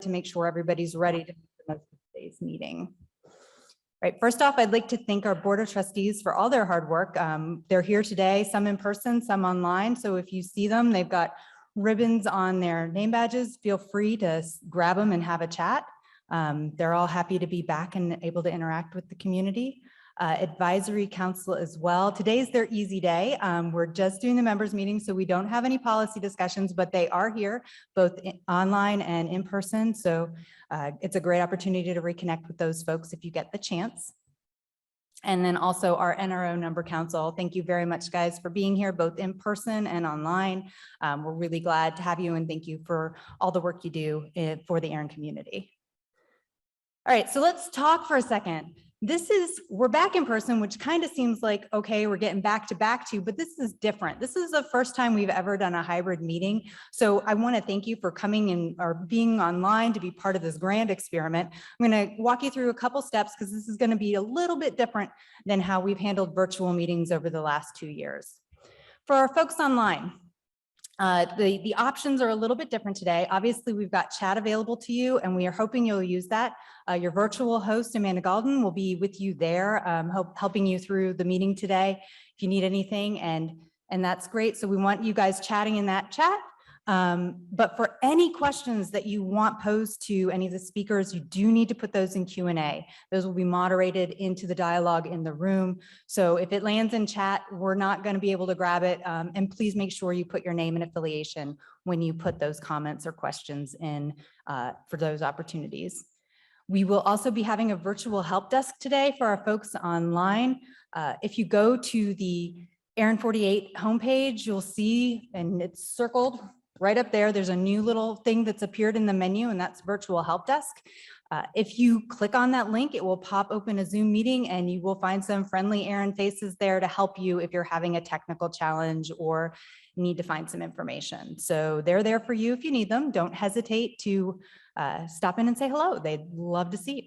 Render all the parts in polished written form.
to make sure everybody's ready to make the most of today's meeting. Right, first off, I'd like to thank our Board of Trustees for all their hard work. They're here today, some in person, some online. So if you see them, they've got ribbons on their name badges. Feel free to grab them and have a chat. They're all happy to be back and able to interact with the community. Advisory Council as well. Today's their easy day. We're just doing the members meeting, so we don't have any policy discussions, but they are here both online and in person. So it's a great opportunity to reconnect with those folks if you get the chance. And then also our NRO Number Council. Thank you very much, guys, for being here both in person and online. We're really glad to have you, and thank you for all the work you do for the ARIN community. All right, so let's talk for a second. We're back in person, which kind of seems like, okay, we're getting back to, but this is different. This is the first time we've ever done a hybrid meeting. So I want to thank you for coming in or being online to be part of this grand experiment. I'm going to walk you through a couple steps because this is going to be a little bit different than how we've handled virtual meetings over the last 2 years. For our folks online, the options are a little bit different today. Obviously, we've got chat available to you, and we are hoping you'll use that. Your virtual host, Amanda Galden, will be with you there, helping you through the meeting today if you need anything, and that's great. So we want you guys chatting in that chat. But for any questions that you want posed to any of the speakers, you do need to put those in Q&A. Those will be moderated into the dialogue in the room. So if it lands in chat, we're not going to be able to grab it. And please make sure you put your name and affiliation when you put those comments or questions in for those opportunities. We will also be having a virtual help desk today for our folks online. If you go to the ARIN 48 homepage, you'll see, and it's circled right up there, there's a new little thing that's appeared in the menu, and that's virtual help desk. If you click on that link, it will pop open a Zoom meeting, and you will find some friendly ARIN faces there to help you if you're having a technical challenge or need to find some information. So they're there for you if you need them. Don't hesitate to stop in and say hello. They'd love to see you.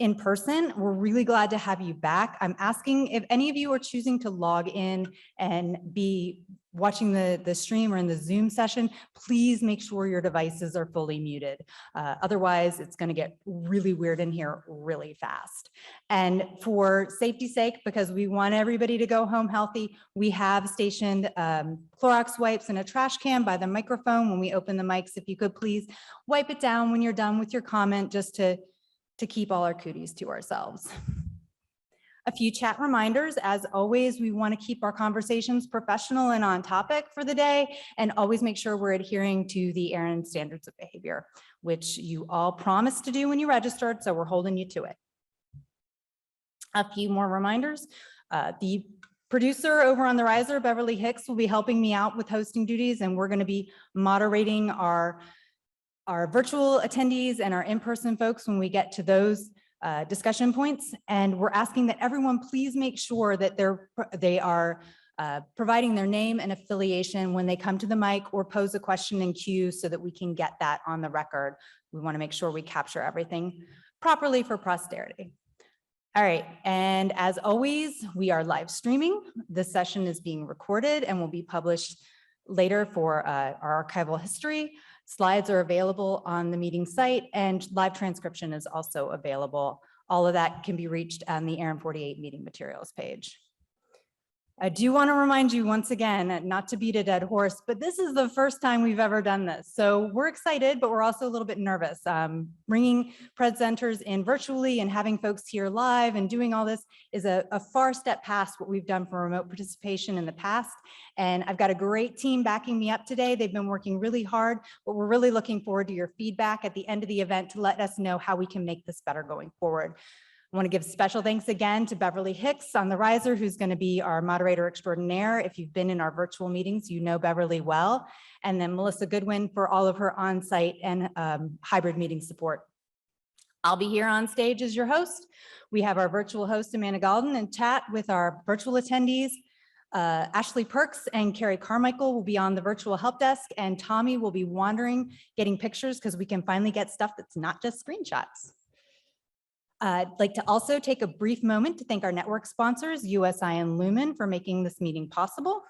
In person, we're really glad to have you back. I'm asking if any of you are choosing to log in and be watching the stream or in the Zoom session, please make sure your devices are fully muted. Otherwise, it's going to get really weird in here really fast. And for safety's sake, because we want everybody to go home healthy, we have stationed Clorox wipes and a trash can by the microphone when we open the mics. If you could please wipe it down when you're done with your comment, just to keep all our cooties to ourselves. A few chat reminders. As always, we want to keep our conversations professional and on topic for the day, and always make sure we're adhering to the ARIN standards of behavior, which you all promised to do when you registered, so we're holding you to it. A few more reminders. The producer over on the Riser, Beverly Hicks, will be helping me out with hosting duties, and we're going to be moderating our virtual attendees and our in-person folks when we get to those discussion points. And we're asking that everyone please make sure that they are providing their name and affiliation when they come to the mic or pose a question in queue so that we can get that on the record. We want to make sure we capture everything properly for posterity. All right, and as always, we are live streaming. This session is being recorded and will be published later for our archival history. Slides are available on the meeting site, and live transcription is also available. All of that can be reached on the ARIN 48 meeting materials page. I do want to remind you once again, not to beat a dead horse, but this is the first time we've ever done this. So we're excited, but we're also a little bit nervous. Bringing presenters in virtually and having folks here live and doing all this is a far step past what we've done for remote participation in the past. And I've got a great team backing me up today. They've been working really hard, but we're really looking forward to your feedback at the end of the event to let us know how we can make this better going forward. I want to give special thanks again to Beverly Hicks on the Riser, who's going to be our moderator extraordinaire. If you've been in our virtual meetings, you know Beverly well. And then Melissa Goodwin for all of her on-site and hybrid meeting support. I'll be here on stage as your host. We have our virtual host, Amanda Galden, and chat with our virtual attendees. Ashley Perks and Carrie Carmichael will be on the virtual help desk, and Tommy will be wandering, getting pictures because we can finally get stuff that's not just screenshots. I'd like to also take a brief moment to thank our network sponsors, USI and Lumen, for making this meeting possible.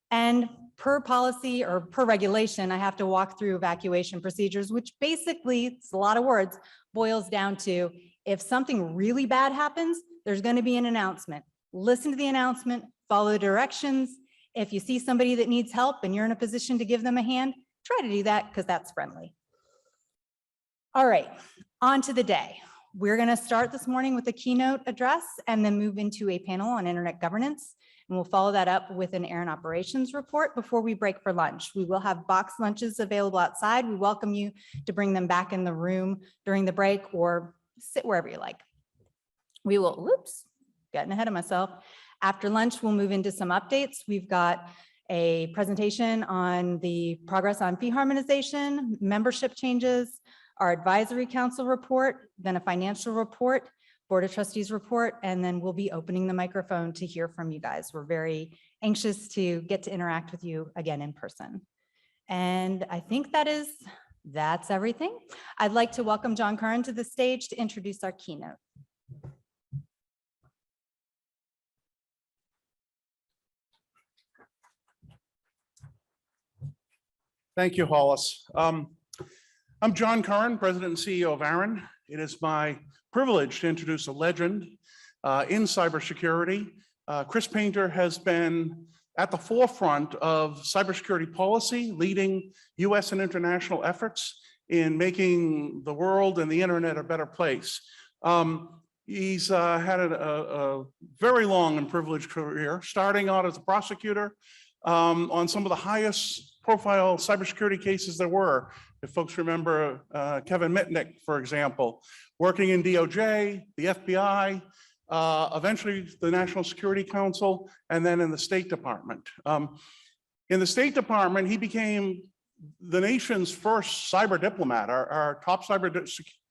And per policy or per regulation, I have to walk through evacuation procedures, which basically, it's a lot of words, boils down to if something really bad happens, there's going to be an announcement. Listen to the announcement, follow the directions. If you see somebody that needs help and you're in a position to give them a hand, try to do that because that's friendly. All right, on to the day. We're going to start this morning with a keynote address and then move into a panel on internet governance. And we'll follow that up with an ARIN operations report before we break for lunch. We will have boxed lunches available outside. We welcome you to bring them back in the room during the break or sit wherever you like. We will, whoops, getting ahead of myself. After lunch, we'll move into some updates. We've got a presentation on the progress on fee harmonization, membership changes, our advisory council report, then a financial report, Board of Trustees report, and then we'll be opening the microphone to hear from you guys. We're very anxious to get to interact with you again in person. And I think that's everything. I'd like to welcome John Curran to the stage to introduce our keynote. Thank you, Hollis. I'm John Curran, President and CEO of ARIN. It is my privilege to introduce a legend in cybersecurity. Chris Painter has been at the forefront of cybersecurity policy, leading US and international efforts in making the world and the internet a better place. He's had a very long and privileged career, starting out as a prosecutor on some of the highest profile cybersecurity cases there were. If folks remember Kevin Mitnick, for example, working in DOJ, the FBI, eventually the National Security Council, and then in the State Department. In the State Department, he became the nation's first cyber diplomat, our top cyber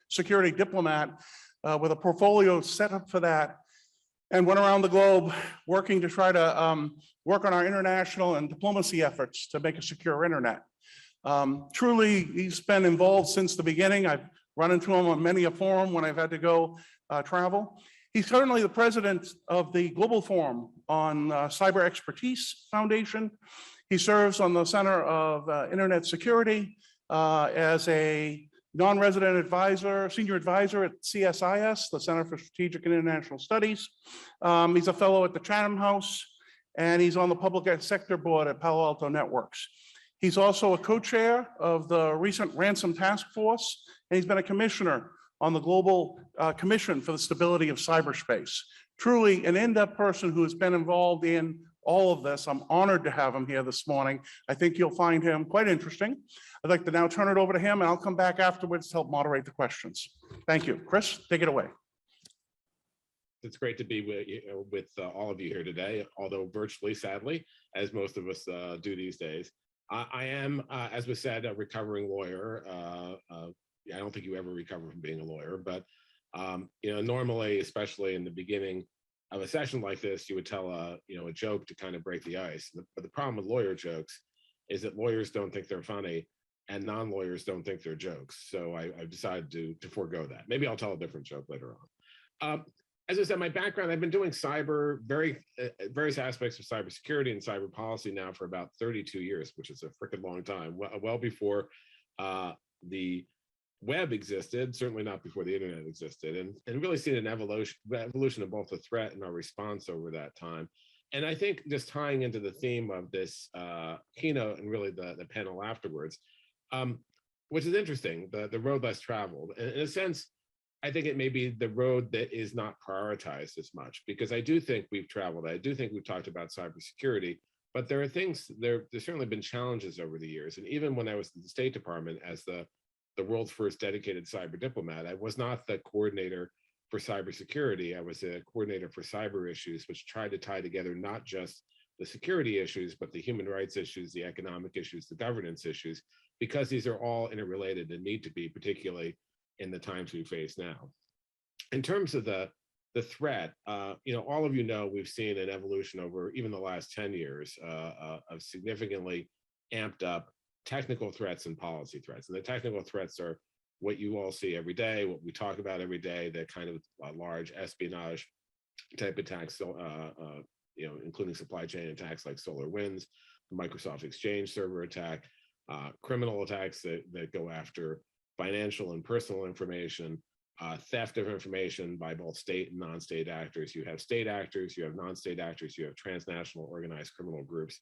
security diplomat with a portfolio set up for that, and went around the globe working to try to work on our international and diplomacy efforts to make a secure internet. Truly, he's been involved since the beginning. I've run into him on many a forum when I've had to go travel. He's currently the president of the Global Forum on Cyber Expertise Foundation. He serves on the Center of Internet Security as a non-resident advisor, senior advisor at CSIS, the Center for Strategic and International Studies. He's a fellow at the Chatham House, and he's on the public sector board at Palo Alto Networks. He's also a co-chair of the recent Ransom Task Force, and he's been a commissioner on the Global Commission for the Stability of Cyberspace. Truly an in-depth person who has been involved in all of this. I'm honored to have him here this morning. I think you'll find him quite interesting. I'd like to now turn it over to him, and I'll come back afterwards to help moderate the questions. Thank you. Chris, take it away. It's great to be with all of you here today, although virtually, sadly, as most of us do these days. I am, as was said, a recovering lawyer. I don't think you ever recover from being a lawyer, but normally, especially in the beginning of a session like this, you would tell a joke to kind of break the ice. But the problem with lawyer jokes is that lawyers don't think they're funny, and non-lawyers don't think they're jokes. So I've decided to forego that. Maybe I'll tell a different joke later on. As I said, my background, I've been doing various aspects of cybersecurity and cyber policy now for about 32 years, which is a freaking long time, well before the web existed, certainly not before the internet existed, and really seen an evolution of both the threat and our response over that time. And I think just tying into the theme of this keynote and really the panel afterwards, which is interesting, the road less traveled. And in a sense, I think it may be the road that is not prioritized as much, because I do think we've traveled. I do think we've talked about cybersecurity, but there are things, there's certainly been challenges over the years. And even when I was in the State Department as the world's first dedicated cyber diplomat, I was not the coordinator for cybersecurity. I was a coordinator for cyber issues, which tried to tie together not just the security issues, but the human rights issues, the economic issues, the governance issues, because these are all interrelated and need to be, particularly in the times we face now. In terms of the threat, all of you know we've seen an evolution over even the last 10 years of significantly amped up technical threats and policy threats. And the technical threats are what you all see every day, what we talk about every day, the kind of large espionage type attacks, including supply chain attacks like SolarWinds, Microsoft Exchange server attack, criminal attacks that go after financial and personal information, theft of information by both state and non-state actors. You have state actors, you have non-state actors, you have transnational organized criminal groups,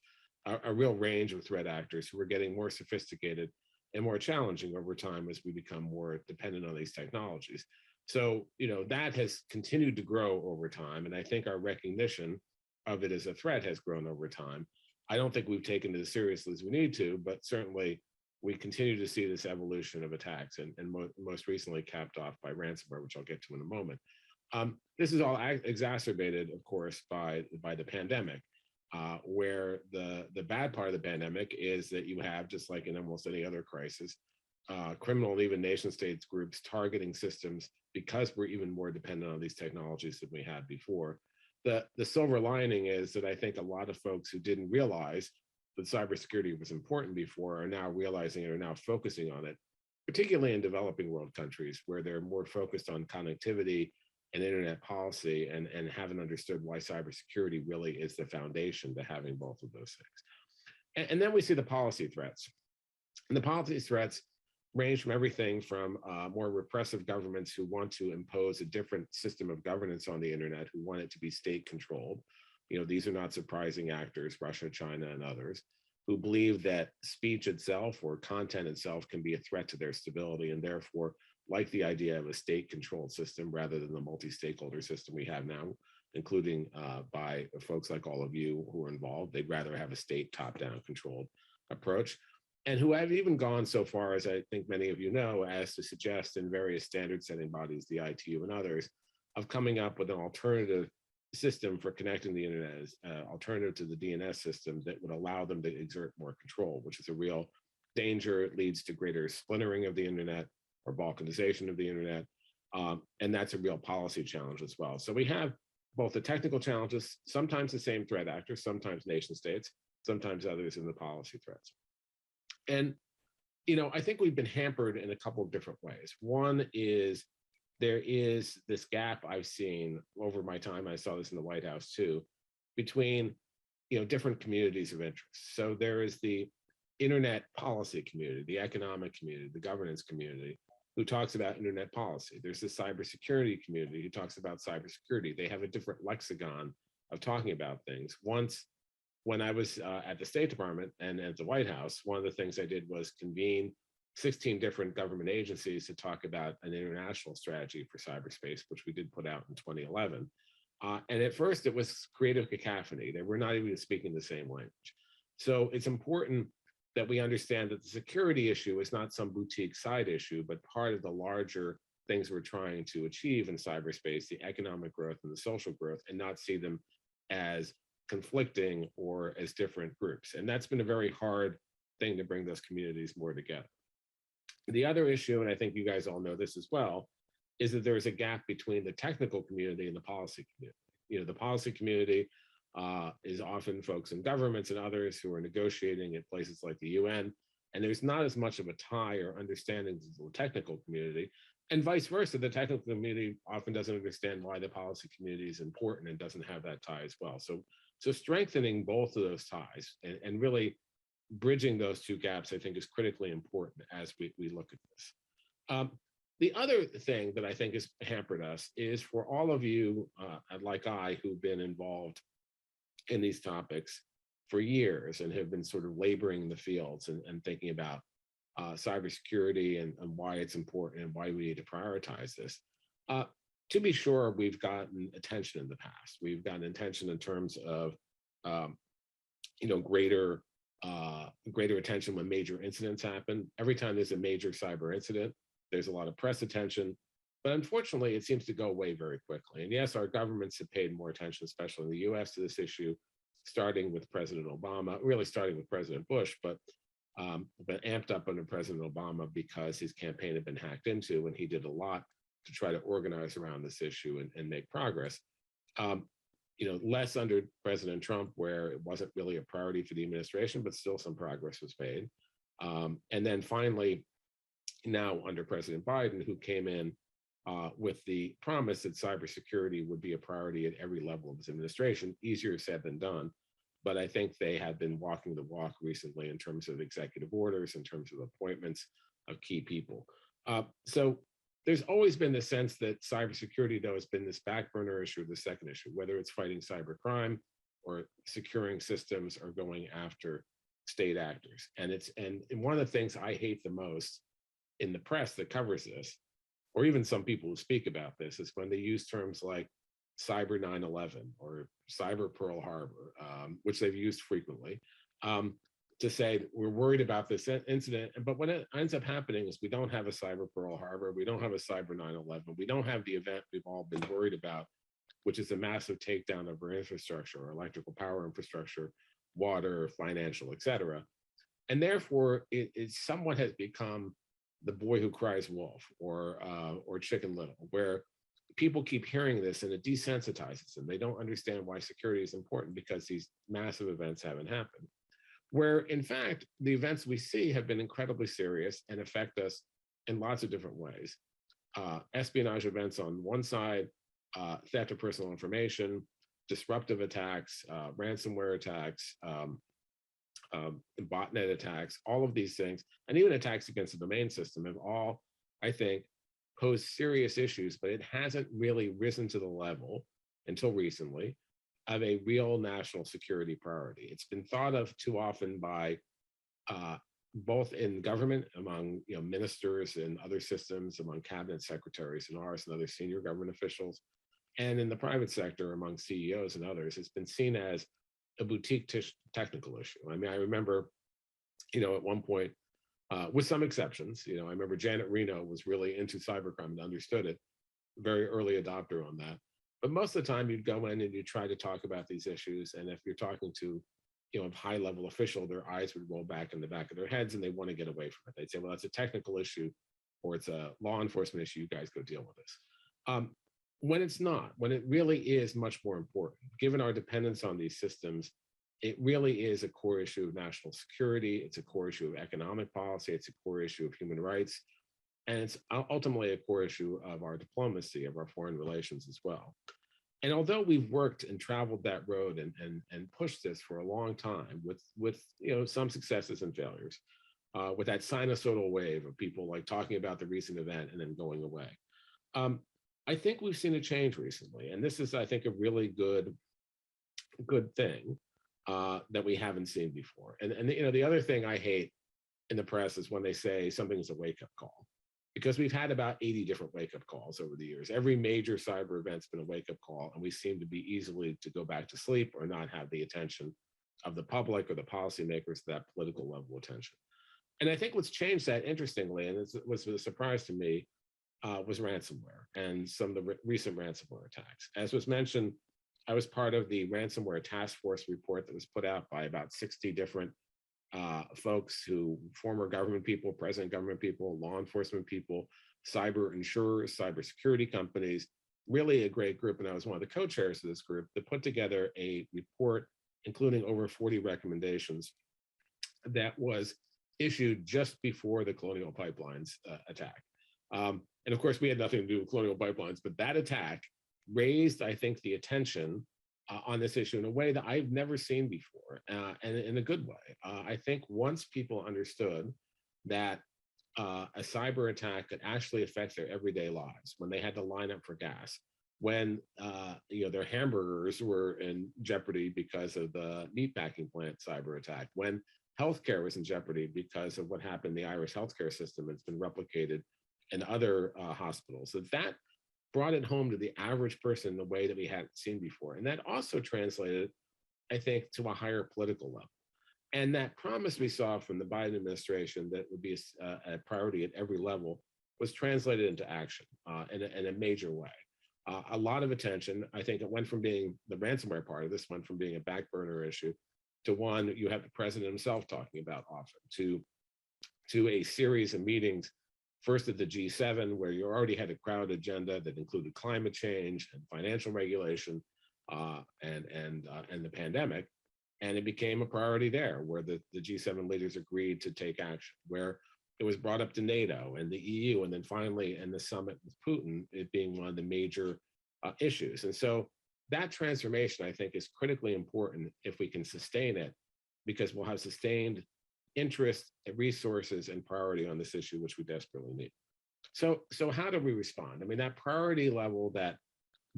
a real range of threat actors who are getting more sophisticated and more challenging over time as we become more dependent on these technologies. So, that has continued to grow over time. And I think our recognition of it as a threat has grown over time. I don't think we've taken it as seriously as we need to, but certainly we continue to see this evolution of attacks, and most recently capped off by ransomware, which I'll get to in a moment. This is all exacerbated, of course, by the pandemic, where the bad part of the pandemic is that you have, just like in almost any other crisis, criminal and even nation states groups targeting systems because we're even more dependent on these technologies than we had before. The silver lining is that I think a lot of folks who didn't realize that cybersecurity was important before are now realizing it, are now focusing on it, particularly in developing world countries where they're more focused on connectivity and internet policy, and haven't understood why cybersecurity really is the foundation to having both of those things. And then we see the policy threats. And the policy threats range from everything from more repressive governments who want to impose a different system of governance on the internet, who want it to be state controlled. These are not surprising actors, Russia, China, and others, who believe that speech itself or content itself can be a threat to their stability, and therefore like the idea of a state controlled system rather than the multi-stakeholder system we have now, including by folks like all of you who are involved. They'd rather have a state top-down controlled approach, and who have even gone so far, as I think many of you know, as to suggest in various standard setting bodies, the ITU and others, of coming up with an alternative system for connecting the internet as alternative to the DNS system that would allow them to exert more control, which is a real danger. It leads to greater splintering of the internet or balkanization of the internet. And that's a real policy challenge as well. So we have both the technical challenges, sometimes the same threat actors, sometimes nation states, sometimes others in the policy threats. And, I think we've been hampered in a couple of different ways. One is there is this gap I've seen over my time, I saw this in the White House too, between, different communities of interest. So there is the internet policy community, the economic community, the governance community, who talks about internet policy. There's the cybersecurity community who talks about cybersecurity. They have a different lexicon of talking about things. Once, when I was at the State Department and at the White House, one of the things I did was convene 16 different government agencies to talk about an international strategy for cyberspace, which we did put out in 2011. And at first it was creative cacophony. They were not even speaking the same language. So it's important that we understand that the security issue is not some boutique side issue, but part of the larger things we're trying to achieve in cyberspace, the economic growth and the social growth, and not see them as conflicting or as different groups. And that's been a very hard thing to bring those communities more together. The other issue, and I think you guys all know this as well, is that there is a gap between the technical community and the policy community. The policy community is often folks in governments and others who are negotiating at places like the UN, and there's not as much of a tie or understanding to the technical community, and vice versa. The technical community often doesn't understand why the policy community is important and doesn't have that tie as well. So strengthening both of those ties and really bridging those two gaps, I think, is critically important as we look at this. The other thing that I think has hampered us is for all of you, like I, who've been involved in these topics for years and have been sort of laboring in the fields and thinking about cybersecurity and why it's important and why we need to prioritize this. To be sure, we've gotten attention in the past. We've gotten attention in terms of greater attention when major incidents happen. Every time there's a major cyber incident, there's a lot of press attention, but unfortunately, it seems to go away very quickly. And yes, our governments have paid more attention, especially in the US, to this issue, starting with President Obama, really starting with President Bush, but amped up under President Obama because his campaign had been hacked into, and he did a lot to try to organize around this issue and make progress. Less under President Trump, where it wasn't really a priority for the administration, but still some progress was made. And then finally, now under President Biden, who came in with the promise that cybersecurity would be a priority at every level of his administration. Easier said than done. but I think they have been walking the walk recently in terms of executive orders, in terms of appointments of key people. So there's always been the sense that cybersecurity, though, has been this back burner issue, the second issue, whether it's fighting cybercrime or securing systems or going after state actors. And one of the things I hate the most in the press that covers this, or even some people who speak about this, is when they use terms like cyber 9/11 or cyber Pearl Harbor, which they've used frequently, to say we're worried about this incident. But what it ends up happening is we don't have a cyber Pearl Harbor, we don't have a cyber 9/11, we don't have the event we've all been worried about, which is a massive takedown of our infrastructure, our electrical power infrastructure, water, financial, et cetera. And therefore, it somewhat has become the boy who cries wolf, or Chicken Little, where people keep hearing this and it desensitizes them. They don't understand why security is important because these massive events haven't happened. Where in fact, the events we see have been incredibly serious and affect us in lots of different ways. Espionage events on one side, theft of personal information, disruptive attacks, ransomware attacks, botnet attacks, all of these things, and even attacks against the domain system have all, I think, posed serious issues, but it hasn't really risen to the level until recently of a real national security priority. It's been thought of too often by both in government, among ministers and other systems, among cabinet secretaries and ours and other senior government officials, and in the private sector among CEOs and others. It's been seen as a boutique technical issue. I mean, I remember, at one point, with some exceptions, I remember Janet Reno was really into cybercrime and understood it, very early adopter on that. But most of the time you'd go in and you try to talk about these issues. And if you're talking to, a high level official, their eyes would roll back in the back of their heads and they want to get away from it. They'd say, well, that's a technical issue or it's a law enforcement issue. You guys go deal with this. When it's not, when it really is much more important, given our dependence on these systems, it really is a core issue of national security. It's a core issue of economic policy. It's a core issue of human rights. And it's ultimately a core issue of our diplomacy, of our foreign relations as well. And although we've worked and traveled that road and pushed this for a long time with some successes and failures, with that sinusoidal wave of people like talking about the recent event and then going away, I think we've seen a change recently. And this is, I think, a really good thing that we haven't seen before. And the other thing I hate in the press is when they say something is a wake-up call, because we've had about 80 different wake-up calls over the years. Every major cyber event's been a wake-up call, and we seem to be easily to go back to sleep or not have the attention of the public or the policymakers, that political level attention. And I think what's changed that, interestingly, and it was a surprise to me, was ransomware and some of the recent ransomware attacks. As was mentioned, I was part of the ransomware task force report that was put out by about 60 different folks who, former government people, present government people, law enforcement people, cyber insurers, cybersecurity companies, really a great group. And I was one of the co-chairs of this group that put together a report, including over 40 recommendations, that was issued just before the Colonial Pipelines attack. And of course, we had nothing to do with Colonial Pipelines, but that attack raised, I think, the attention on this issue in a way that I've never seen before, and in a good way. I think once people understood that a cyber attack could actually affect their everyday lives, when they had to line up for gas, when their hamburgers were in jeopardy because of the meatpacking plant cyber attack, when healthcare was in jeopardy because of what happened in the Irish healthcare system, it's been replicated in other hospitals. So that brought it home to the average person in a way that we hadn't seen before. And that also translated, I think, to a higher political level. And that promise we saw from the Biden administration that would be a priority at every level was translated into action in a major way. A lot of attention. I think it went from being the ransomware part of this, went from being a back burner issue to one that you have the president himself talking about often, to a series of meetings. First at the G7, where you already had a crowd agenda that included climate change and financial regulation and the pandemic. And it became a priority there, where the G7 leaders agreed to take action, where it was brought up to NATO and the EU, and then finally in the summit with Putin, it being one of the major issues. And so that transformation, I think, is critically important if we can sustain it, because we'll have sustained interest, resources, and priority on this issue, which we desperately need. So how do we respond? I mean, that priority level, that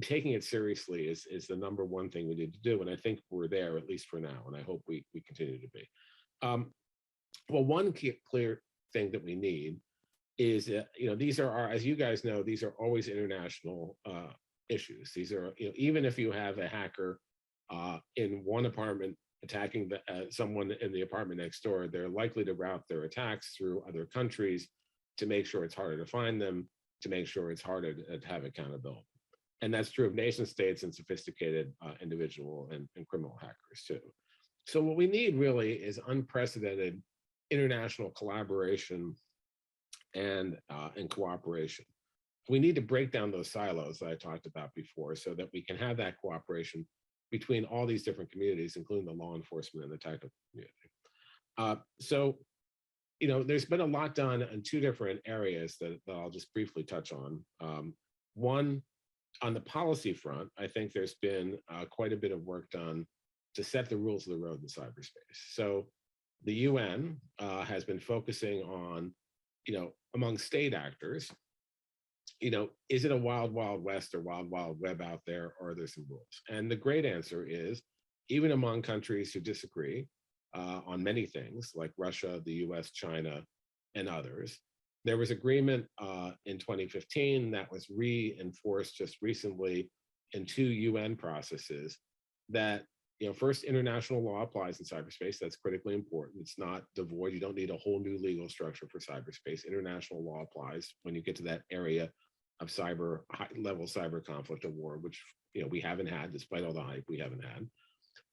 taking it seriously is the number one thing we need to do. And I think we're there, at least for now. And I hope we continue to be. Well, one clear thing that we need is, these are as you guys know, these are always international issues. These are, even if you have a hacker in one apartment attacking someone in the apartment next door, they're likely to route their attacks through other countries to make sure it's harder to find them, to make sure it's harder to have accountability. And that's true of nation states and sophisticated individual and criminal hackers too. So what we need really is unprecedented international collaboration and cooperation. We need to break down those silos that I talked about before so that we can have that cooperation between all these different communities, including the law enforcement and the technical community. There's been a lot done in two different areas that I'll just briefly touch on. One, on the policy front, I think there's been quite a bit of work done to set the rules of the road in cyberspace. So the UN has been focusing on, among state actors, is it a wild, wild west or wild, wild web out there, or are there some rules? And the great answer is, even among countries who disagree on many things, like Russia, the US, China, and others, there was agreement in 2015 that was reinforced just recently in 2 UN processes that, first, international law applies in cyberspace. That's critically important. It's not devoid. You don't need a whole new legal structure for cyberspace. International law applies when you get to that area of high-level cyber conflict or war, which we haven't had, despite all the hype we haven't had.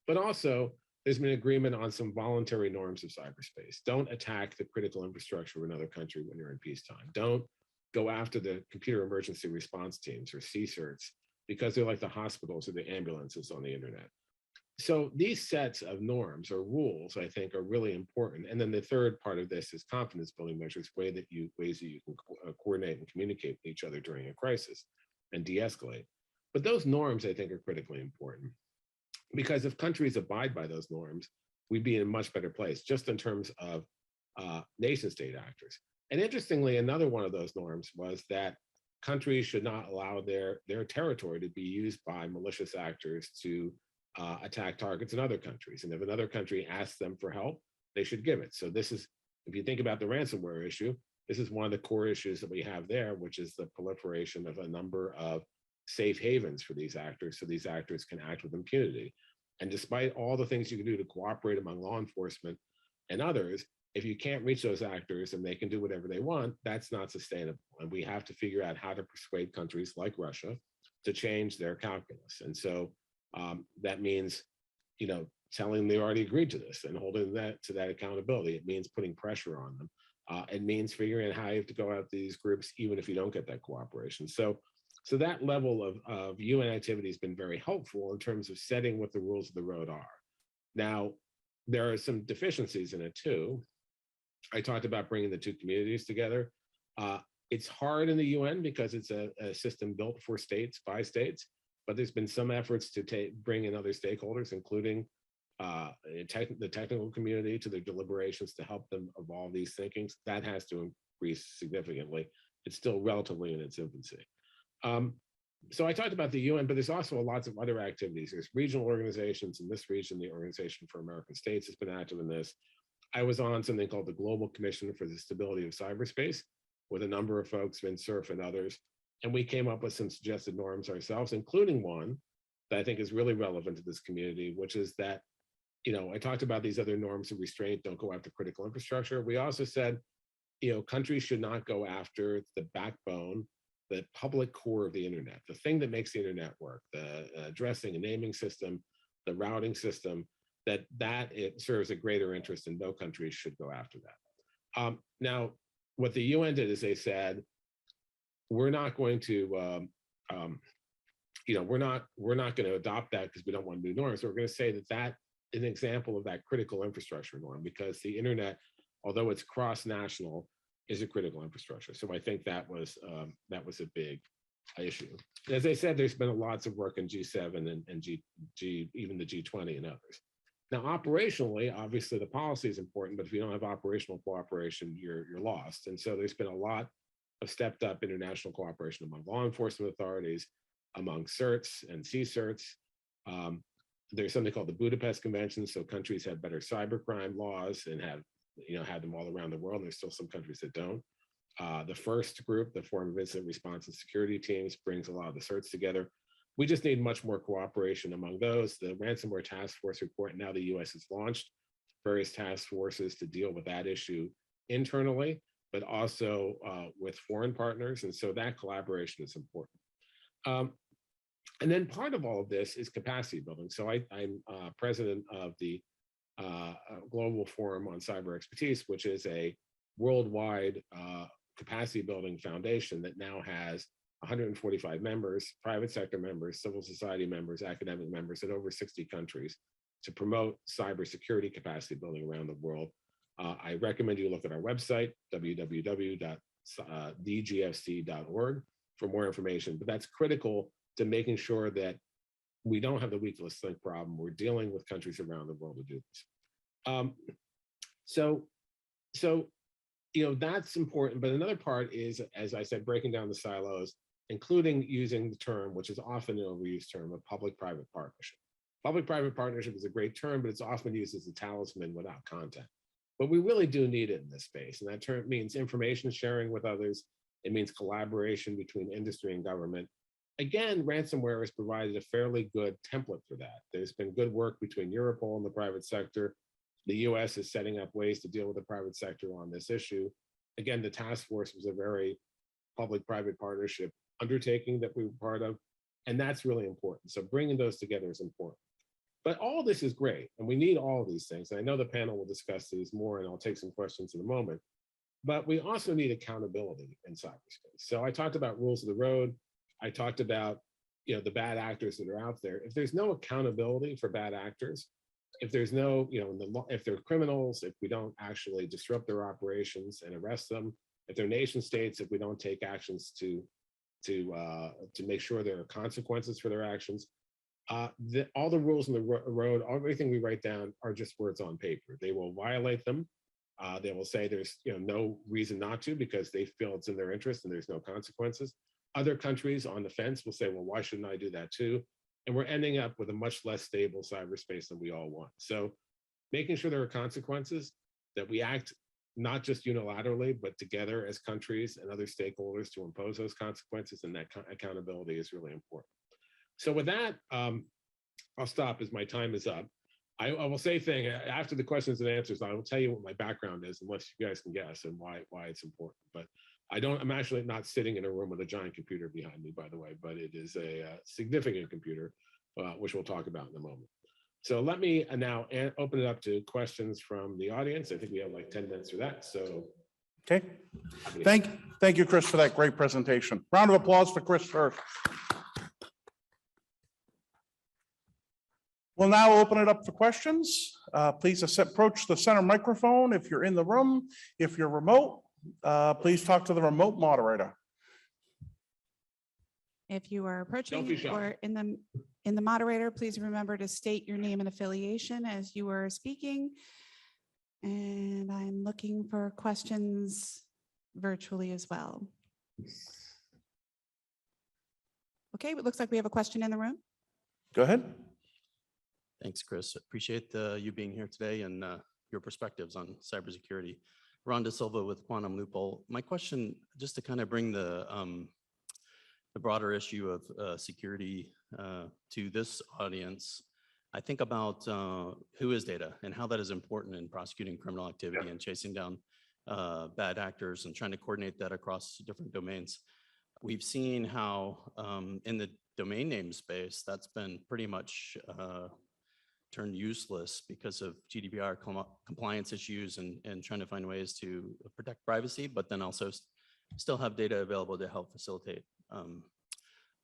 But also, there's been agreement on some voluntary norms of cyberspace. Don't attack the critical infrastructure of another country when you're in peacetime. Don't go after the computer emergency response teams or CSIRTs because they're like the hospitals or the ambulances on the internet. So these sets of norms or rules, I think, are really important. And then the third part of this is confidence building measures, ways that you can coordinate and communicate with each other during a crisis and de-escalate. But those norms, I think, are critically important, because if countries abide by those norms, we'd be in a much better place, just in terms of nation state actors. And interestingly, another one of those norms was that countries should not allow their territory to be used by malicious actors to attack targets in other countries. And if another country asks them for help, they should give it. So this is, if you think about the ransomware issue, this is one of the core issues that we have there, which is the proliferation of a number of safe havens for these actors, so these actors can act with impunity. And despite all the things you can do to cooperate among law enforcement and others, if you can't reach those actors and they can do whatever they want, that's not sustainable. And we have to figure out how to persuade countries like Russia to change their calculus. And so that means, telling them they already agreed to this and holding that to that accountability. It means putting pressure on them. It means figuring out how you have to go out to these groups, even if you don't get that cooperation. So that level of UN activity has been very helpful in terms of setting what the rules of the road are. Now, there are some deficiencies in it too. I talked about bringing the two communities together. It's hard in the UN because it's a system built for states, by states, but there's been some efforts to bring in other stakeholders, including the technical community, to their deliberations to help them evolve these thinkings. That has to increase significantly. It's still relatively in its infancy. So I talked about the UN, but there's also lots of other activities. There's regional organizations in this region. The Organization for American States has been active in this. I was on something called the Global Commission for the Stability of Cyberspace with a number of folks, Surf and others. And we came up with some suggested norms ourselves, including one that I think is really relevant to this community, which is that, I talked about these other norms of restraint, don't go after critical infrastructure. We also said, countries should not go after the backbone, the public core of the internet, the thing that makes the internet work, the addressing and naming system, the routing system, that it serves a greater interest, and no countries should go after that. Now, what the UN did is they said, we're not going to, we're not going to adopt that because we don't want new norms. So we're going to say that is an example of that critical infrastructure norm, because the internet, although it's cross-national, is a critical infrastructure. So I think that was a big issue. And as I said, there's been lots of work in G7 and even the G20 and others. Now, operationally, obviously the policy is important, but if you don't have operational cooperation, you're lost. And so there's been a lot of stepped up international cooperation among law enforcement authorities, among CERTs and CSERTs. There's something called the Budapest Convention, so countries have better cybercrime laws and have them all around the world. There's still some countries that don't. The first group, the Forum of Incident Response and Security Teams, brings a lot of the CERTs together. We just need much more cooperation among those. The Ransomware Task Force report, now the US has launched various task forces to deal with that issue internally, but also with foreign partners. And so that collaboration is important. And then part of all of this is capacity building. So I'm president of the Global Forum on Cyber Expertise, which is a worldwide capacity building foundation that now has 145 members, private sector members, civil society members, academic members in over 60 countries to promote cybersecurity capacity building around the world. I recommend you look at our website, www.thegfc.org, for more information, but that's critical to making sure that we don't have the weakest link problem. We're dealing with countries around the world to do this. So that's important, but another part is, as I said, breaking down the silos, including using the term, which is often an overused term, of public-private partnership. Public-private partnership is a great term, but it's often used as a talisman without content. But we really do need it in this space, and that term means information sharing with others. It means collaboration between industry and government. Again, ransomware has provided a fairly good template for that. There's been good work between Europol and the private sector. The US is setting up ways to deal with the private sector on this issue. Again, the task force was a very public-private partnership undertaking that we were part of, and that's really important. So bringing those together is important. But all this is great, and we need all of these things. And I know the panel will discuss these more, and I'll take some questions in a moment. But we also need accountability in cyberspace. So I talked about rules of the road. I talked about the bad actors that are out there. If there's no accountability for bad actors, if there's no, if they're criminals, if we don't actually disrupt their operations and arrest them, if they're nation states, if we don't take actions to make sure there are consequences for their actions, all the rules in the road, everything we write down are just words on paper. They will violate them. They will say there's no reason not to because they feel it's in their interest and there's no consequences. Other countries on the fence will say, well, why shouldn't I do that too? And we're ending up with a much less stable cyberspace than we all want. So making sure there are consequences, that we act not just unilaterally, but together as countries and other stakeholders to impose those consequences, and that accountability is really important. So with that, I'll stop as my time is up. I will say after the questions and answers, I will tell you what my background is, unless you guys can guess and why it's important. But I'm actually not sitting in a room with a giant computer behind me, by the way, but it is a significant computer, which we'll talk about in a moment. So let me now open it up to questions from the audience. I think we have like 10 minutes for that. So. Okay. Thank you, Chris, for that great presentation. Round of applause for Chris first. We'll now open it up for questions. Please approach the center microphone if you're in the room. If you're remote, please talk to the remote moderator. If you are approaching Don't be shy. or in the moderator, please remember to state your name and affiliation as you are speaking. And I'm looking for questions virtually as well. Okay, it looks like we have a question in the room. Go ahead. Thanks, Chris. Appreciate you being here today and your perspectives on cybersecurity. Ron De Silva with Quantum Loophole. My question, just to kind of bring the broader issue of security to this audience, I think about who is data and how that is important in prosecuting criminal activity and chasing down bad actors and trying to coordinate that across different domains. We've seen how in the domain name space, that's been pretty much turned useless because of GDPR compliance issues and trying to find ways to protect privacy, but then also still have data available to help facilitate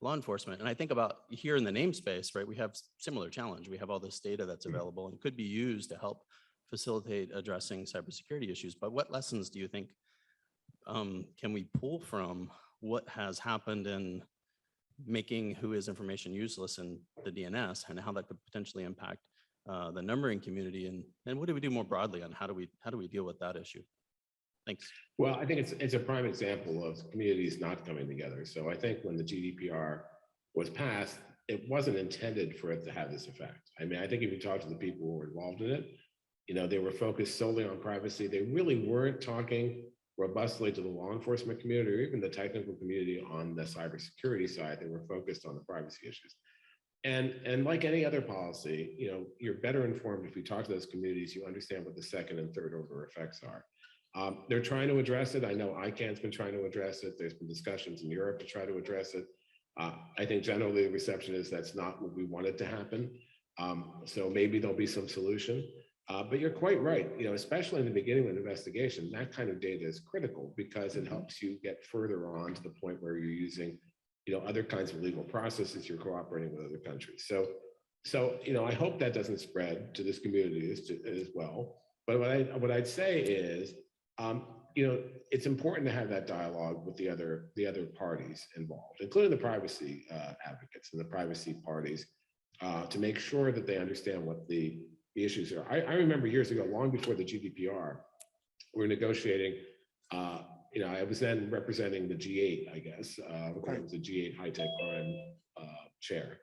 law enforcement. And I think about here in the namespace, right, we have similar challenge. We have all this data that's available and could be used to help facilitate addressing cybersecurity issues. But what lessons do you think can we pull from what has happened in making who is information useless in the DNS and how that could potentially impact the numbering community, and what do we do more broadly on how do we deal with that issue? Thanks. Well, I think it's a prime example of communities not coming together. So I think when the GDPR was passed, it wasn't intended for it to have this effect. I mean, I think if you talk to the people who were involved in it, you know, they were focused solely on privacy. They really weren't talking robustly to the law enforcement community or even the technical community on the cybersecurity side. They were focused on the privacy issues. And like any other policy, you know, you're better informed if you talk to those communities, you understand what the second and third order effects are. They're trying to address it. I know ICANN's been trying to address it. There's been discussions in Europe to try to address it. I think generally the reception is that's not what we wanted to happen. So maybe there'll be some solution. But you're quite right, you know, especially in the beginning of an investigation, that kind of data is critical because it helps you get further on to the point where you're using, you know, other kinds of legal processes, you're cooperating with other countries. So you know, I hope that doesn't spread to this community as well. But what I'd say is, you know, it's important to have that dialogue with the other parties involved, including the privacy advocates and the privacy parties, to make sure that they understand what the issues are. I remember years ago, long before the GDPR, we were negotiating. You know, I was then representing the G8, I guess. It was the G8 high-tech crime chair,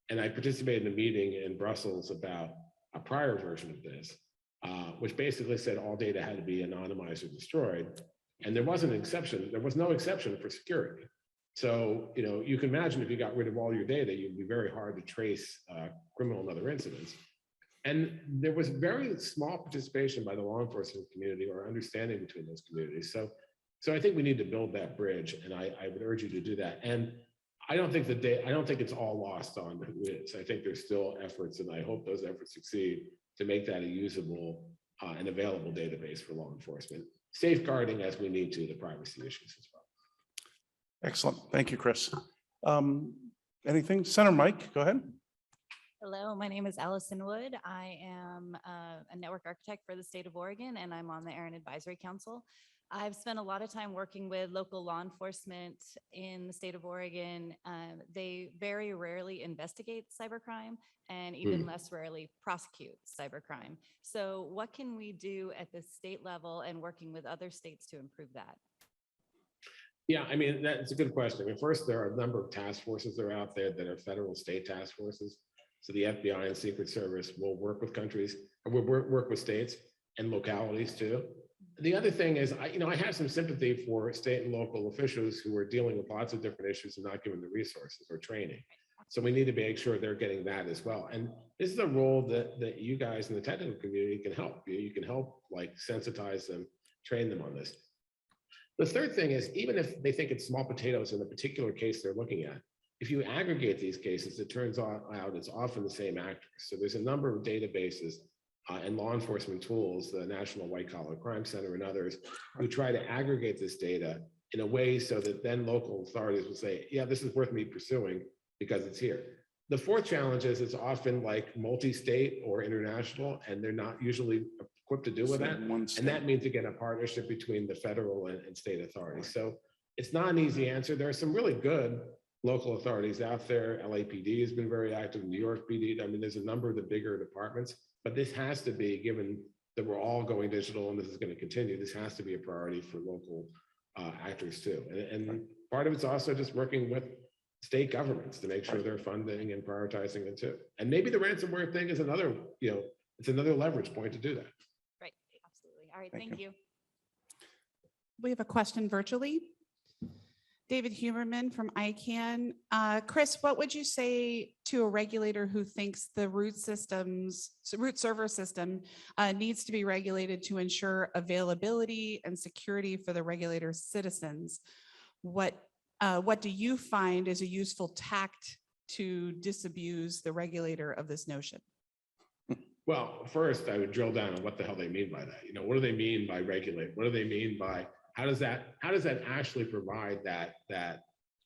and I participated in a meeting in Brussels about a prior version of this, which basically said all data had to be anonymized or destroyed. And there was an exception. There was no exception for security. So, you know, you can imagine if you got rid of all your data, you'd be very hard to trace criminal and other incidents. And there was very small participation by the law enforcement community or understanding between those communities. So I think we need to build that bridge, and I would urge you to do that. And I don't think it's all lost on who it is. I think there's still efforts, and I hope those efforts succeed to make that a usable and available database for law enforcement, safeguarding as we need to the privacy issues as well. Excellent. Thank you, Chris. Anything? Senator Mike, go ahead. Hello, my name is Allison Wood. I am a network architect for the state of Oregon, and I'm on the ARIN Advisory Council. I've spent a lot of time working with local law enforcement in the state of Oregon. They very rarely investigate cybercrime and even less rarely prosecute cybercrime. So what can we do at the state level and working with other states to improve that? Yeah, I mean, that's a good question. I mean, first, there are a number of task forces that are out there that are federal state task forces. So the FBI and Secret Service will work with countries, and we'll work with states and localities too. The other thing is, I have some sympathy for state and local officials who are dealing with lots of different issues and not given the resources or training. So we need to make sure they're getting that as well. And this is a role that you guys in the technical community can help. You can help like sensitize them, train them on this. The third thing is, even if they think it's small potatoes in a particular case they're looking at, if you aggregate these cases, it turns out it's often the same actors. So there's a number of databases and law enforcement tools, the National White Collar Crime Center and others, who try to aggregate this data in a way so that then local authorities will say, yeah, this is worth me pursuing because it's here. The fourth challenge is it's often like multi-state or international, and they're not usually equipped to deal with that. And that means, again, a partnership between the federal and state authorities. So it's not an easy answer. There are some really good local authorities out there. LAPD has been very active, New York PD. I mean, there's a number of the bigger departments, but this has to be, given that we're all going digital and this is going to continue, this has to be a priority for local actors too. And part of it's also just working with state governments to make sure they're funding and prioritizing it too. And maybe the ransomware thing is another, it's another leverage point to do that. Right, absolutely. All right, thank you. We have a question virtually. David Huberman from ICANN. Chris, what would you say to a regulator who thinks the root server system needs to be regulated to ensure availability and security for the regulator's citizens? What do you find is a useful tact to disabuse the regulator of this notion? Well, first, I would drill down on what the hell they mean by that. What do they mean by regulate? What do they mean by how does that actually provide that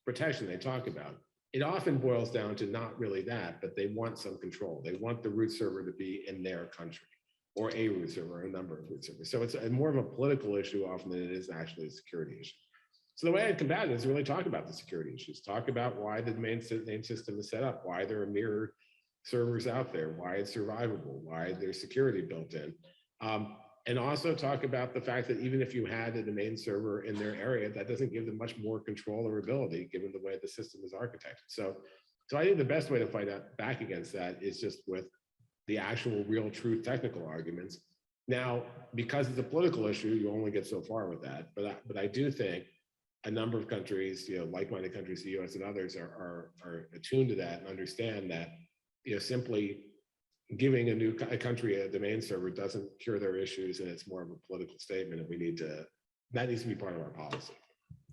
protection they talk about? It often boils down to not really that, but they want some control. They want the root server to be in their country, or a root server, or a number of root servers. So it's more of a political issue often than it is actually a security issue. So the way I'd combat it is really talk about the security issues, talk about why the name system is set up, why there are mirror servers out there, why it's survivable, why there's security built in. And also talk about the fact that even if you had a domain server in their area, that doesn't give them much more control or ability given the way the system is architected. So I think the best way to fight back against that is just with the actual real truth technical arguments. Now, because it's a political issue, you only get so far with that. But I do think a number of countries, like-minded countries, the US and others are attuned to that and understand that, simply giving a country a domain server doesn't cure their issues, and it's more of a political statement, and that needs to be part of our policy,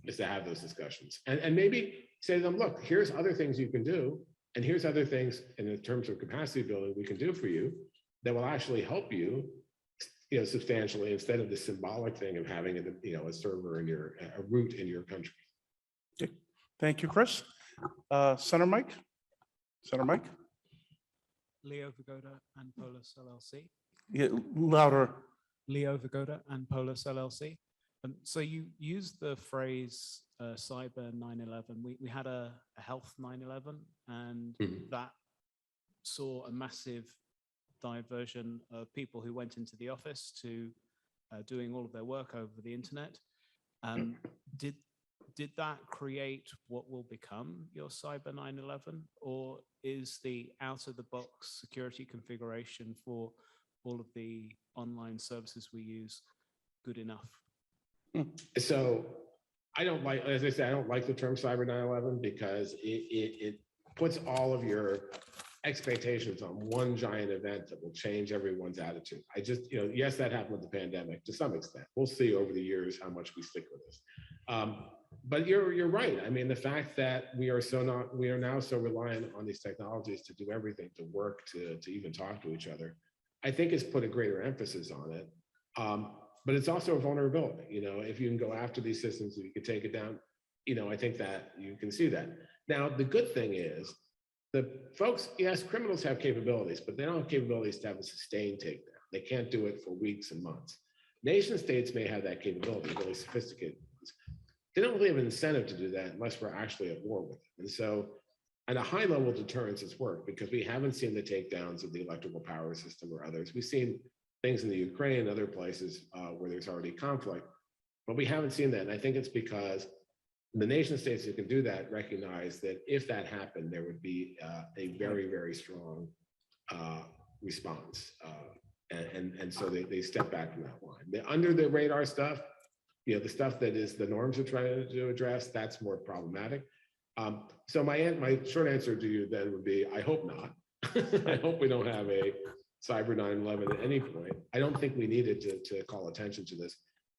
is to have those discussions. And maybe say to them, look, here's other things you can do, and here's other things in terms of capacity building we can do for you that will actually help you, substantially, instead of the symbolic thing of having a server in a root in your country. Okay. Thank you, Chris. Senator Mike. Leo Vigoda and Polis LLC. Yeah, louder. Leo Vigoda and Polis LLC. So you used the phrase cyber 9/11. We had a health 9/11, and that saw a massive diversion of people who went into the office to doing all of their work over the internet. Did that create what will become your cyber 9/11, or is the out-of-the-box security configuration for all of the online services we use good enough? So as I said, I don't like the term cyber 9/11 because it puts all of your expectations on one giant event that will change everyone's attitude. Yes, that happened with the pandemic to some extent. We'll see over the years how much we stick with this. But you're right. I mean, the fact that we are now so reliant on these technologies to do everything, to work, to even talk to each other, I think it's put a greater emphasis on it. But it's also a vulnerability. If you can go after these systems, if you can take it down, I think that you can see that. Now, the good thing is the folks, yes, criminals have capabilities, but they don't have capabilities to have a sustained takedown. They can't do it for weeks and months. Nation states may have that capability, really sophisticated ones. They don't really have an incentive to do that unless we're actually at war with them. And so at a high level of deterrence, it's worked because we haven't seen the takedowns of the electrical power system or others. We've seen things in the Ukraine and other places where there's already conflict, but we haven't seen that. And I think it's because the nation states who can do that recognize that if that happened, there would be a very, very strong response. And so they step back from that line. The under the radar stuff, the stuff that is the norms are trying to address, that's more problematic. So my short answer to you then would be, I hope not. I hope we don't have a cyber 9/11 at any point. I don't think we needed to call attention to this.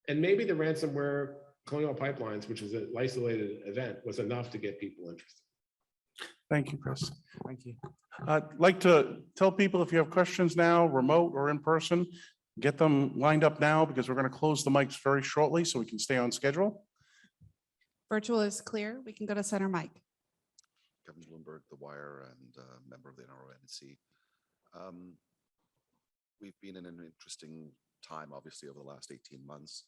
And maybe the ransomware Colonial Pipelines, which is an isolated event, was enough to get people interested. Thank you, Chris. Thank you. I'd like to tell people if you have questions now, remote or in person, get them lined up now because we're going to close the mics very shortly so we can stay on schedule. Virtual is clear. We can go to Center Mike. Kevin Bloomberg, The Wire, and member of the NRONC. We've been in an interesting time, obviously, over the last 18 months.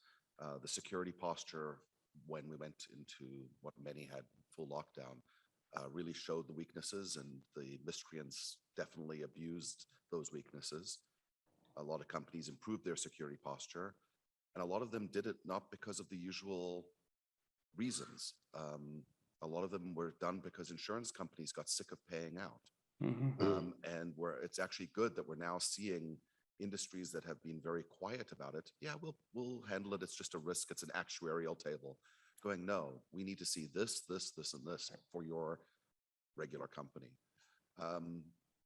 The security posture, when we went into what many had full lockdown, really showed the weaknesses, and the miscreants definitely abused those weaknesses. A lot of companies improved their security posture, and a lot of them did it not because of the usual reasons. A lot of them were done because insurance companies got sick of paying out. And it's actually good that we're now seeing industries that have been very quiet about it. Yeah, we'll handle it. It's just a risk. It's an actuarial table. Going, no, we need to see this, this, this, and this for your regular company.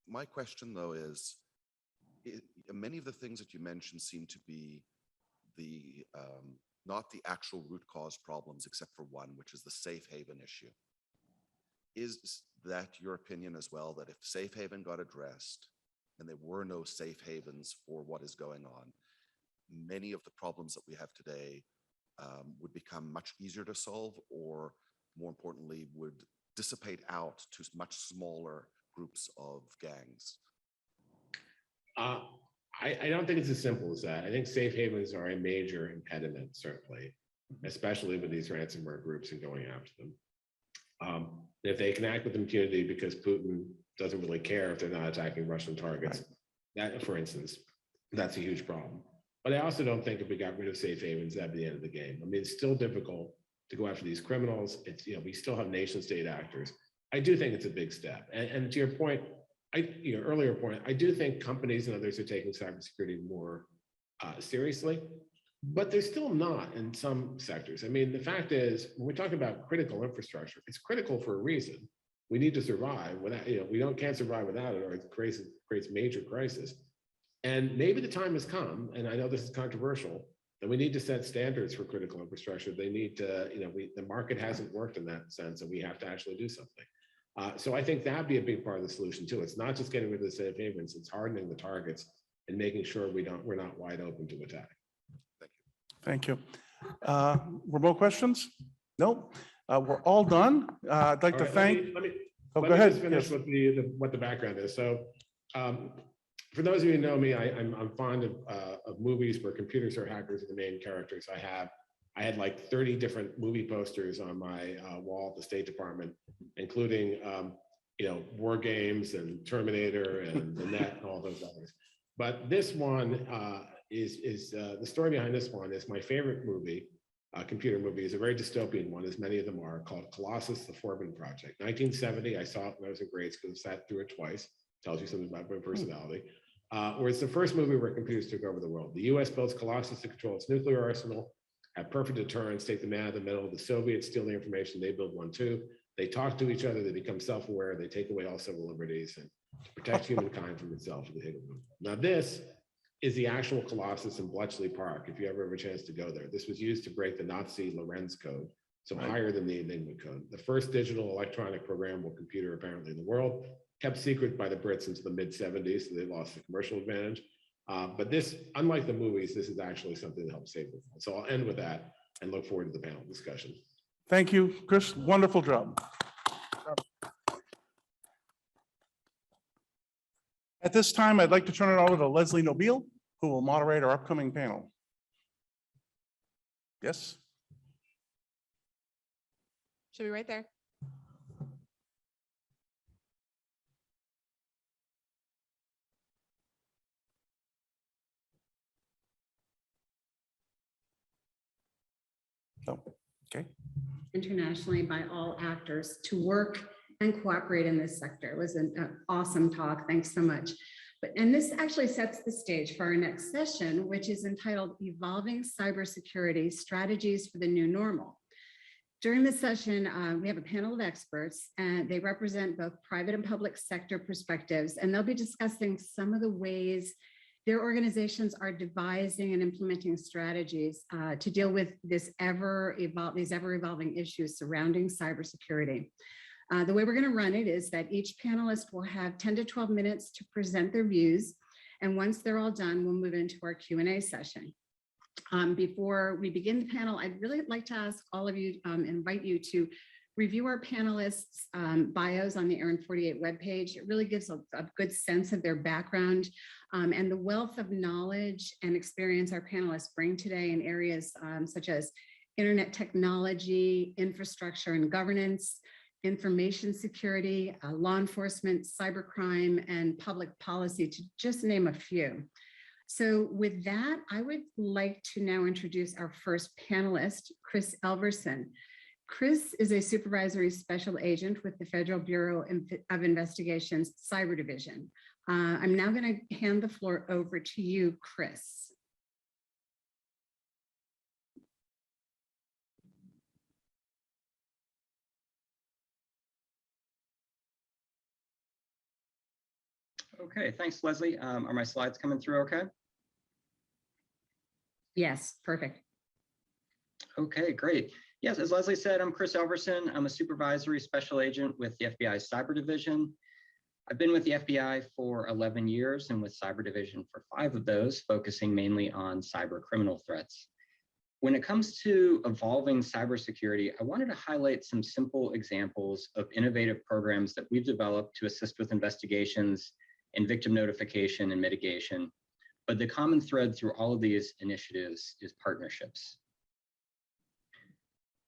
My question, though, is many of the things that you mentioned seem to be the not the actual root cause problems, except for one, which is the safe haven issue. Is that your opinion as well, that if safe haven got addressed and there were no safe havens for what is going on, many of the problems that we have today would become much easier to solve, or more importantly, would dissipate out to much smaller groups of gangs? I don't think it's as simple as that. I think safe havens are a major impediment, certainly. especially with these ransomware groups and going after them. If they can act with impunity because Putin doesn't really care if they're not attacking Russian targets, that, for instance, that's a huge problem. But I also don't think if we got rid of safe havens, that'd be the end of the game. I mean, it's still difficult to go after these criminals. It's, you know, we still have nation state actors. I do think it's a big step. And to your point, your earlier point, I do think companies and others are taking cybersecurity more seriously, but they're still not in some sectors. I mean, the fact is, when we talk about critical infrastructure, it's critical for a reason. We need to survive without, you know, can't survive without it, or it creates major crisis. And maybe the time has come, and I know this is controversial, that we need to set standards for critical infrastructure. They need to, you know, the market hasn't worked in that sense, and we have to actually do something. So I think that'd be a big part of the solution too. It's not just getting rid of the safe havens, it's hardening the targets and making sure we're not wide open to attack. Thank you. Remote questions? No, we're all done. I'd like to thank. Let me Go ahead. just finish with what the background is. So for those of you who know me, I'm fond of movies where computers or hackers are the main characters. I had like 30 different movie posters on my wall at the State Department, including you know, War Games and Terminator and The Net and all those others. But this one is the story behind this one is my favorite movie, computer movie. Is a very dystopian one, as many of them are, called Colossus: The Forbidden Project. 1970. I saw it when I was in grade school. Sat through it twice. Tells you something about my personality. Where it's the first movie where computers took over the world. The U.S. builds Colossus to control its nuclear arsenal, have perfect deterrence, take the man in the middle. The Soviets steal the information, they build one too. They talk to each other, they become self-aware, they take away all civil liberties and to protect humankind from itself. Now this is the actual Colossus in Bletchley Park, if you ever have a chance to go there. This was used to break the Nazi Lorenz code, so higher than the Enigma code. The first digital electronic programmable computer apparently in the world, kept secret by the Brits into the mid-70s, so they lost the commercial advantage. But this, unlike the movies, this is actually something that helps save the world. So I'll end with that and look forward to the panel discussion. Thank you, Chris. Wonderful job. At this time, I'd like to turn it over to Leslie Nobile, who will moderate our upcoming panel. Yes. Should be right there. Oh, okay. Internationally by all actors to work and cooperate in this sector. It was an awesome talk. Thanks so much. And this actually sets the stage for our next session, which is entitled Evolving Cybersecurity Strategies for the New Normal. During this session, we have a panel of experts, and they represent both private and public sector perspectives, and they'll be discussing some of the ways their organizations are devising and implementing strategies to deal with these ever evolving issues surrounding cybersecurity. The way we're going to run it is that each panelist will have 10 to 12 minutes to present their views. And once they're all done, we'll move into our Q&A session. Before we begin the panel, I'd really like to ask all of you, invite you to review our panelists' bios on the ARIN 48 webpage. It really gives a good sense of their background and the wealth of knowledge and experience our panelists bring today in areas such as internet technology, infrastructure and governance, information security, law enforcement, cybercrime, and public policy, to just name a few. So with that, I would like to now introduce our first panelist, Chris Elverson. Chris is a supervisory special agent with the Federal Bureau of Investigation's Cyber Division. I'm now going to hand the floor over to you, Chris. Okay, thanks, Leslie. Are my slides coming through okay? Yes, perfect. Okay, great. Yes, as Leslie said, I'm Chris Elverson. I'm a supervisory special agent with the FBI's Cyber Division. I've been with the FBI for 11 years and with Cyber Division for 5 of those, focusing mainly on cyber criminal threats. When it comes to evolving cybersecurity, I wanted to highlight some simple examples of innovative programs that we've developed to assist with investigations and victim notification and mitigation. But the common thread through all of these initiatives is partnerships.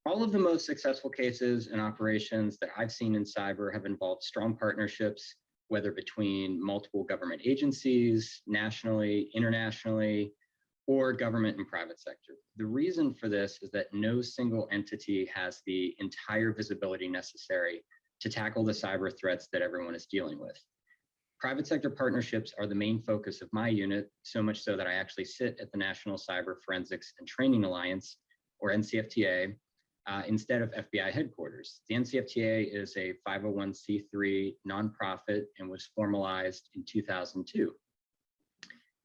All of the most successful cases and operations that I've seen in cyber have involved strong partnerships, whether between multiple government agencies, nationally, internationally, or government and private sector. The reason for this is that no single entity has the entire visibility necessary to tackle the cyber threats that everyone is dealing with. Private sector partnerships are the main focus of my unit, so much so that I actually sit at the National Cyber Forensics and Training Alliance, or NCFTA, instead of FBI headquarters. The NCFTA is a 501c3 nonprofit and was formalized in 2002.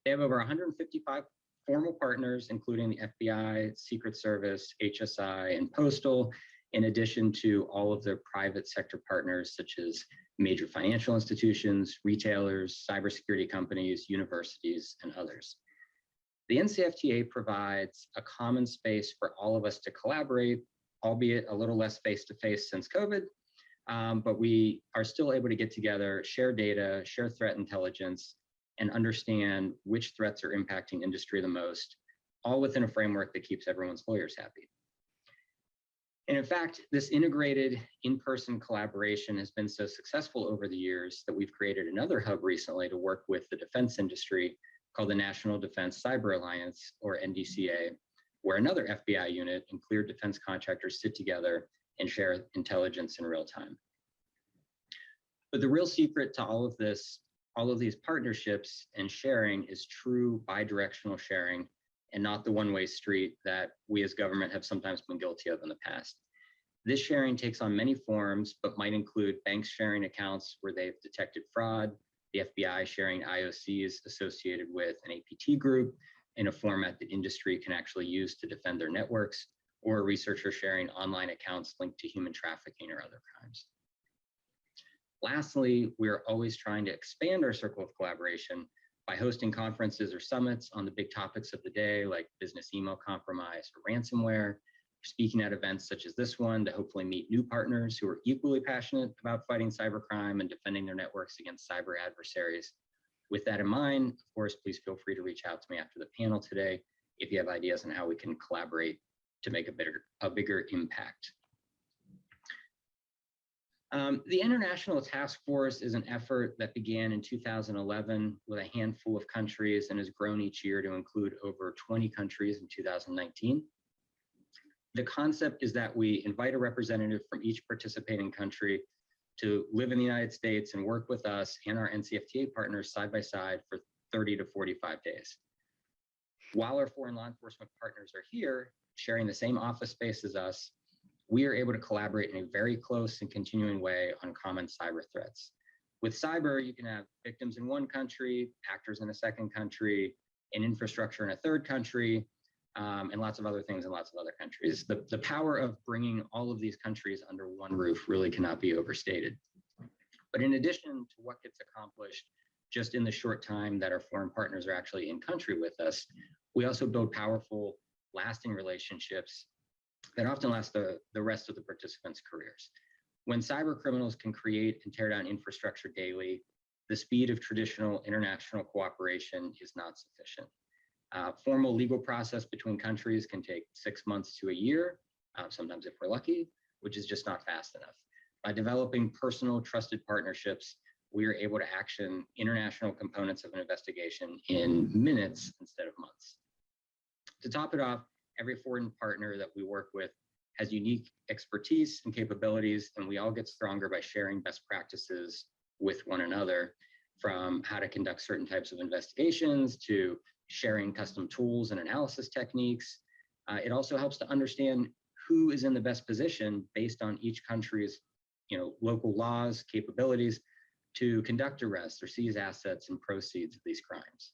They have over 155 formal partners, including the FBI, Secret Service, HSI, and Postal, in addition to all of their private sector partners, such as major financial institutions, retailers, cybersecurity companies, universities, and others. The NCFTA provides a common space for all of us to collaborate, albeit a little less face-to-face since COVID, but we are still able to get together, share data, share threat intelligence, and understand which threats are impacting industry the most, all within a framework that keeps everyone's lawyers happy. And in fact, this integrated in-person collaboration has been so successful over the years that we've created another hub recently to work with the defense industry called the National Defense Cyber Alliance, or NDCA, where another FBI unit and cleared defense contractors sit together and share intelligence in real time. But the real secret to all of this, all of these partnerships and sharing, is true bi-directional sharing and not the one-way street that we as government have sometimes been guilty of in the past. This sharing takes on many forms, but might include banks sharing accounts where they've detected fraud, the FBI sharing IOCs associated with an APT group in a format that industry can actually use to defend their networks, or a researcher sharing online accounts linked to human trafficking or other crimes. Lastly, we're always trying to expand our circle of collaboration by hosting conferences or summits on the big topics of the day, like business email compromise or ransomware, speaking at events such as this one to hopefully meet new partners who are equally passionate about fighting cybercrime and defending their networks against cyber adversaries. With that in mind, of course, please feel free to reach out to me after the panel today if you have ideas on how we can collaborate to make a bigger impact. The International Task Force is an effort that began in 2011 with a handful of countries and has grown each year to include over 20 countries in 2019. The concept is that we invite a representative from each participating country to live in the United States and work with us and our NCFTA partners side by side for 30 to 45 days. While our foreign law enforcement partners are here, sharing the same office space as us, we are able to collaborate in a very close and continuing way on common cyber threats. With cyber, you can have victims in one country, actors in a second country, and infrastructure in a third country, and lots of other things in lots of other countries. The power of bringing all of these countries under one roof really cannot be overstated. But in addition to what gets accomplished just in the short time that our foreign partners are actually in country with us, we also build powerful, lasting relationships that often last the rest of the participants' careers. When cyber criminals can create and tear down infrastructure daily, the speed of traditional international cooperation is not sufficient. Formal legal process between countries can take 6 months to a year, sometimes if we're lucky, which is just not fast enough. By developing personal, trusted partnerships, we are able to action international components of an investigation in minutes instead of months. To top it off, every foreign partner that we work with has unique expertise and capabilities, and we all get stronger by sharing best practices with one another, from how to conduct certain types of investigations to sharing custom tools and analysis techniques. It also helps to understand who is in the best position based on each country's local laws, capabilities to conduct arrests or seize assets and proceeds of these crimes.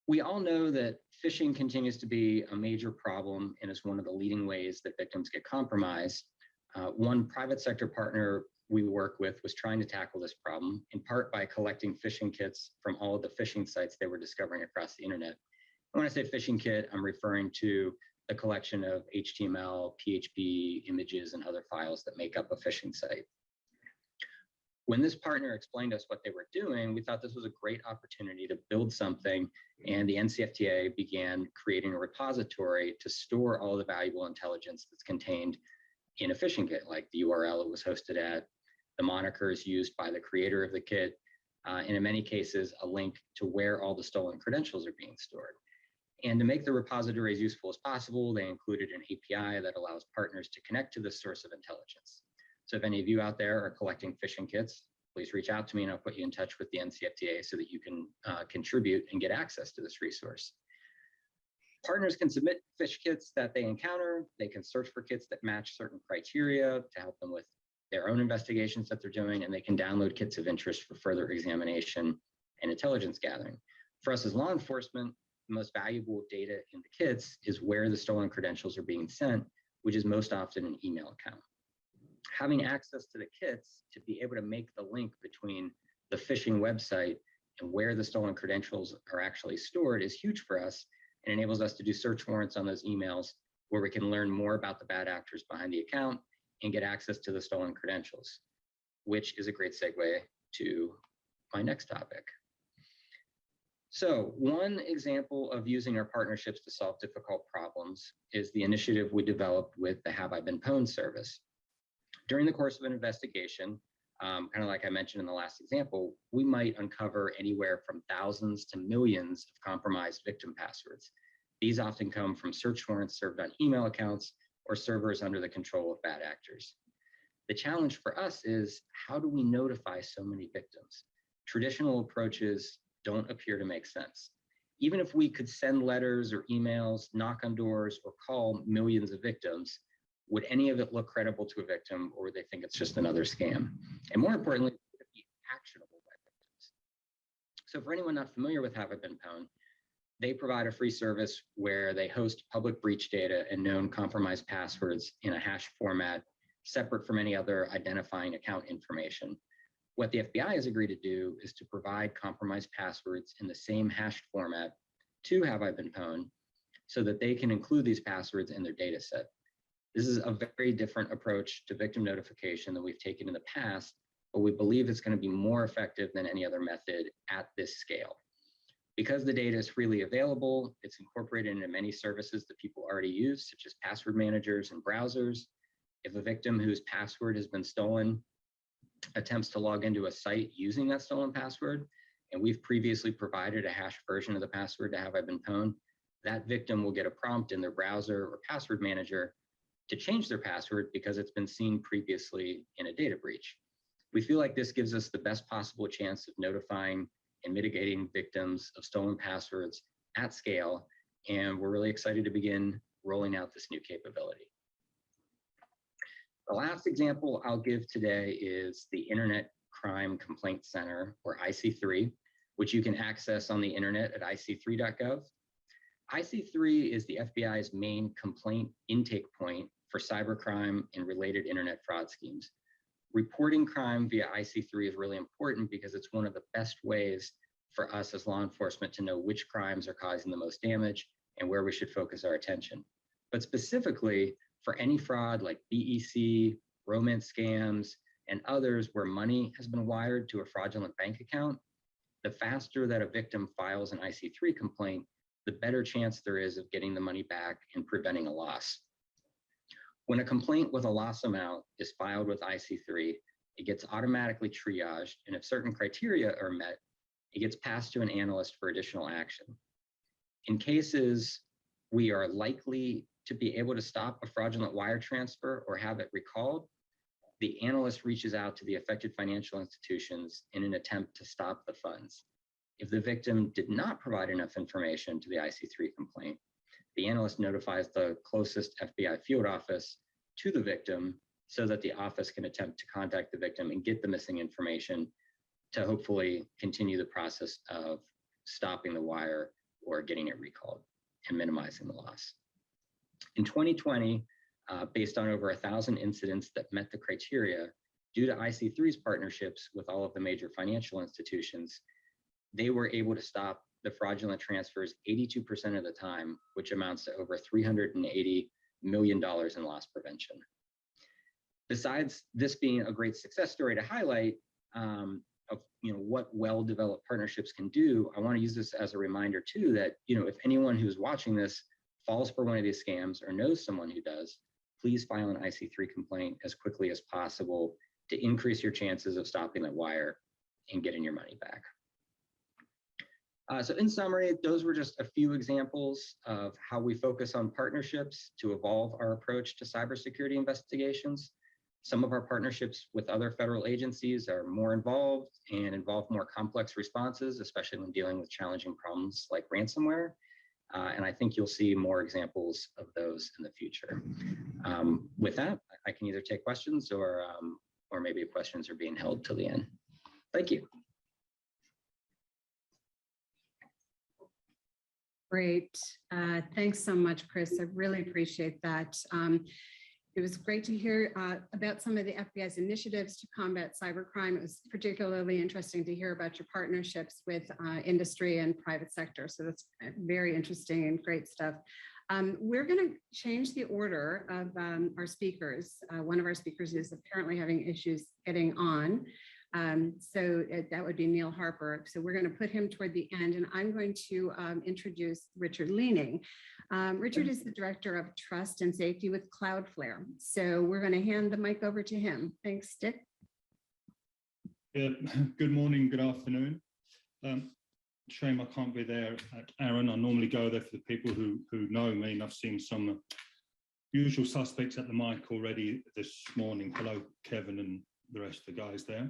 We all know that phishing continues to be a major problem and is one of the leading ways that victims get compromised. One private sector partner we work with was trying to tackle this problem, in part by collecting phishing kits from all of the phishing sites they were discovering across the internet. And when I say phishing kit, I'm referring to the collection of HTML, PHP, images, and other files that make up a phishing site. When this partner explained to us what they were doing, we thought this was a great opportunity to build something, and the NCFTA began creating a repository to store all the valuable intelligence that's contained in a phishing kit, like the URL it was hosted at, the monikers used by the creator of the kit, and in many cases, a link to where all the stolen credentials are being stored. And to make the repository as useful as possible, they included an API that allows partners to connect to this source of intelligence. So if any of you out there are collecting phishing kits, please reach out to me and I'll put you in touch with the NCFTA so that you can contribute and get access to this resource. Partners can submit phish kits that they encounter. They can search for kits that match certain criteria to help them with their own investigations that they're doing, and they can download kits of interest for further examination and intelligence gathering. For us as law enforcement, the most valuable data in the kits is where the stolen credentials are being sent, which is most often an email account. Having access to the kits to be able to make the link between the phishing website and where the stolen credentials are actually stored is huge for us and enables us to do search warrants on those emails where we can learn more about the bad actors behind the account and get access to the stolen credentials, which is a great segue to my next topic. So one example of using our partnerships to solve difficult problems is the initiative we developed with the Have I Been Pwned service. During the course of an investigation, kind of like I mentioned in the last example, we might uncover anywhere from thousands to millions of compromised victim passwords. These often come from search warrants served on email accounts or servers under the control of bad actors. The challenge for us is, how do we notify so many victims? Traditional approaches don't appear to make sense. Even if we could send letters or emails, knock on doors, or call millions of victims, would any of it look credible to a victim, or would they think it's just another scam? And more importantly, would it be actionable by victims? So for anyone not familiar with Have I Been Pwned, they provide a free service where they host public breach data and known compromised passwords in a hash format separate from any other identifying account information. What the FBI has agreed to do is to provide compromised passwords in the same hashed format to Have I Been Pwned so that they can include these passwords in their data set. This is a very different approach to victim notification than we've taken in the past, but we believe it's going to be more effective than any other method at this scale. Because the data is freely available, it's incorporated into many services that people already use, such as password managers and browsers. If a victim whose password has been stolen attempts to log into a site using that stolen password, and we've previously provided a hashed version of the password to Have I Been Pwned, that victim will get a prompt in their browser or password manager to change their password because it's been seen previously in a data breach. We feel like this gives us the best possible chance of notifying and mitigating victims of stolen passwords at scale, and we're really excited to begin rolling out this new capability. The last example I'll give today is the Internet Crime Complaint Center, or IC3, which you can access on the internet at ic3.gov. IC3 is the FBI's main complaint intake point for cybercrime and related internet fraud schemes. Reporting crime via IC3 is really important because it's one of the best ways for us as law enforcement to know which crimes are causing the most damage and where we should focus our attention. But specifically, for any fraud like BEC, romance scams, and others where money has been wired to a fraudulent bank account, the faster that a victim files an IC3 complaint, the better chance there is of getting the money back and preventing a loss. When a complaint with a loss amount is filed with IC3, it gets automatically triaged, and if certain criteria are met, it gets passed to an analyst for additional action. In cases we are likely to be able to stop a fraudulent wire transfer or have it recalled, the analyst reaches out to the affected financial institutions in an attempt to stop the funds. If the victim did not provide enough information to the IC3 complaint, the analyst notifies the closest FBI field office to the victim so that the office can attempt to contact the victim and get the missing information to hopefully continue the process of stopping the wire or getting it recalled and minimizing the loss. In 2020, based on over 1,000 incidents that met the criteria, due to IC3's partnerships with all of the major financial institutions, they were able to stop the fraudulent transfers 82% of the time, which amounts to over $380 million in loss prevention. Besides this being a great success story to highlight, of what well-developed partnerships can do, I want to use this as a reminder too that if anyone who's watching this falls for one of these scams or knows someone who does, please file an IC3 complaint as quickly as possible to increase your chances of stopping that wire and getting your money back. So in summary, those were just a few examples of how we focus on partnerships to evolve our approach to cybersecurity investigations. Some of our partnerships with other federal agencies are more involved and involve more complex responses, especially when dealing with challenging problems like ransomware. And I think you'll see more examples of those in the future. With that, I can either take questions or maybe questions are being held till the end. Thank you. Great. Thanks so much, Chris. I really appreciate that. It was great to hear about some of the FBI's initiatives to combat cybercrime. It was particularly interesting to hear about your partnerships with industry and private sector. So that's very interesting and great stuff. We're going to change the order of our speakers. One of our speakers is apparently having issues getting on. So that would be Neil Harper. So we're going to put him toward the end, and I'm going to introduce Richard Leaning. Richard is the Director of Trust and Safety with Cloudflare. So we're going to hand the mic over to him. Thanks, Dick. Yeah, good morning, good afternoon. Shame I can't be there at ARIN. I normally go there for the people who know me, and I've seen some usual suspects at the mic already this morning. Hello, Kevin and the rest of the guys there.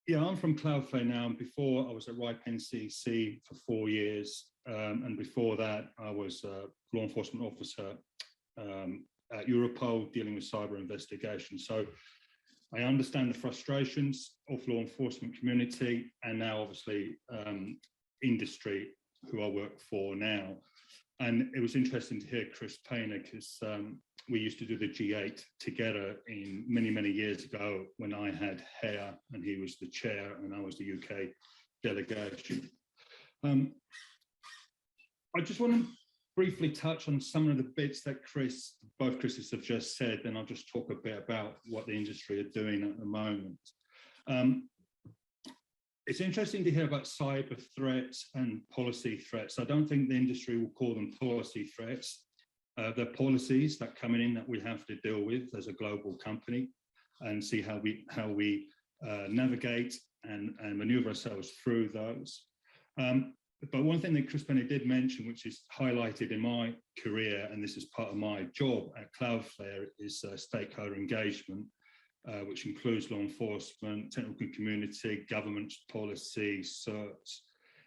Yeah, I'm from Cloudflare now, and before I was at RIPE NCC for 4 years, and before that I was a law enforcement officer at Europol dealing with cyber investigation. So I understand the frustrations of law enforcement community and now obviously industry who I work for now. And it was interesting to hear Chris Painter because we used to do the G8 together in many years ago when I had hair and he was the chair and I was the UK delegation. I just want to briefly touch on some of the bits that both Chris's have just said, and I'll just talk a bit about what the industry are doing at the moment. It's interesting to hear about cyber threats and policy threats. I don't think the industry will call them policy threats. They're policies that come in that we have to deal with as a global company and see how we navigate and maneuver ourselves through those. But one thing that Chris Penny did mention, which is highlighted in my career, and this is part of my job at Cloudflare, is stakeholder engagement, which includes law enforcement, technical community, government policy, certs.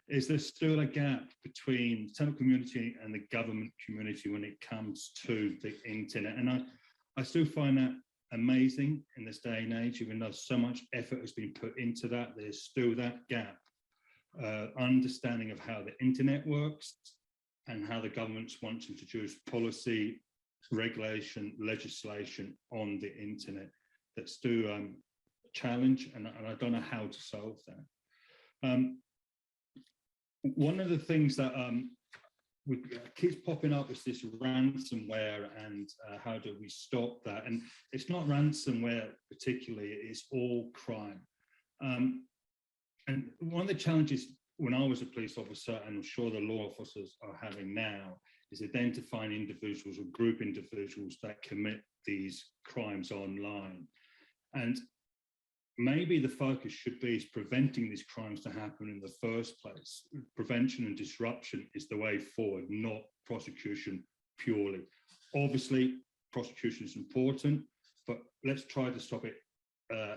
Is there still a gap between the technical community and the government community when it comes to the internet? And I still find that amazing in this day and age, even though so much effort has been put into that, there's still that gap. Understanding of how the internet works and how the governments want to introduce policy, regulation, legislation on the internet. That's still a challenge, and I don't know how to solve that. One of the things that keeps popping up is this ransomware, and how do we stop that? And it's not ransomware particularly, it's all crime. And one of the challenges when I was a police officer, and I'm sure the law officers are having now, is identifying individuals or group individuals that commit these crimes online. And maybe the focus should be is preventing these crimes to happen in the first place. Prevention and disruption is the way forward, not prosecution purely. Obviously, prosecution is important, but let's try to stop it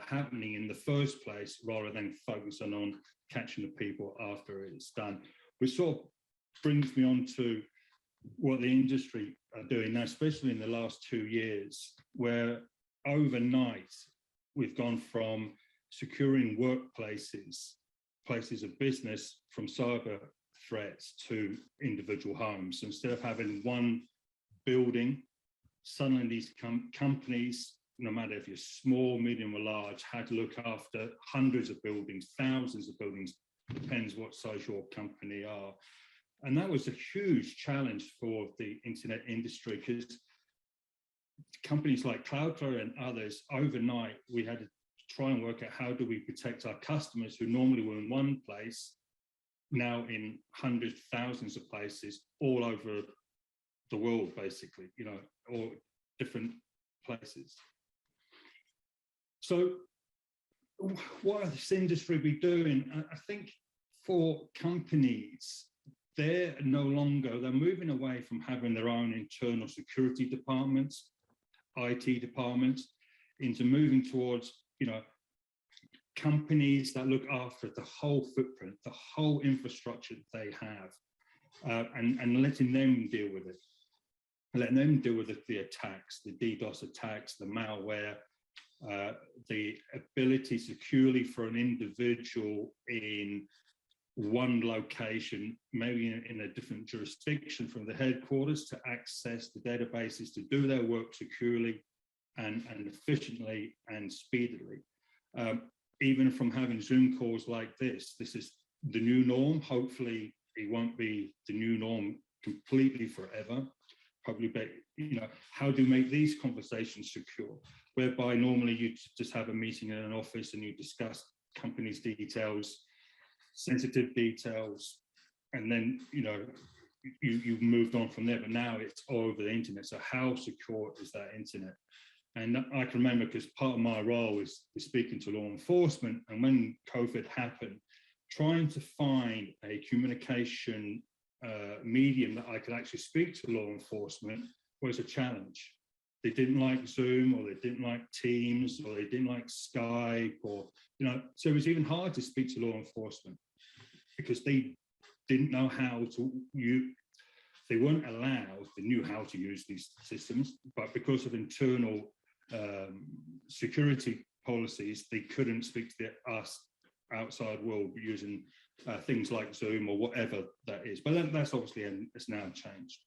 happening in the first place rather than focusing on catching the people after it's done. Which sort of brings me on to what the industry are doing now, especially in the last 2 years, where overnight we've gone from securing workplaces, places of business from cyber threats to individual homes. So instead of having one building, suddenly these companies, no matter if you're small, medium or large, had to look after hundreds of buildings, thousands of buildings, depends what size your company are. And that was a huge challenge for the internet industry because companies like Cloudflare and others, overnight, we had to try and work out how do we protect our customers who normally were in one place, now in hundreds, thousands of places all over the world, basically, you know, or different places. So what is this industry be doing? I think for companies, they're moving away from having their own internal security departments, IT departments, into moving towards, you know, companies that look after the whole footprint, the whole infrastructure that they have, and letting them deal with it. Letting them deal with the attacks, the DDoS attacks, the malware, the ability securely for an individual in one location, maybe in a different jurisdiction from the headquarters, to access the databases, to do their work securely and efficiently and speedily. Even from having Zoom calls like this is the new norm. Hopefully it won't be the new norm completely forever. Probably, you know, how do you make these conversations secure? Whereby normally you just have a meeting in an office and you discuss company's details, sensitive details, and then, you know, you've moved on from there, but now it's all over the internet. So how secure is that internet? And I can remember, because part of my role is speaking to law enforcement, and when COVID happened, trying to find a communication medium that I could actually speak to law enforcement was a challenge. They didn't like Zoom, or they didn't like Teams, or they didn't like Skype, or, you know, so it was even hard to speak to law enforcement because they didn't know how to use. They weren't allowed, they knew how to use these systems, but because of internal security policies, they couldn't speak to us outside world using things like Zoom or whatever that is. But that's obviously, it's now changed.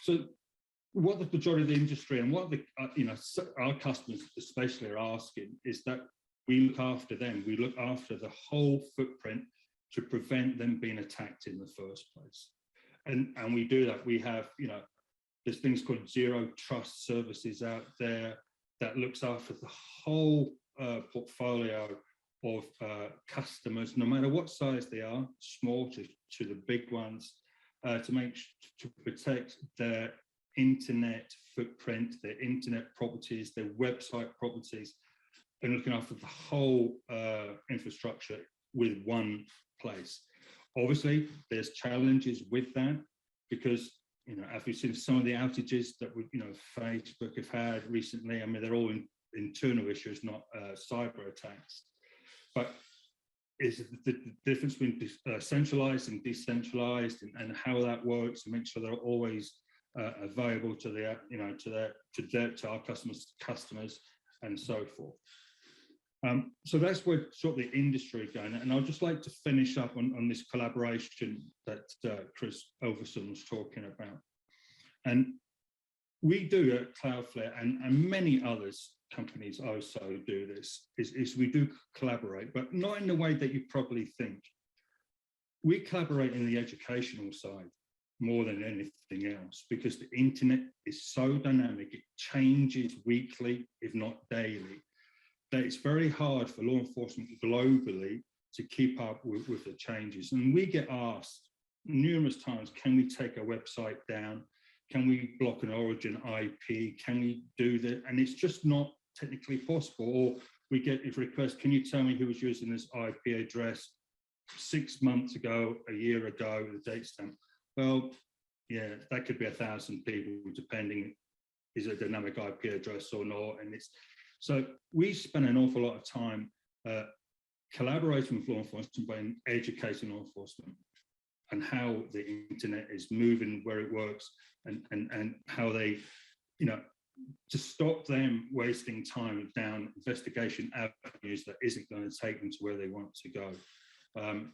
So what the majority of the industry and what the you know, our customers especially are asking is that we look after them. We look after the whole footprint to prevent them being attacked in the first place. And we do that. We have, you know, there's things called Zero Trust services out there that looks after the whole portfolio of customers, no matter what size they are, small to the big ones, to protect their internet footprint, their internet properties, their website properties, and looking after the whole infrastructure with one place. Obviously, there's challenges with that because, you know, as we've seen some of the outages that we, you know, Facebook have had recently, I mean, they're all internal issues, not cyber attacks. But is the difference between centralized and decentralized, and how that works, and make sure they're always available to their, you know, to our customers, and so forth. So that's where sort of the industry going, and I'd just like to finish up on this collaboration that Chris Elverson was talking about. And we do at Cloudflare, and many others companies also do this, is we do collaborate, but not in the way that you probably think. We collaborate in the educational side more than anything else, because the internet is so dynamic, it changes weekly, if not daily, that it's very hard for law enforcement globally to keep up with the changes. And we get asked numerous times, can we take a website down? Can we block an origin IP? Can we do that? And it's just not technically possible. Or we get a request, can you tell me who was using this IP address 6 months ago, a year ago, the date stamp? Well, yeah, that could be 1,000 people, depending, is it a dynamic IP address or not? And it's, so we spend an awful lot of time collaborating with law enforcement, but educating law enforcement and how the internet is moving, where it works, and how they, you know, to stop them wasting time down investigation avenues that isn't going to take them to where they want to go.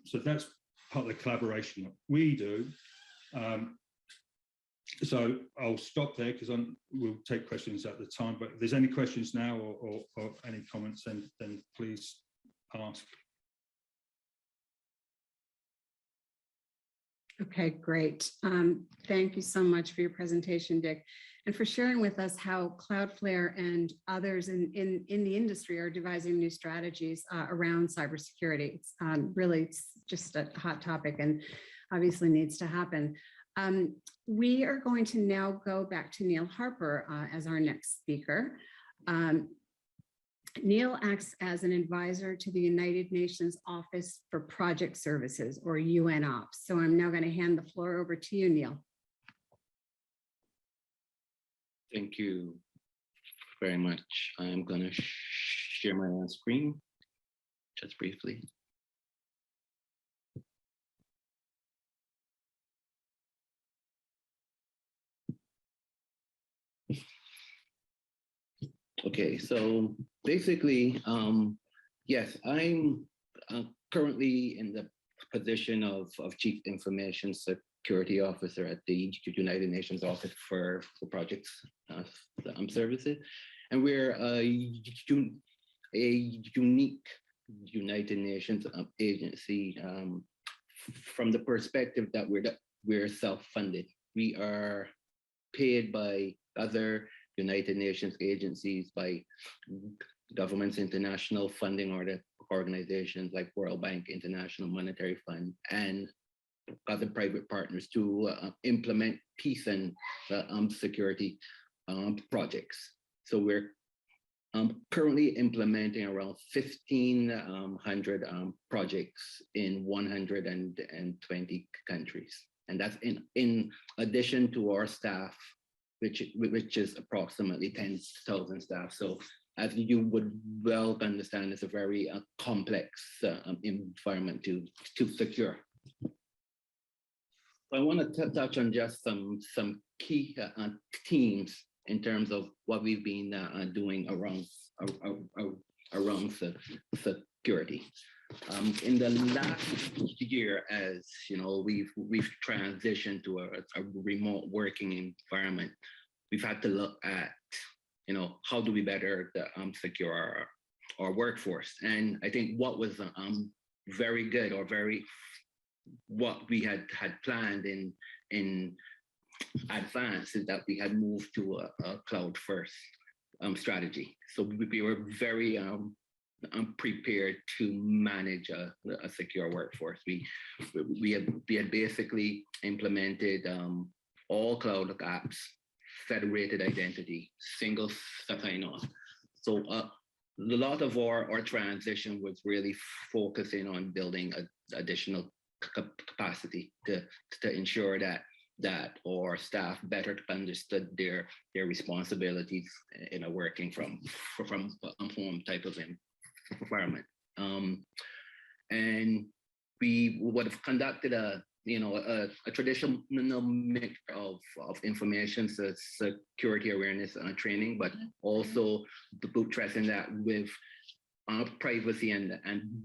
So that's part of the collaboration that we do. So I'll stop there because we'll take questions at the time, but if there's any questions now or any comments, then please ask. Okay, great. Thank you so much for your presentation, Dick. and for sharing with us how Cloudflare and others in the industry are devising new strategies around cybersecurity. It's it's just a hot topic and obviously needs to happen. We are going to now go back to Neil Harper as our next speaker. Neil acts as an advisor to the United Nations Office for Project Services, or UNOPS. So I'm now going to hand the floor over to you, Neil. Thank you very much. I'm going to share my screen just briefly. Okay, so basically, yes, I'm currently in the position of Chief Information Security Officer at the United Nations Office for Projects Services. And we're a unique United Nations agency from the perspective that we're self-funded. We are paid by other United Nations agencies, by governments, international funding organizations like World Bank, International Monetary Fund, and other private partners to implement peace and security projects. So we're currently implementing around 1,500 projects in 120 countries. And that's in addition to our staff, which is approximately 10,000 staff. So as you would well understand, it's a very complex environment to secure. I want to touch on just some key themes in terms of what we've been doing around security. In the last year, as you know, we've transitioned to a remote working environment. We've had to look at, how do we better secure our workforce? And I think what was very good, or what we had planned in advance, is that we had moved to a cloud first strategy. So we were very prepared to manage a secure workforce. We had basically implemented all cloud apps, federated identity, single sign-on. So a lot of our transition was really focusing on building additional capacity to ensure that our staff better understood their responsibilities in a working from home type of environment. And we would have conducted a traditional mix of information security awareness training, but also buttressing that with privacy and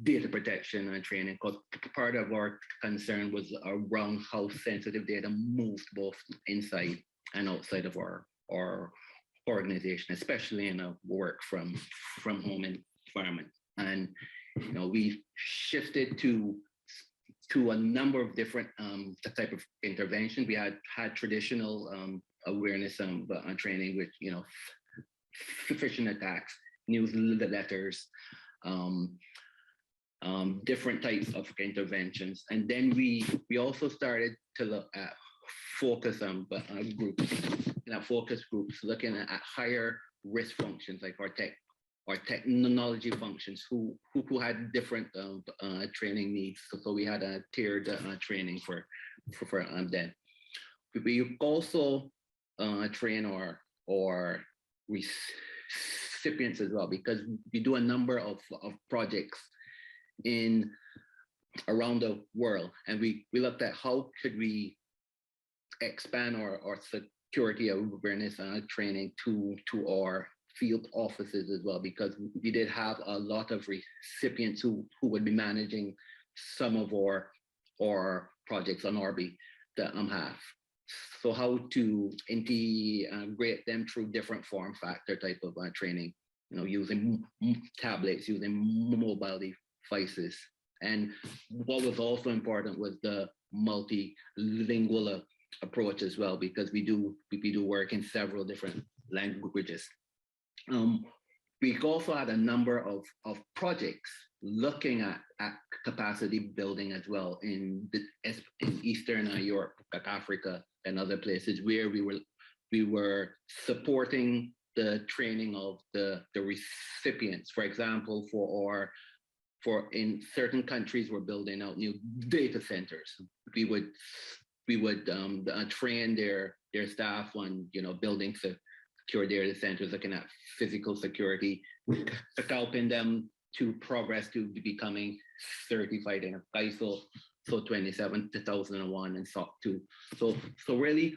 data protection training, because part of our concern was around how sensitive data moves both inside and outside of our organization, especially in a work from home environment. And we shifted to a number of different type of intervention. We had traditional awareness training with phishing attacks, newsletters, different types of interventions. And then we also started to look at focus groups, focus groups, looking at higher risk functions like our technology functions who had different training needs. So we had a tiered training for them. We also train our recipients as well, because we do a number of projects around the world, and we looked at how could we expand our security awareness training to our field offices as well, because we did have a lot of recipients who would be managing some of our projects on RB that have. So how to integrate them through different form factor type of training, using tablets, using mobile devices. And what was also important was the multilingual approach as well, because we do work in several different languages. We also had a number of projects looking at capacity building as well in Eastern Europe, Africa, and other places where we were supporting the training of the recipients. For example, for in certain countries, we're building out new data centers. We would train their staff on building secure data centers, looking at physical security, helping them to progress to becoming certified in ISO 27001 and SOC 2. So really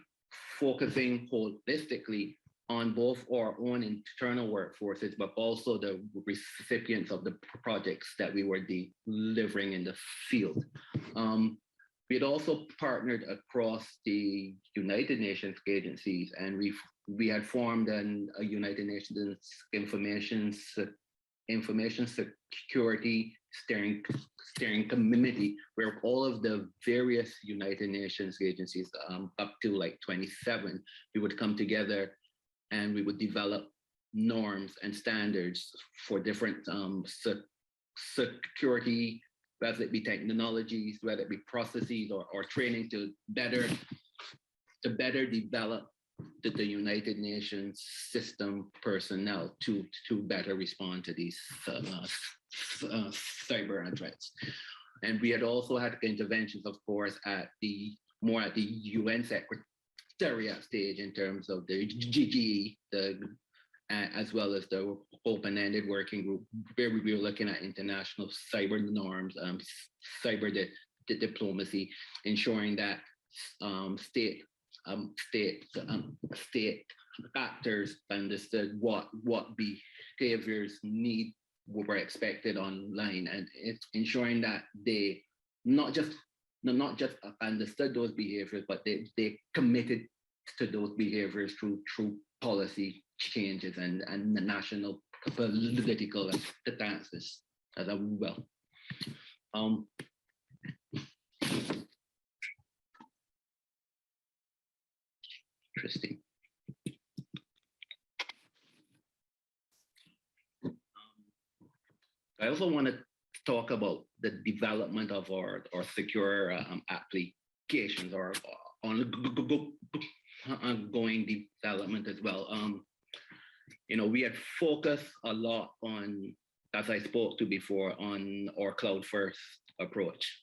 focusing holistically on both our own internal workforces, but also the recipients of the projects that we were delivering in the field. We had also partnered across the United Nations agencies, and we had formed a United Nations information security steering committee, where all of the various United Nations agencies, up to like 27, we would come together and we would develop norms and standards for different security, whether it be technologies, whether it be processes or training to better develop the United Nations system personnel to better respond to these cyber threats. And we had also had interventions, of course, at the UN Secretariat stage in terms of the GGE, as well as the open-ended working group, where we were looking at international cyber norms, cyber diplomacy, ensuring that state actors understood what behaviors were expected online, and it's ensuring that they not just understood those behaviors, but they committed to those behaviors through policy changes and the national political stances as well. Interesting. I also want to talk about the development of our secure applications, or ongoing development as well. We had focused a lot on, as I spoke to before, on our cloud first approach,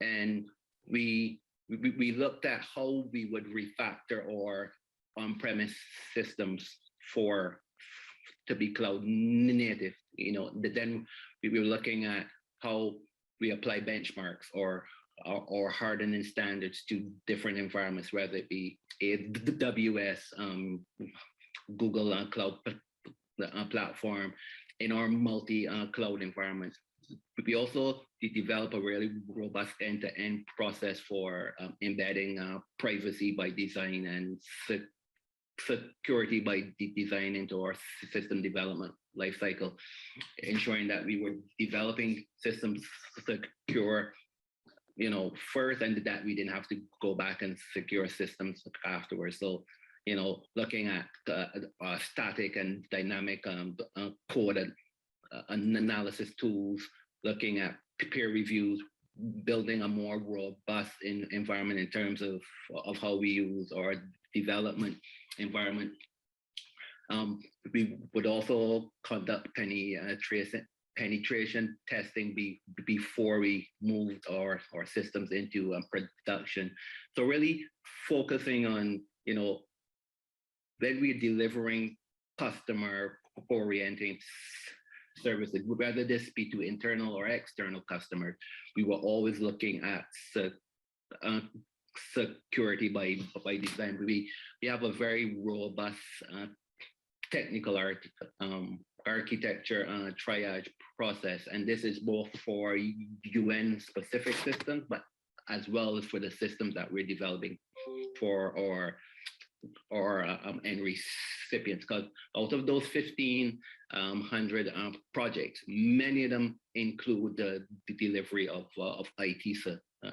and we looked at how we would refactor our on-premise systems to be cloud native. Then we were looking at how we apply benchmarks or hardening standards to different environments, whether it be AWS, Google Cloud platform, in our multi-cloud environments. We also develop a really robust end-to-end process for embedding privacy by design and security by design into our system development lifecycle, ensuring that we were developing systems secure, first, and that we didn't have to go back and secure systems afterwards. So, looking at static and dynamic code analysis tools, looking at peer reviews, building a more robust environment in terms of how we use our development environment. We would also conduct penetration testing before we moved our systems into production. So really focusing on, when we're delivering customer-oriented services, whether this be to internal or external customers, we were always looking at security by design. We have a very robust technical architecture triage process, and this is both for UN specific systems, but as well as for the systems that we're developing for our end recipients. Because out of those 1,500 projects, many of them include the delivery of IT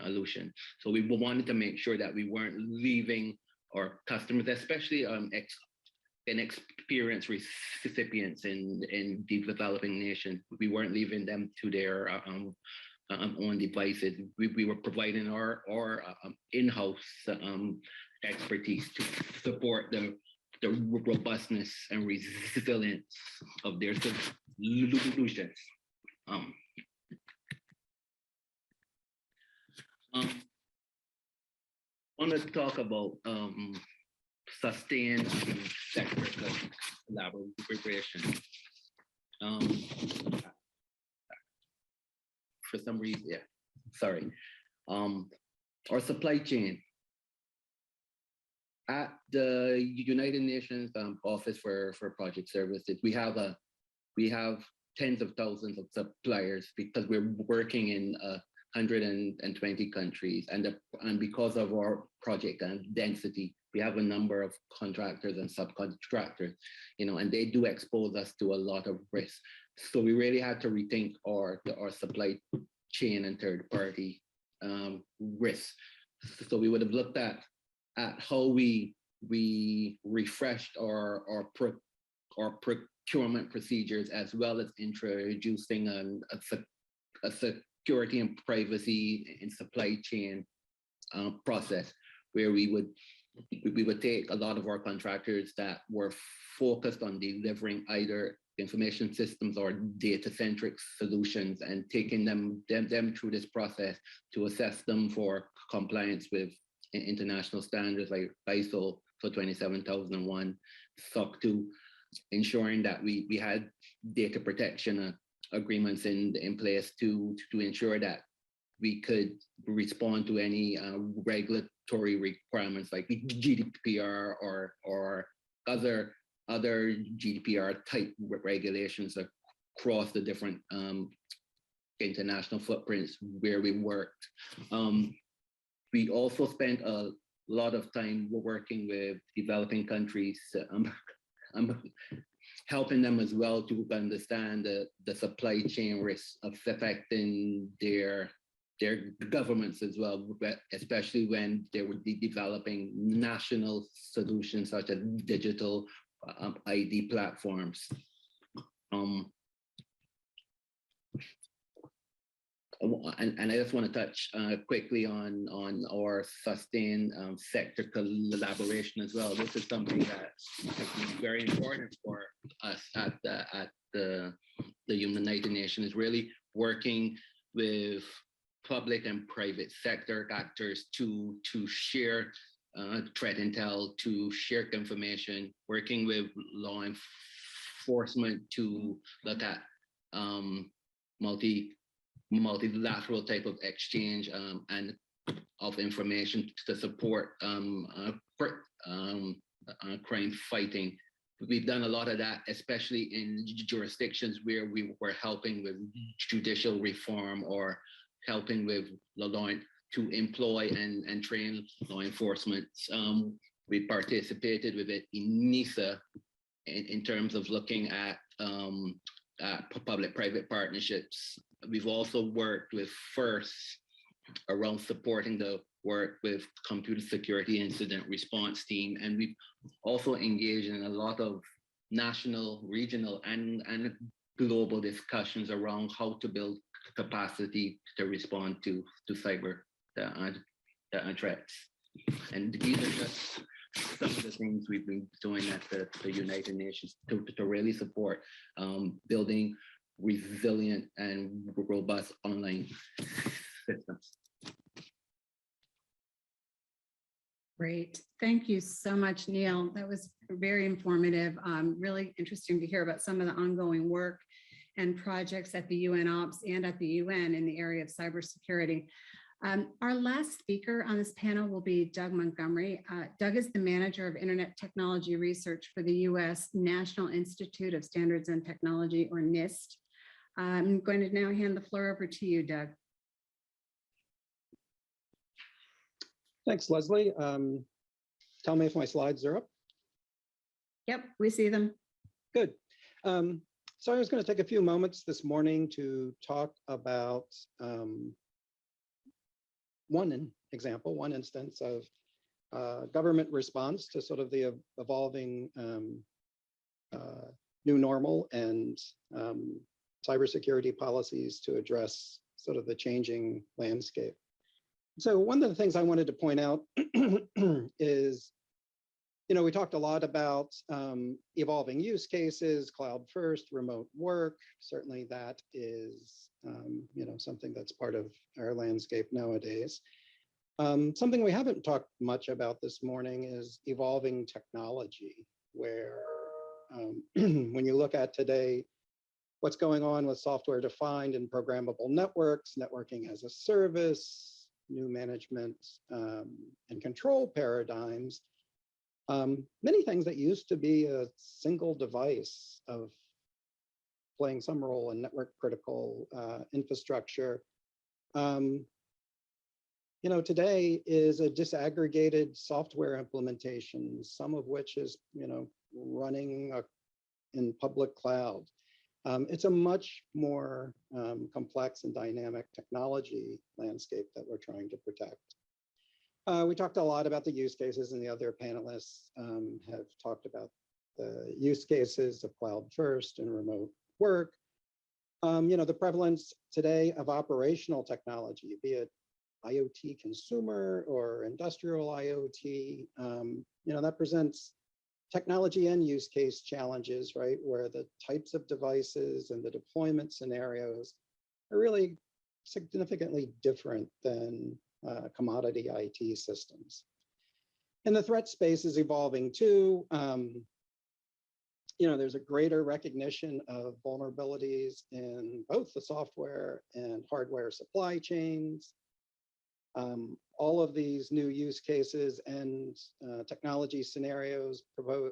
solution. So we wanted to make sure that we weren't leaving our customers, especially inexperienced recipients in developing nations. We weren't leaving them to their own devices. We were providing our in-house expertise to support the robustness and resilience of their solutions. I want to talk about sustained sector collaboration. For some reason, yeah, sorry. Our supply chain. At the United Nations Office for Project Services, we have tens of thousands of suppliers because we're working in 120 countries, and because of our project and density, we have a number of contractors and subcontractors, and they do expose us to a lot of risk. So we really had to rethink our supply chain and third party risks. So we would have looked at how we refreshed our procurement procedures, as well as introducing a security and privacy in supply chain process, where we would take a lot of our contractors that were focused on delivering either information systems or data-centric solutions, and taking them through this process to assess them for compliance with international standards like ISO 27001, SOC 2, ensuring that we had data protection agreements in place to ensure that we could respond to any regulatory requirements like GDPR or other GDPR type regulations across the different international footprints where we worked. We also spent a lot of time working with developing countries, helping them as well to understand the supply chain risks affecting their governments as well, especially when they would be developing national solutions such as digital ID platforms. And I just want to touch quickly on our sustained sector collaboration as well. This is something that is very important for us at the United Nations, is really working with public and private sector actors to share threat intel, to share information, working with law enforcement to look at multilateral type of exchange and of information to support crime fighting. We've done a lot of that, especially in jurisdictions where we were helping with judicial reform or helping with law to employ and train law enforcement. We participated with it in NISA in terms of looking at public-private partnerships. We've also worked with FIRST around supporting the work with computer security incident response team. And we've also engaged in a lot of national, regional, and global discussions around how to build capacity to respond to cyber threats. And these are just some of the things we've been doing at the United Nations to really support building resilient and robust online systems. Great. Thank you so much, Neil. That was very informative. Really interesting to hear about some of the ongoing work and projects at the UN Ops and at the UN in the area of cybersecurity. Our last speaker on this panel will be Doug Montgomery. Doug is the manager of Internet Technology Research for the U.S. National Institute of Standards and Technology, or NIST. I'm going to now hand the floor over to you, Doug. Thanks, Leslie. Tell me if my slides are up. Yep, we see them. Good. So I was going to take a few moments this morning to talk about one example, one instance of government response to sort of the evolving new normal and cybersecurity policies to address sort of the changing landscape. So one of the things I wanted to point out is, we talked a lot about evolving use cases, cloud first, remote work. Certainly that is, something that's part of our landscape nowadays. Something we haven't talked much about this morning is evolving technology, where when you look at today, what's going on with software defined and programmable networks, networking as a service, new management and control paradigms, many things that used to be a single device of playing some role in network critical infrastructure, today is a disaggregated software implementation, some of which is, running in public cloud. It's a much more complex and dynamic technology landscape that we're trying to protect. We talked a lot about the use cases, and the other panelists have talked about the use cases of cloud first and remote work. The prevalence today of operational technology, be it IoT consumer or industrial IoT, that presents technology and use case challenges, right? Where the types of devices and the deployment scenarios are really significantly different than commodity IT systems. And the threat space is evolving too. There's a greater recognition of vulnerabilities in both the software and hardware supply chains. All of these new use cases and technology scenarios pose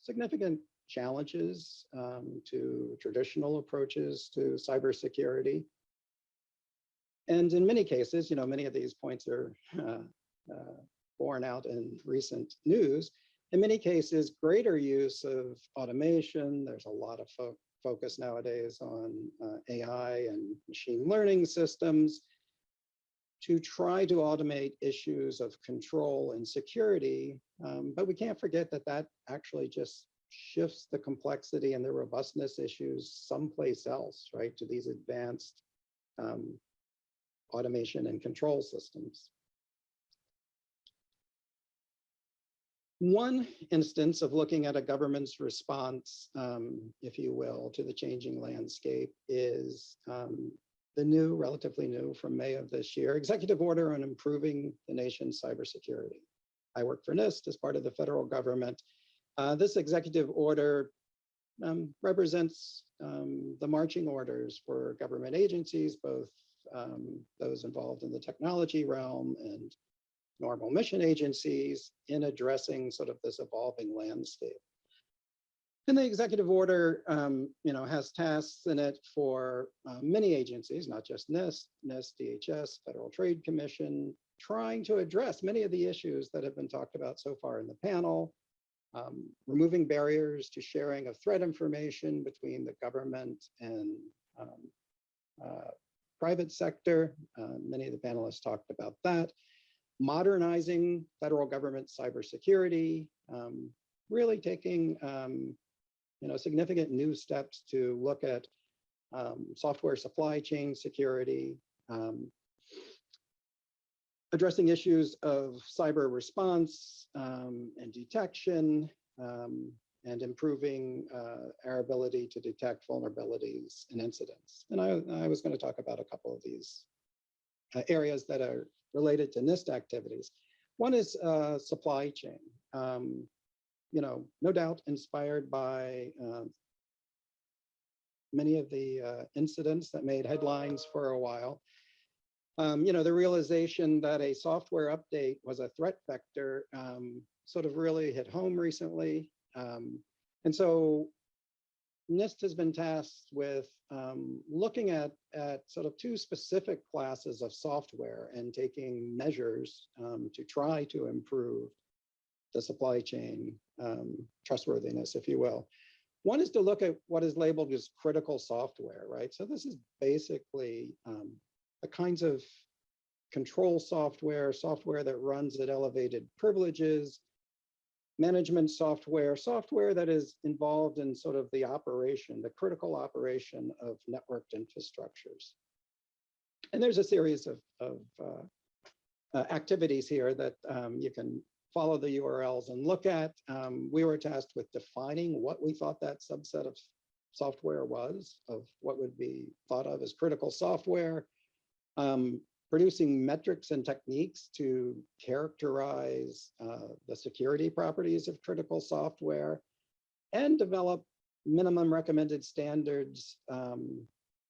significant challenges to traditional approaches to cybersecurity. And in many cases, many of these points are borne out in recent news. In many cases, greater use of automation. There's a lot of focus nowadays on AI and machine learning systems to try to automate issues of control and security. But we can't forget that that actually just shifts the complexity and the robustness issues someplace else, right, to these advanced automation and control systems. One instance of looking at a government's response, if you will, to the changing landscape is the relatively new from May of this year, Executive Order on Improving the Nation's Cybersecurity. I work for NIST as part of the federal government. This executive order represents the marching orders for government agencies, both those involved in the technology realm and normal mission agencies, in addressing sort of this evolving landscape. And the executive order, has tasks in it for many agencies, not just NIST, DHS, Federal Trade Commission, trying to address many of the issues that have been talked about so far in the panel, removing barriers to sharing of threat information between the government and private sector. Many of the panelists talked about that. Modernizing federal government cybersecurity, really taking significant new steps to look at software supply chain security, addressing issues of cyber response and detection, and improving our ability to detect vulnerabilities and incidents. And I was going to talk about a couple of these areas that are related to NIST activities. One is supply chain. No doubt inspired by many of the incidents that made headlines for a while. The realization that a software update was a threat vector sort of really hit home recently. And so NIST has been tasked with looking at sort of two specific classes of software and taking measures to try to improve the supply chain trustworthiness, if you will. One is to look at what is labeled as critical software, right? So this is basically the kinds of control software, software that runs at elevated privileges, management software, software that is involved in sort of the operation, the critical operation of networked infrastructures. And there's a series of activities here that you can follow the URLs and look at. We were tasked with defining what we thought that subset of software was, of what would be thought of as critical software, producing metrics and techniques to characterize the security properties of critical software, and develop minimum recommended standards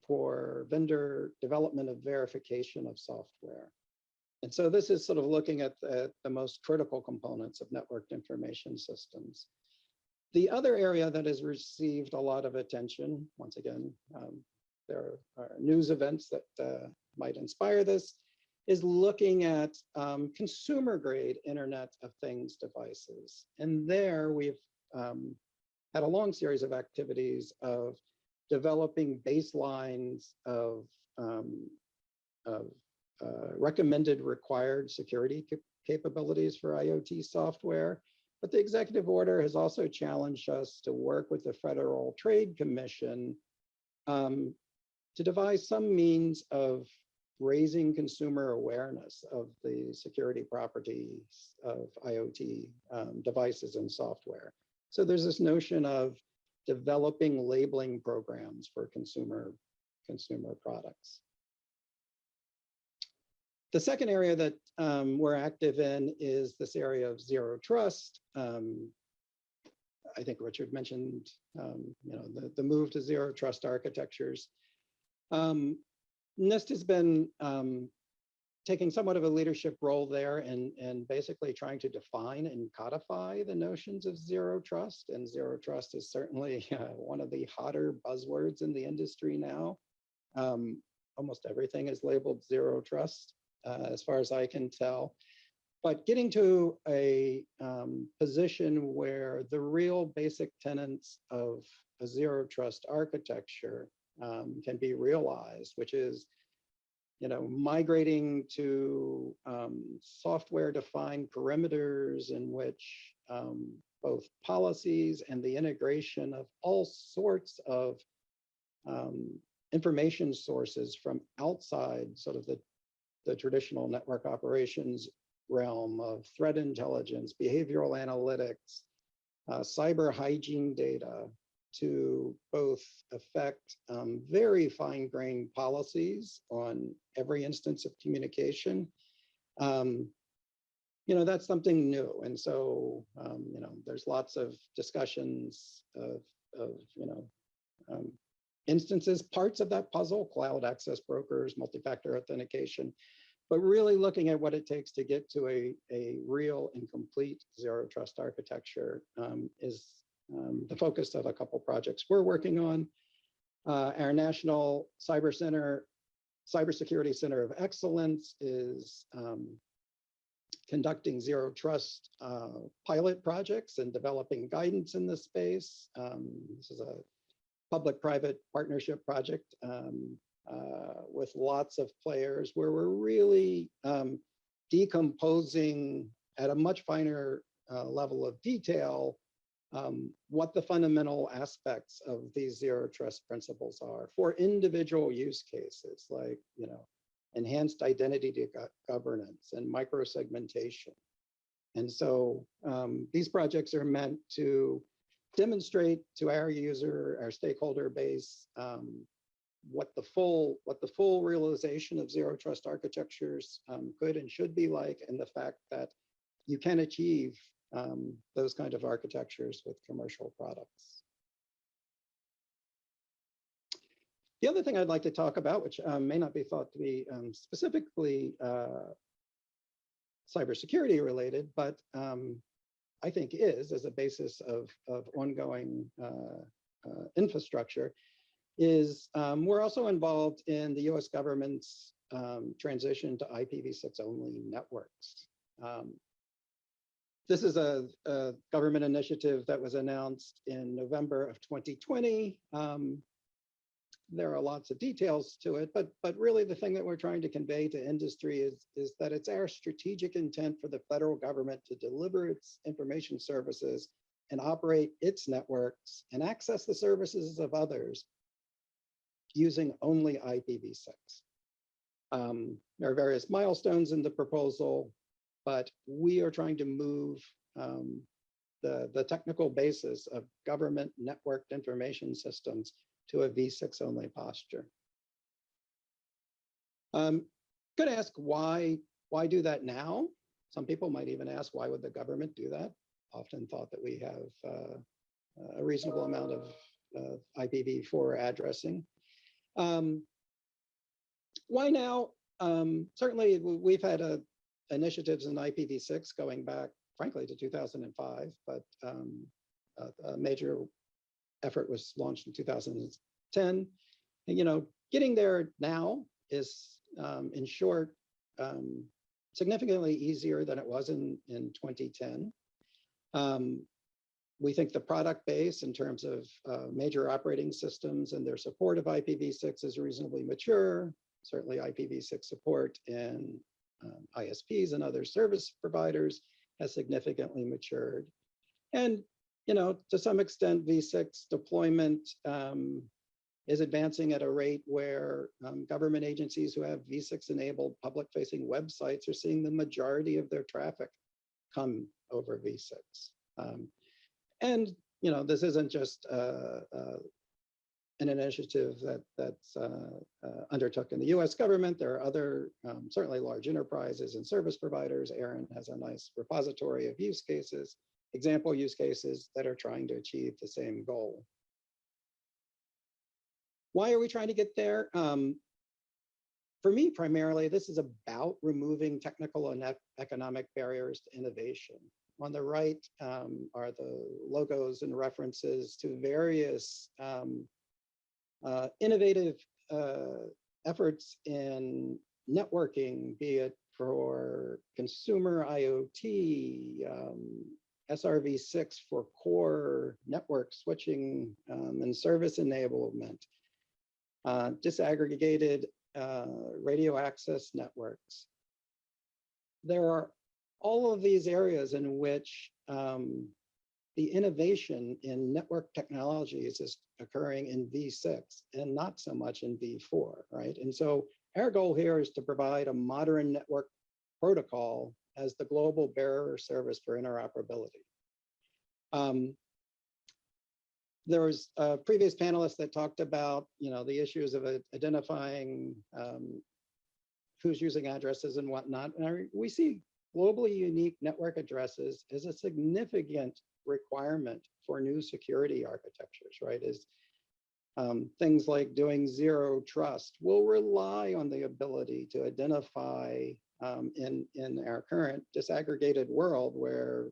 for vendor development of verification of software. And so this is sort of looking at the most critical components of networked information systems. The other area that has received a lot of attention, once again, there are news events that might inspire this, is looking at consumer grade Internet of Things devices. And there we've had a long series of activities of developing baselines of recommended required security capabilities for IoT software. But the executive order has also challenged us to work with the Federal Trade Commission to devise some means of raising consumer awareness of the security properties of IoT devices and software. So there's this notion of developing labeling programs for consumer products. The second area that we're active in is this area of zero trust. I think Richard mentioned, the move to zero trust architectures. NIST has been taking somewhat of a leadership role there and basically trying to define and codify the notions of zero trust. And zero trust is certainly one of the hotter buzzwords in the industry now. Almost everything is labeled zero trust, as far as I can tell. But getting to a position where the real basic tenets of a zero trust architecture can be realized, which is, migrating to software-defined perimeters in which both policies and the integration of all sorts of information sources from outside sort of the traditional network operations realm of threat intelligence, behavioral analytics, cyber hygiene data, to both affect very fine-grained policies on every instance of communication. That's something new. And so, there's lots of discussions of instances, parts of that puzzle, cloud access brokers, multi-factor authentication, but really looking at what it takes to get to a real and complete zero trust architecture is the focus of a couple projects we're working on. Our National Cybersecurity Center of Excellence is conducting zero trust pilot projects and developing guidance in this space. This is a public-private partnership project with lots of players where we're really decomposing at a much finer level of detail what the fundamental aspects of these zero trust principles are for individual use cases, like enhanced identity governance and microsegmentation. And so these projects are meant to demonstrate to our stakeholder base, what the full realization of zero trust architectures could and should be like, and the fact that you can achieve those kind of architectures with commercial products. The other thing I'd like to talk about, which may not be thought to be specifically cybersecurity related, but I think is as a basis of ongoing infrastructure, is we're also involved in the US government's transition to IPv6 only networks. This is a government initiative that was announced in November of 2020. there are lots of details to it, but really the thing that we're trying to convey to industry is that it's our strategic intent for the federal government to deliver its information services and operate its networks and access the services of others using only IPv6. There are various milestones in the proposal, but we are trying to move the technical basis of government networked information systems to a v6 only posture. Could ask why do that now? Some people might even ask, why would the government do that? Often thought that we have a reasonable amount of IPv4 addressing. Why now? Certainly, we've had initiatives in IPv6 going back, frankly, to 2005, but a major effort was launched in 2010. And, getting there now is, in short, significantly easier than it was in 2010. We think the product base in terms of major operating systems and their support of IPv6 is reasonably mature. Certainly IPv6 support in ISPs and other service providers has significantly matured. And, to some extent, v6 deployment is advancing at a rate where government agencies who have v6 enabled public facing websites are seeing the majority of their traffic come over v6. And, this isn't just an initiative that's undertook in the US government. There are other, certainly large enterprises and service providers. ARIN has a nice repository of use cases, example use cases that are trying to achieve the same goal. Why are we trying to get there? For me, primarily, this is about removing technical and economic barriers to innovation. On the right are the logos and references to various innovative efforts in networking, be it for consumer IoT, SRv6 for core network switching and service enablement, disaggregated radio access networks. There are all of these areas in which the innovation in network technologies is occurring in v6 and not so much in v4, right? And so our goal here is to provide a modern network protocol as the global bearer service for interoperability. There was a previous panelist that talked about, the issues of identifying who's using addresses and whatnot. And we see globally unique network addresses as a significant requirement for new security architectures, right? Is things like doing zero trust will rely on the ability to identify in our current disaggregated world where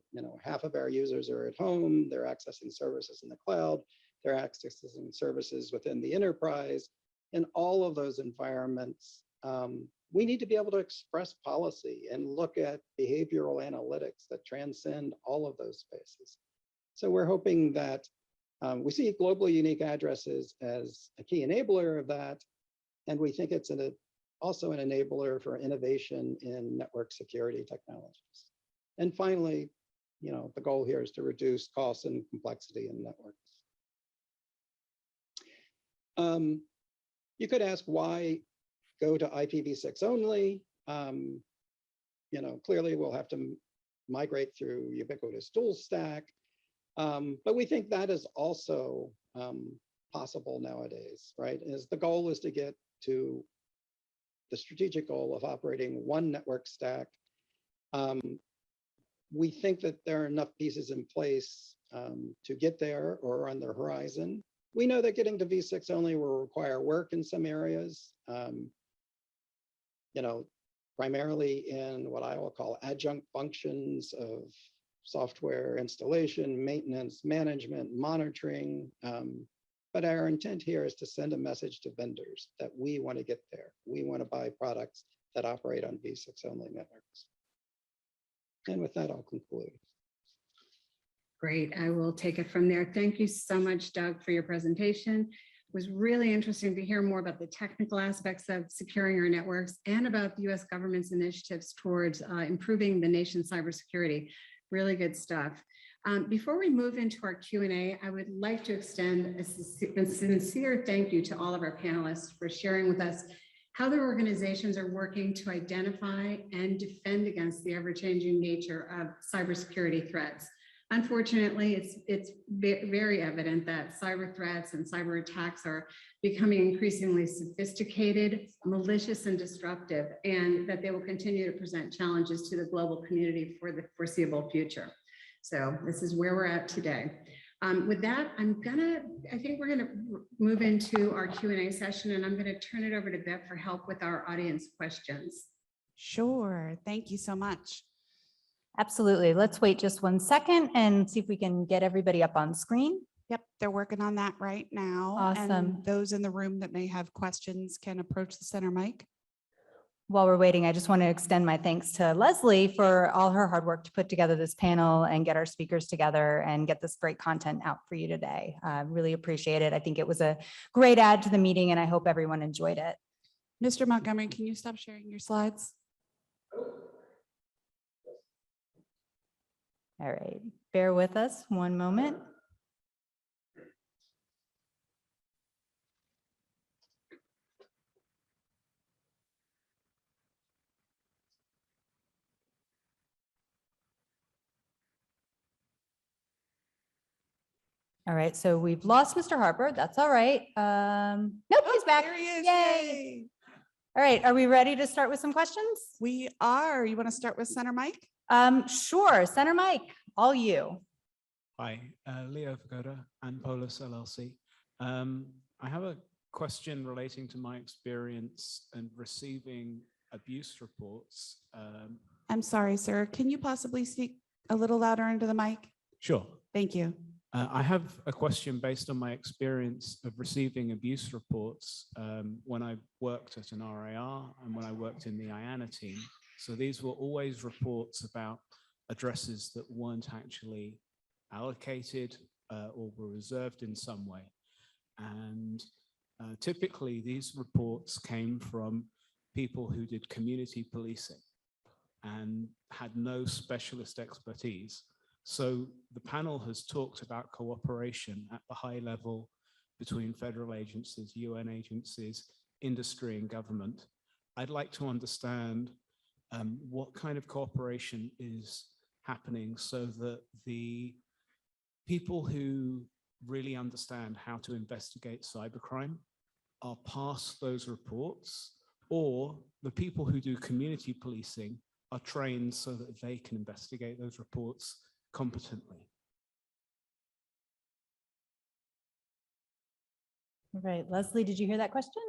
half of our users are at home, they're accessing services in the cloud, they're accessing services within the enterprise. In all of those environments, we need to be able to express policy and look at behavioral analytics that transcend all of those spaces. So we're hoping that we see globally unique addresses as a key enabler of that. And we think it's also an enabler for innovation in network security technologies. And finally, the goal here is to reduce costs and complexity in networks. You could ask why go to IPv6 only. Clearly we'll have to migrate through ubiquitous dual stack. But we think that is also possible nowadays, right? The goal is to get to the strategic goal of operating one network stack. We think that there are enough pieces in place to get there or on the horizon. We know that getting to v6 only will require work in some areas, primarily in what I will call adjunct functions of software installation, maintenance, management, monitoring. But our intent here is to send a message to vendors that we want to get there. We want to buy products that operate on v6 only networks. And with that, I'll conclude. Great, I will take it from there. Thank you so much, Doug, for your presentation. was really interesting to hear more about the technical aspects of securing our networks and about the US government's initiatives towards improving the nation's cybersecurity. Really good stuff. Before we move into our Q&A, I would like to extend a sincere thank you to all of our panelists for sharing with us how their organizations are working to identify and defend against the ever-changing nature of cybersecurity threats. Unfortunately, it's very evident that cyber threats and cyber attacks are becoming increasingly sophisticated, malicious, and disruptive, and that they will continue to present challenges to the global community for the foreseeable future. So this is where we're at today. With that, I think we're gonna move into our Q&A session, and I'm gonna turn it over to Beth for help with our audience questions. Sure. Thank you so much. Absolutely. Let's wait just 1 second and see if we can get everybody up on screen. Yep, they're working on that right now. Awesome. And those in the room that may have questions can approach the center mic. While we're waiting, I just want to extend my thanks to Leslie for all her hard work to put together this panel and get our speakers together and get this great content out for you today. Really appreciate it. I think it was a great add to the meeting, and I hope everyone enjoyed it. Mr. Montgomery, can you stop sharing your slides? All right, bear with us 1 moment. All right, so we've lost Mr. Harper. That's all right. Nope, he's back. There he is. Yay. Yay. All right, are we ready to start with some questions? We are. You want to start with center mic? Sure, center mic, all you. Hi, Leo Pagoda and Polis LLC. I have a question relating to my experience in receiving abuse reports. I'm sorry, sir. Can you possibly speak a little louder into the mic? Sure. Thank you. I have a question based on my experience of receiving abuse reports when I worked at an RAR and when I worked in the IANA team. So these were always reports about addresses that weren't actually allocated or were reserved in some way. And typically these reports came from people who did community policing and had no specialist expertise. So the panel has talked about cooperation at the high level between federal agencies, UN agencies, industry and government. I'd like to understand what kind of cooperation is happening so that the people who really understand how to investigate cybercrime are past those reports, or the people who do community policing are trained so that they can investigate those reports competently. All right, Leslie, did you hear that question?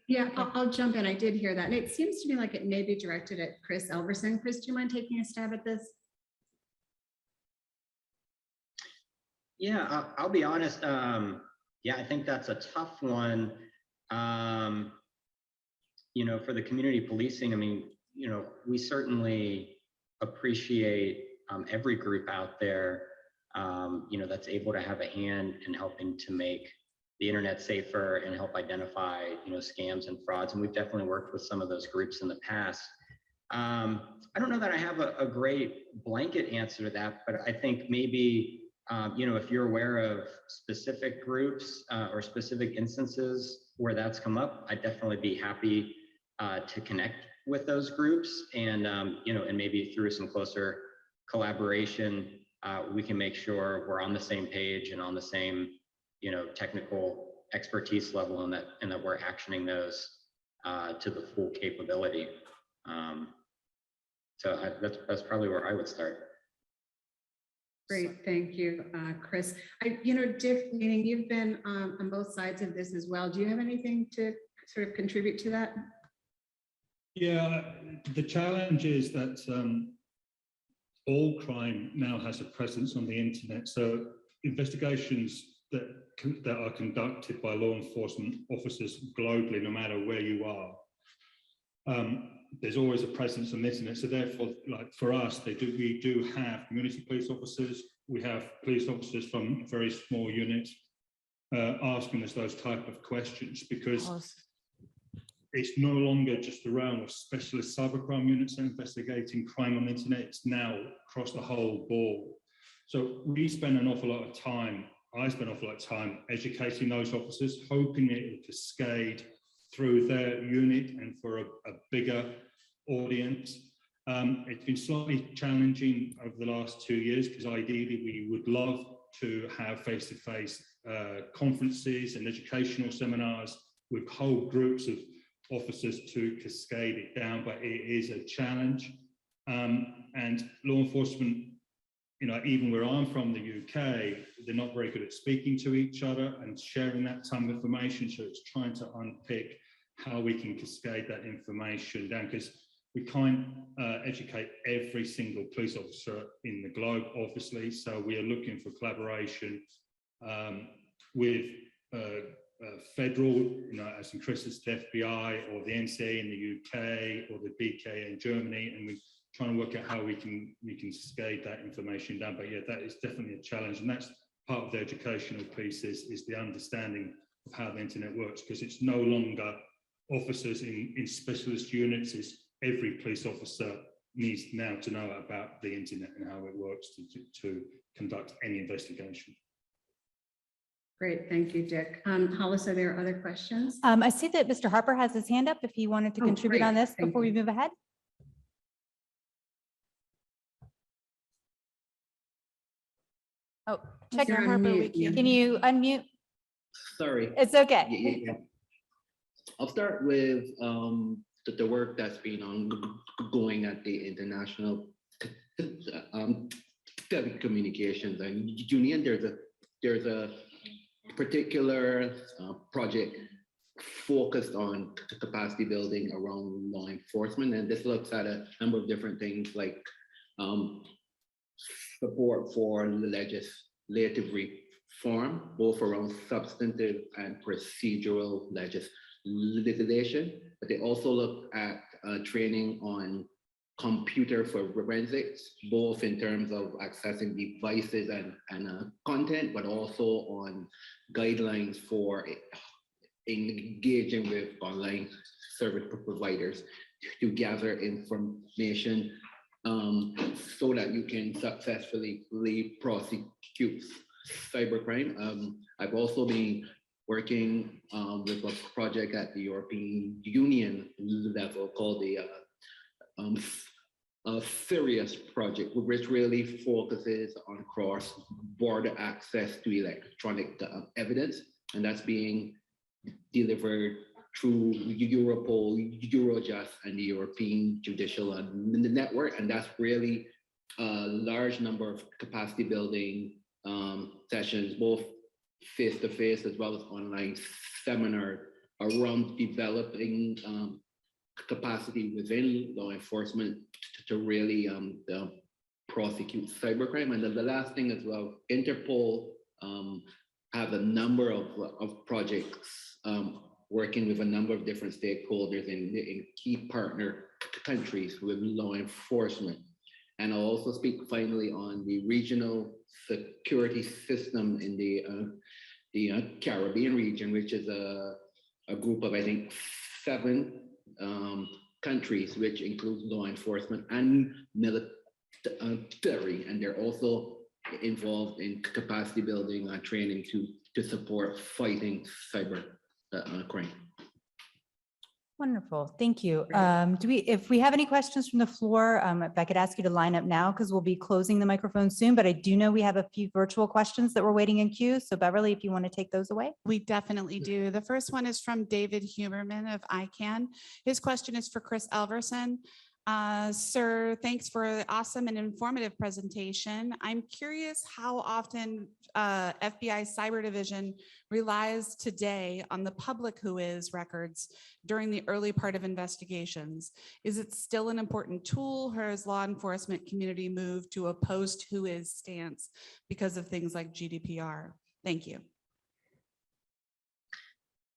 Yeah, I'll jump in. I did hear that. And it seems to me like it may be directed at Chris Elverson. Chris, do you mind taking a stab at this? Yeah, I'll be honest. Yeah, I think that's a tough one. You know, for the community policing, I mean, you know, we certainly appreciate every group out there, you know, that's able to have a hand in helping to make the internet safer and help identify, you know, scams and frauds. And we've definitely worked with some of those groups in the past. I don't know that I have a great blanket answer to that, but I think maybe, you know, if you're aware of specific groups or specific instances where that's come up, I'd definitely be happy to connect with those groups and, you know, and maybe through some closer collaboration, we can make sure we're on the same page and on the same, you know, technical expertise level, and that we're actioning those to the full capability. So that's probably where I would start. Great, thank you, Chris. You know, Dick, meaning you've been on both sides of this as well. Do you have anything to sort of contribute to that? Yeah, the challenge is that all crime now has a presence on the internet. So investigations that are conducted by law enforcement officers globally, no matter where you are, there's always a presence on the internet. So therefore, like for us, we do have community police officers. We have police officers from very small units. asking us those type of questions, because it's no longer just the realm of specialist cybercrime units investigating crime on the internet. It's now across the whole board. So we spend an awful lot of time, I spend an awful lot of time educating those officers, hoping it will cascade through their unit and for a bigger audience. It's been slightly challenging over the last 2 years, because ideally we would love to have face-to-face conferences and educational seminars with whole groups of officers to cascade it down, but it is a challenge. And law enforcement, you know, even where I'm from, the UK, they're not very good at speaking to each other and sharing that type of information. So it's trying to unpick how we can cascade that information down, because we can't educate every single police officer in the globe, obviously. So we are looking for collaboration with federal, you know, as in Chris's, the FBI or the NCA in the UK or the BK in Germany, and we're trying to work out how we can cascade that information down. But yeah, that is definitely a challenge, and that's part of the educational piece is the understanding of how the internet works, because it's no longer officers in specialist units. It's every police officer needs now to know about the internet and how it works to conduct any investigation. Great, thank you, Dick. Hollis, are there other questions? I see that Mr. Harper has his hand up if he wanted to Oh, contribute great. on this Thank before we you. move ahead. Oh, check. You're on Harper, we mute, yeah. Can you unmute? Sorry. It's okay. Yeah. I'll start with the work that's been ongoing at the International Telecommunications and Union. There's a particular project focused on capacity building around law enforcement, and this looks at a number of different things like support for legislative reform, both around substantive and procedural legislation. But they also look at training on computer forensics, both in terms of accessing devices and content, but also on guidelines for engaging with online service providers to gather information so that you can successfully prosecute cybercrime. I've also been working with a project at the European Union level called the Serious project, which really focuses on cross-border access to electronic evidence, and that's being delivered through Europol, Eurojust, and the European Judicial Network, and that's really a large number of capacity building sessions, both face-to-face as well as online seminars around developing capacity within law enforcement to really prosecute cybercrime. And then the last thing as well, Interpol have a number of projects working with a number of different stakeholders in key partner countries with law enforcement. And I'll also speak finally on the regional security system in the Caribbean region, which is a group of, I think, 7 countries, which includes law enforcement and military, and they're also involved in capacity building and training to support fighting cyber crime. Wonderful, thank you. If we have any questions from the floor, if I could ask you to line up now, because we'll be closing the microphone soon, but I do know we have a few virtual questions that we're waiting in queue. So Beverly, if you want to take those away. We definitely do. The first one is from David Huberman of ICANN. His question is for Chris Elverson. Sir, thanks for the awesome and informative presentation. I'm curious how often FBI Cyber Division relies today on the public WHOIS records during the early part of investigations. Is it still an important tool, or has law enforcement community moved to a post-WHOIS stance because of things like GDPR? Thank you.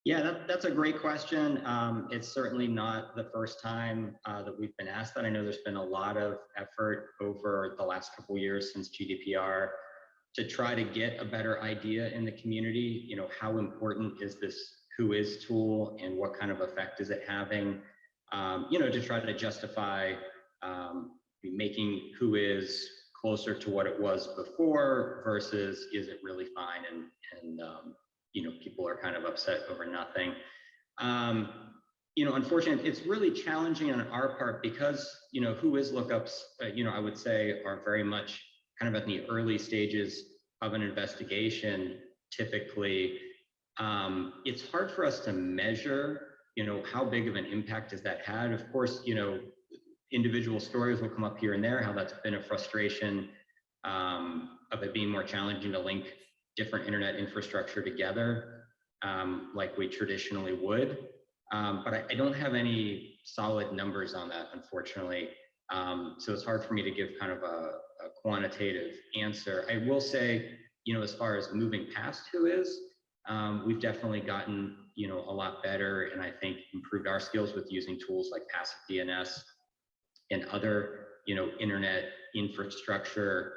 Yeah, that's a great question. It's certainly not the first time that we've been asked that. I know there's been a lot of effort over the last couple of years since GDPR to try to get a better idea in the community, you know, how important is this WHOIS tool and what kind of effect is it having, you know, to try to justify making WHOIS closer to what it was before versus is it really fine and you know, people are kind of upset over nothing. You know, unfortunately, it's really challenging on our part because, you know, WHOIS lookups, you know, I would say are very much kind of at the early stages of an investigation. Typically, it's hard for us to measure, you know, how big of an impact has that had. Of course, you know, individual stories will come up here and there, how that's been a frustration of it being more challenging to link different internet infrastructure together like we traditionally would. But I don't have any solid numbers on that, unfortunately. So it's hard for me to give kind of a quantitative answer. I will say, you know, as far as moving past WHOIS, we've definitely gotten, you know, a lot better, and I think improved our skills with using tools like passive DNS and other, you know, internet infrastructure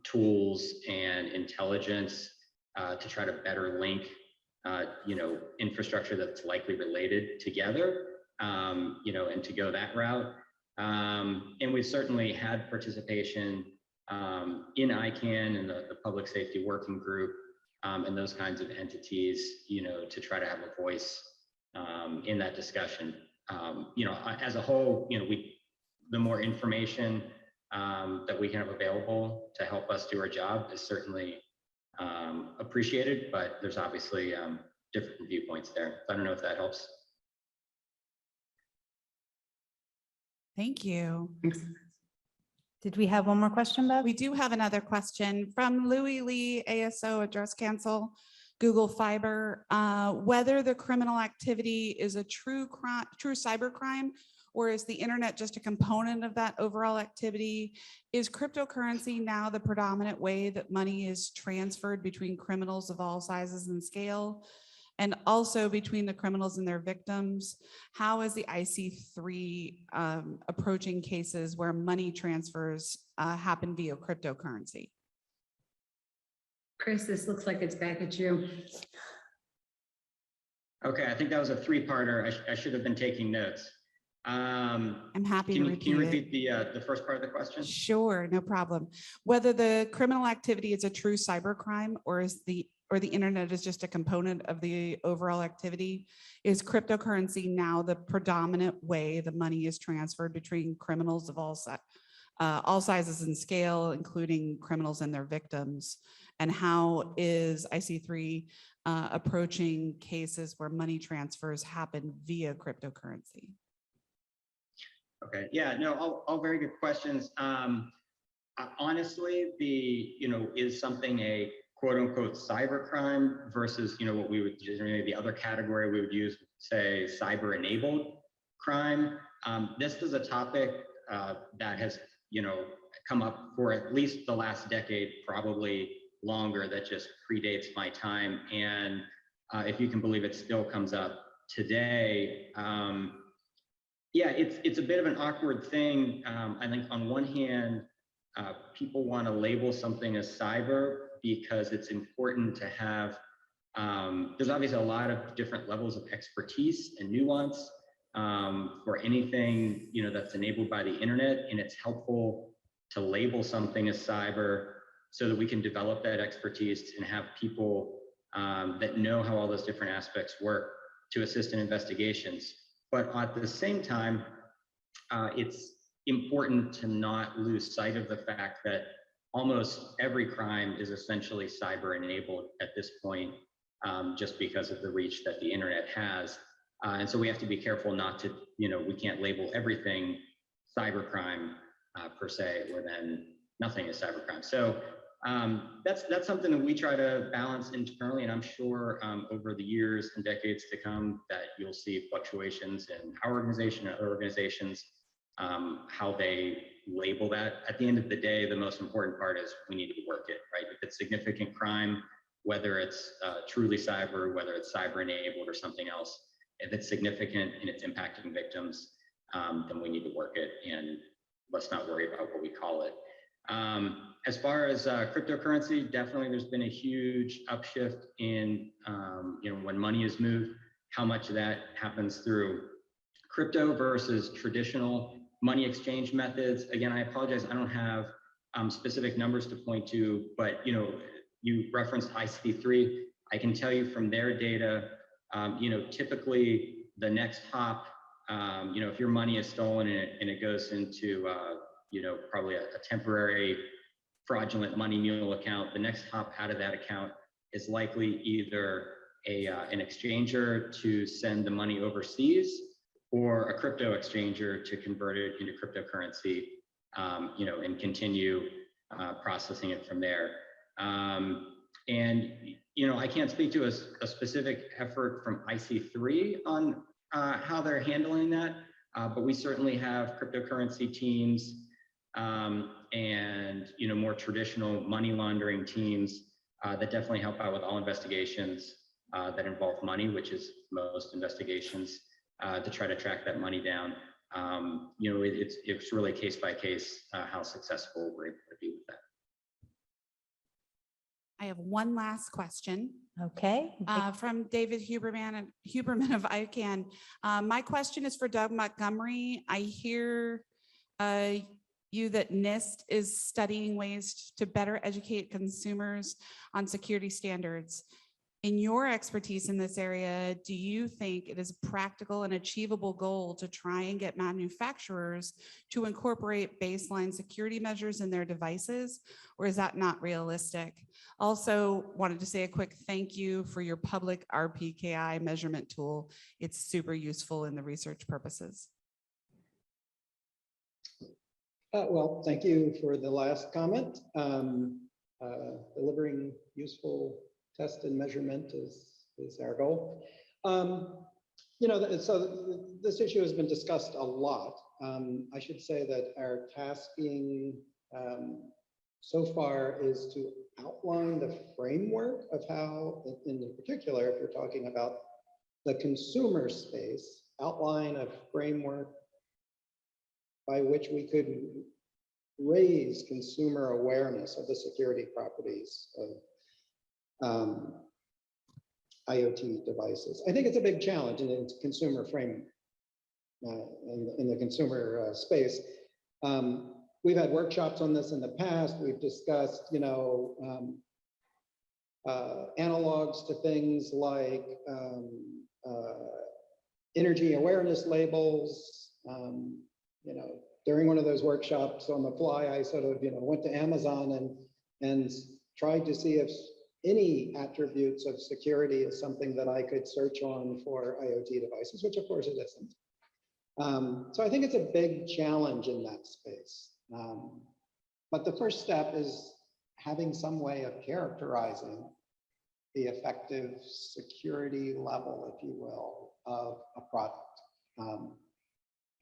tools and intelligence to try to better link, you know, infrastructure that's likely related together, you know, and to go that route. And we've certainly had participation in ICANN and the Public Safety Working Group and those kinds of entities, you know, to try to have a voice in that discussion. You know, as a whole, you know, the more information that we can have available to help us do our job is certainly appreciated, but there's obviously different viewpoints there. I don't know if that helps. Thank you. Did we have one more question, Bev? We do have another question from Louis Lee, ASO Address Council, Google Fiber. Whether the criminal activity is a true cyber crime, or is the internet just a component of that overall activity? Is cryptocurrency now the predominant way that money is transferred between criminals of all sizes and scale? And also between the criminals and their victims? How is the IC3 approaching cases where money transfers happen via cryptocurrency? Chris, this looks like it's back at you. Okay, I think that was a three-parter. I should have been taking notes. I'm happy to repeat. Can you repeat the first part of the question? Sure, no problem. Whether the criminal activity is a true cybercrime or the internet is just a component of the overall activity, is cryptocurrency now the predominant way the money is transferred between criminals of all sizes and scale, including criminals and their victims? And how is IC3 approaching cases where money transfers happen via cryptocurrency? Okay, yeah, no, all very good questions. Honestly, is something a quote unquote cyber crime versus, what we would generally, the other category we would use, say, cyber enabled crime. This is a topic that has, come up for at least the last decade, probably longer, that just predates my time. And if you can believe it, still comes up today. Yeah, it's a bit of an awkward thing. I think on one hand, people want to label something as cyber because it's important to have, there's obviously a lot of different levels of expertise and nuance for anything, that's enabled by the internet, and it's helpful to label something as cyber so that we can develop that expertise and have people that know how all those different aspects work to assist in investigations. But at the same time, it's important to not lose sight of the fact that almost every crime is essentially cyber enabled at this point, just because of the reach that the internet has. And so we have to be careful not to, we can't label everything cybercrime per se, or then nothing is cybercrime. So that's something that we try to balance internally, and I'm sure over the years and decades to come that you'll see fluctuations in our organization and other organizations, how they label that. At the end of the day, the most important part is we need to work it, right? If it's significant crime, whether it's truly cyber, whether it's cyber enabled or something else, if it's significant and it's impacting victims, then we need to work it, and let's not worry about what we call it. As far as cryptocurrency, definitely there's been a huge upshift in when money is moved, how much of that happens through crypto versus traditional money exchange methods. Again, I apologize, I don't have specific numbers to point to, but you referenced IC3. I can tell you from their data, typically the next hop, if your money is stolen and it goes into, probably a temporary fraudulent money mule account, the next hop out of that account is likely either an exchanger to send the money overseas or a crypto exchanger to convert it into cryptocurrency, and continue processing it from there. I can't speak to a specific effort from IC3 on how they're handling that, but we certainly have cryptocurrency teams and more traditional money laundering teams that definitely help out with all investigations that involve money, which is most investigations, to try to track that money down. It's really case by case how successful we're able to be with that. I have one last question. Okay. From David Huberman of ICANN. My question is for Doug Montgomery. I hear you that NIST is studying ways to better educate consumers on security standards. In your expertise in this area, do you think it is a practical and achievable goal to try and get manufacturers to incorporate baseline security measures in their devices, or is that not realistic? Also wanted to say a quick thank you for your public RPKI measurement tool. It's super useful in the research purposes. Well, thank you for the last comment. Delivering useful test and measurement is our goal. So this issue has been discussed a lot. I should say that our tasking so far is to outline the framework of how, in particular, if you're talking about the consumer space, outline a framework by which we could raise consumer awareness of the security properties of IoT devices. I think it's a big challenge in the consumer frame, in the consumer space. We've had workshops on this in the past. We've discussed, analogs to things like energy awareness labels. During one of those workshops on the fly, I sort of, went to Amazon and tried to see if any attributes of security is something that I could search on for IoT devices, which of course it isn't. So I think it's a big challenge in that space. But the first step is having some way of characterizing the effective security level, if you will, of a product.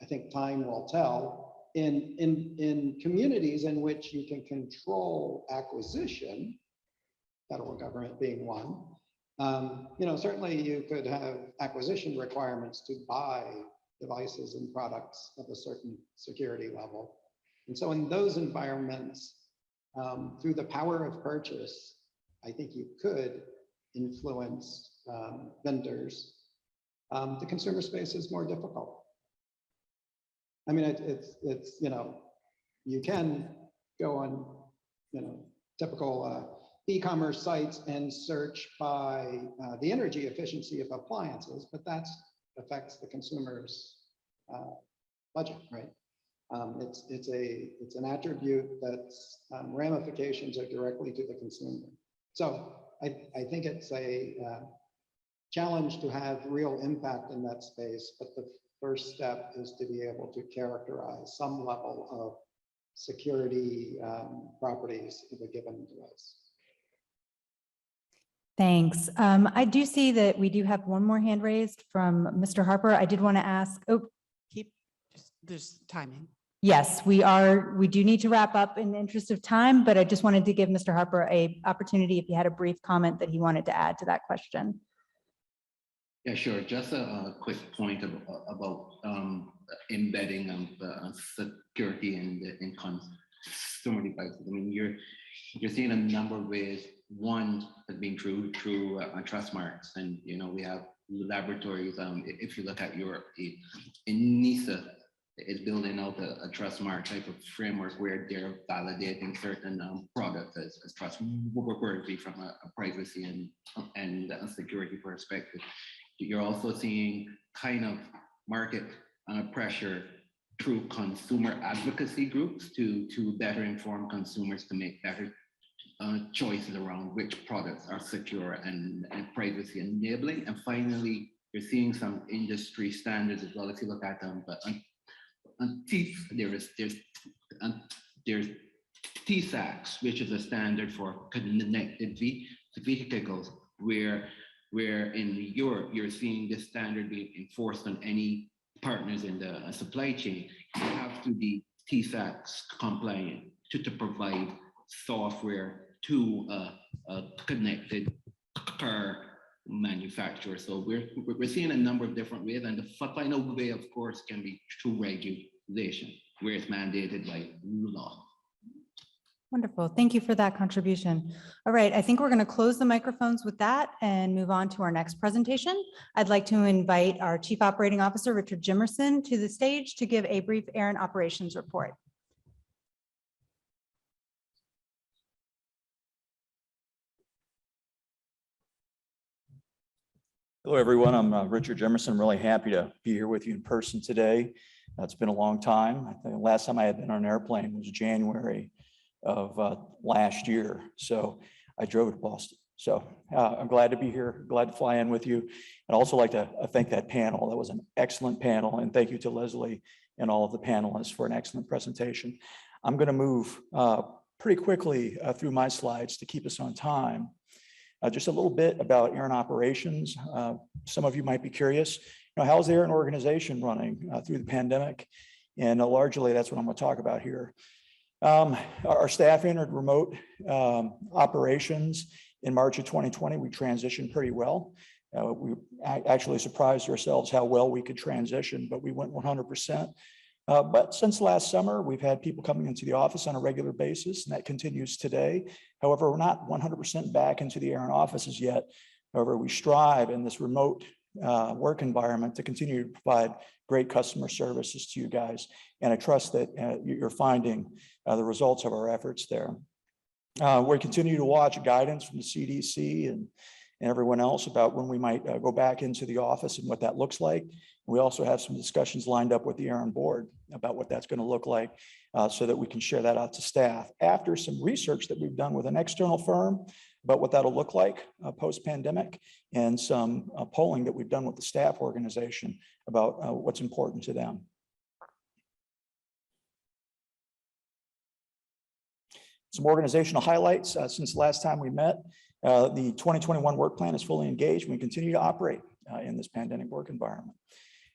I think time will tell. In communities in which you can control acquisition, federal government being one, certainly you could have acquisition requirements to buy devices and products of a certain security level. And so in those environments, through the power of purchase, I think you could influence vendors. The consumer space is more difficult. I mean, it's you can go on, typical e-commerce sites and search by the energy efficiency of appliances, but that affects the consumer's budget, right? It's an attribute that's ramifications are directly to the consumer. So I think it's a challenge to have real impact in that space, but the first step is to be able to characterize some level of security properties of a given device. Thanks. I do see that we do have one more hand raised from Mr. Harper. I did want to ask, There's timing. yes, we do need to wrap up in the interest of time, but I just wanted to give Mr. Harper an opportunity if he had a brief comment that he wanted to add to that question. Yeah, sure. Just a quick point about embedding of security in so many devices. I mean, you're seeing a number of ways. One has been through trust marks, and we have laboratories. If you look at Europe, in NISA is building out a trust mark type of framework where they're validating certain products as trustworthy from a privacy and a security perspective. You're also seeing kind of market pressure through consumer advocacy groups to better inform consumers to make better choices around which products are secure and privacy enabling. And finally, you're seeing some industry standards as well. If you look at them, but there's TSAX, which is a standard for connected vehicles, where in Europe you're seeing this standard being enforced on any partners in the supply chain. You have to be TSAX compliant to provide software to a connected car manufacturer. So we're seeing a number of different ways, and the final way, of course, can be through regulation, where it's mandated by law. Wonderful. Thank you for that contribution. All right, I think we're going to close the microphones with that and move on to our next presentation. I'd like to invite our Chief Operating Officer, Richard Jimerson, to the stage to give a brief ARIN operations report. Hello, everyone. I'm Richard Jimerson. I'm really happy to be here with you in person today. It's been a long time. I think the last time I had been on an airplane was January of last year. So I drove to Boston. So I'm glad to be here, glad to fly in with you. I'd also like to thank that panel. That was an excellent panel. And thank you to Leslie and all of the panelists for an excellent presentation. I'm going to move pretty quickly through my slides to keep us on time. Just a little bit about ARIN operations. Some of you might be curious, how's the ARIN organization running through the pandemic? And largely that's what I'm going to talk about here. Our staff entered remote operations in March of 2020. We transitioned pretty well. We actually surprised ourselves how well we could transition, but we went 100%. But since last summer, we've had people coming into the office on a regular basis, and that continues today. However, we're not 100% back into the ARIN offices yet. However, we strive in this remote work environment to continue to provide great customer services to you guys. And I trust that you're finding the results of our efforts there. We continue to watch guidance from the CDC and everyone else about when we might go back into the office and what that looks like. We also have some discussions lined up with the ARIN board about what that's going to look like so that we can share that out to staff. After some research that we've done with an external firm about what that'll look like post-pandemic, and some polling that we've done with the staff organization about what's important to them. Some organizational highlights since the last time we met. The 2021 work plan is fully engaged, and we continue to operate in this pandemic work environment.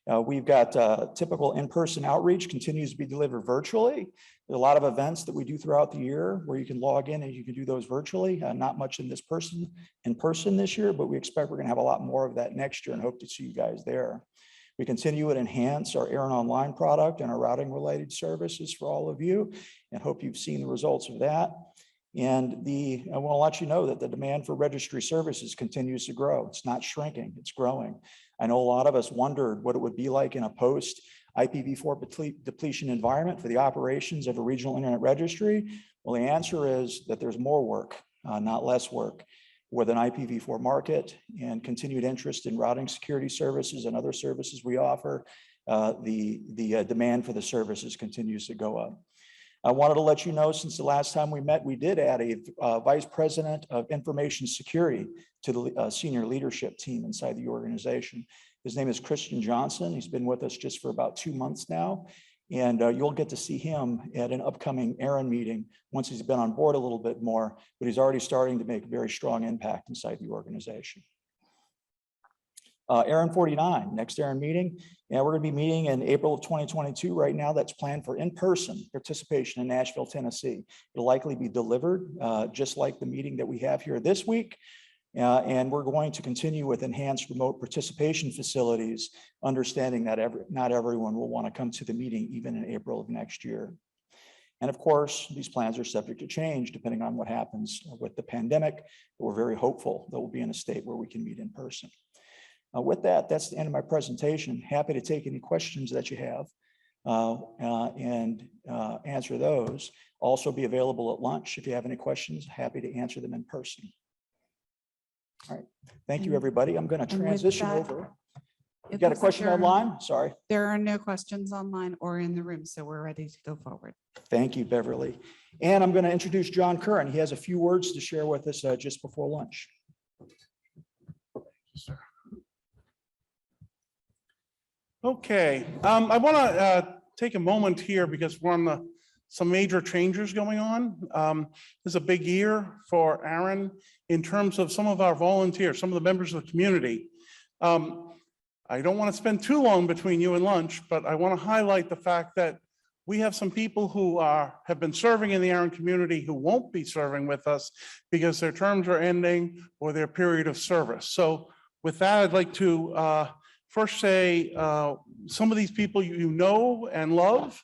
We've got typical in-person outreach continues to be delivered virtually. There's a lot of events that we do throughout the year where you can log in and you can do those virtually. Not much in person this year, but we expect we're going to have a lot more of that next year and hope to see you guys there. We continue to enhance our ARIN Online product and our routing related services for all of you, and hope you've seen the results of that. And I want to let you know that the demand for registry services continues to grow. It's not shrinking, it's growing. I know a lot of us wondered what it would be like in a post IPv4 depletion environment for the operations of a regional internet registry. Well, the answer is that there's more work, not less work, with an IPv4 market and continued interest in routing security services and other services we offer. The demand for the services continues to go up. I wanted to let you know, since the last time we met, we did add a vice president of information security to the senior leadership team inside the organization. His name is Christian Johnson. He's been with us just for about 2 months now. And you'll get to see him at an upcoming ARIN meeting once he's been on board a little bit more, but he's already starting to make a very strong impact inside the organization. ARIN 49, next ARIN meeting. Yeah, we're going to be meeting in April of 2022. Right now, that's planned for in-person participation in Nashville, Tennessee. It'll likely be delivered just like the meeting that we have here this week. And we're going to continue with enhanced remote participation facilities, understanding that not everyone will want to come to the meeting even in April of next year. And of course, these plans are subject to change depending on what happens with the pandemic. But we're very hopeful that we'll be in a state where we can meet in person. With that, that's the end of my presentation. Happy to take any questions that you have and answer those. Also be available at lunch if you have any questions. Happy to answer them in person. All right. Thank you, everybody. I'm going to transition over. You got a question online? Sorry. There are no questions online or in the room, so we're ready to go forward. Thank you, Beverly. And I'm going to introduce John Curran. He has a few words to share with us just before lunch. Okay, I want to take a moment here because we're on some major changes going on. This is a big year for ARIN in terms of some of our volunteers, some of the members of the community. I don't want to spend too long between you and lunch, but I want to highlight the fact that we have some people who have been serving in the ARIN community who won't be serving with us because their terms are ending or their period of service. So with that, I'd like to first say some of these people you know and love.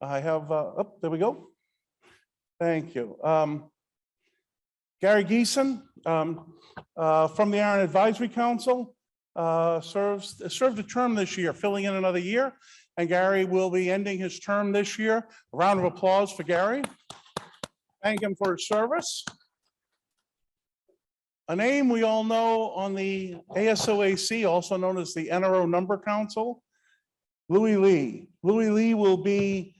I have, oh, there we go. Thank you. Gary Geeson from the ARIN Advisory Council served a term this year, filling in another year. And Gary will be ending his term this year. A round of applause for Gary. Thank him for his service. A name we all know on the ASOAC, also known as the NRO Number Council, Louis Lee. Louis Lee will be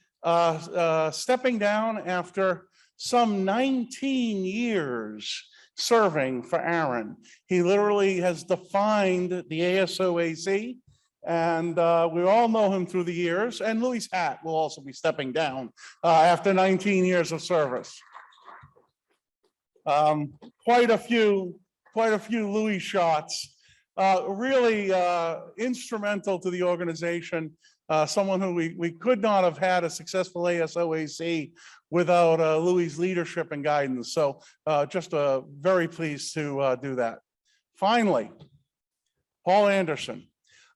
stepping down after some 19 years serving for ARIN. He literally has defined the ASOAC, and we all know him through the years. And Louis' hat will also be stepping down after 19 years of service. Quite a few Louis shots. Really instrumental to the organization. Someone who we could not have had a successful ASOAC without Louis' leadership and guidance. So just very pleased to do that. Finally, Paul Anderson,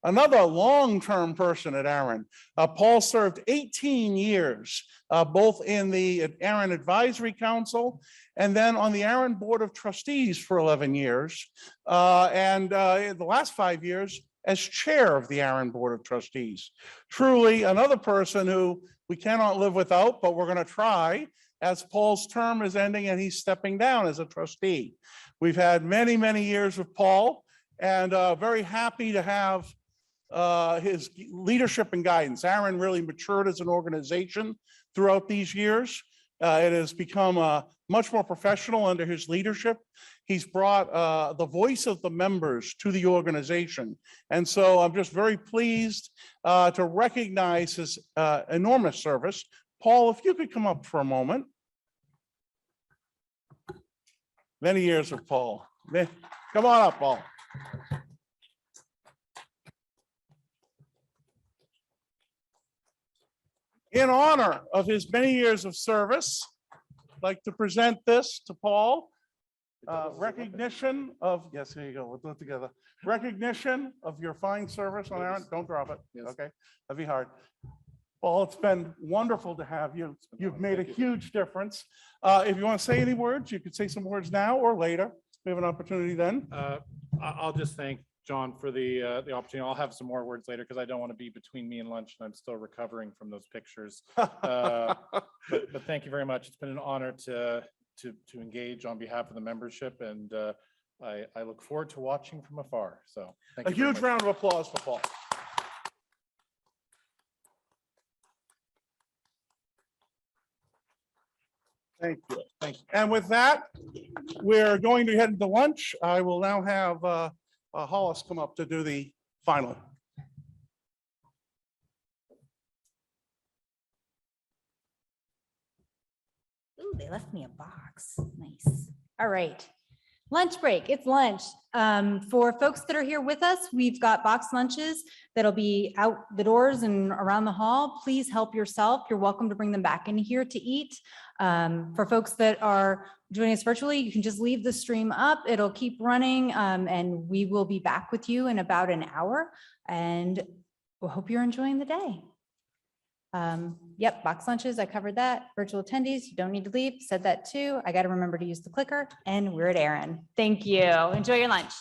another long-term person at ARIN. Paul served 18 years, both in the ARIN Advisory Council and then on the ARIN Board of Trustees for 11 years. And in the last 5 years, as chair of the ARIN Board of Trustees. Truly another person who we cannot live without, but we're going to try as Paul's term is ending and he's stepping down as a trustee. We've had many, many years with Paul and very happy to have his leadership and guidance. ARIN really matured as an organization throughout these years. It has become much more professional under his leadership. He's brought the voice of the members to the organization. And so I'm just very pleased to recognize his enormous service. Paul, if you could come up for a moment. Many years with Paul. Come on up, Paul. In honor of his many years of service, I'd like to present this to Paul. Recognition of, yes, here you go, we'll do it together. Recognition of your fine service on ARIN. Don't drop it, okay? That'd be hard. Paul, it's been wonderful to have you. You've made a huge difference. If you want to say any words, you could say some words now or later. We have an opportunity then. I'll just thank John for the opportunity. I'll have some more words later because I don't want to be between me and lunch and I'm still recovering from those pictures. But thank you very much. It's been an honor to engage on behalf of the membership, and I look forward to watching from afar. So thank you. A huge round of applause for Paul. Thank you. Thank you. And with that, we're going to head into lunch. I will now have Hollis come up to do the final. Ooh, they left me a box. Nice. All right. Lunch break. It's lunch. For folks that are here with us, we've got box lunches that'll be out the doors and around the hall. Please help yourself. You're welcome to bring them back in here to eat. For folks that are joining us virtually, you can just leave the stream up. It'll keep running, and we will be back with you in about an hour. And we hope you're enjoying the day. Yep, box lunches, I covered that. Virtual attendees, you don't need to leave, said that too. I got to remember to use the clicker, and we're at ARIN. Thank you. Enjoy your lunch.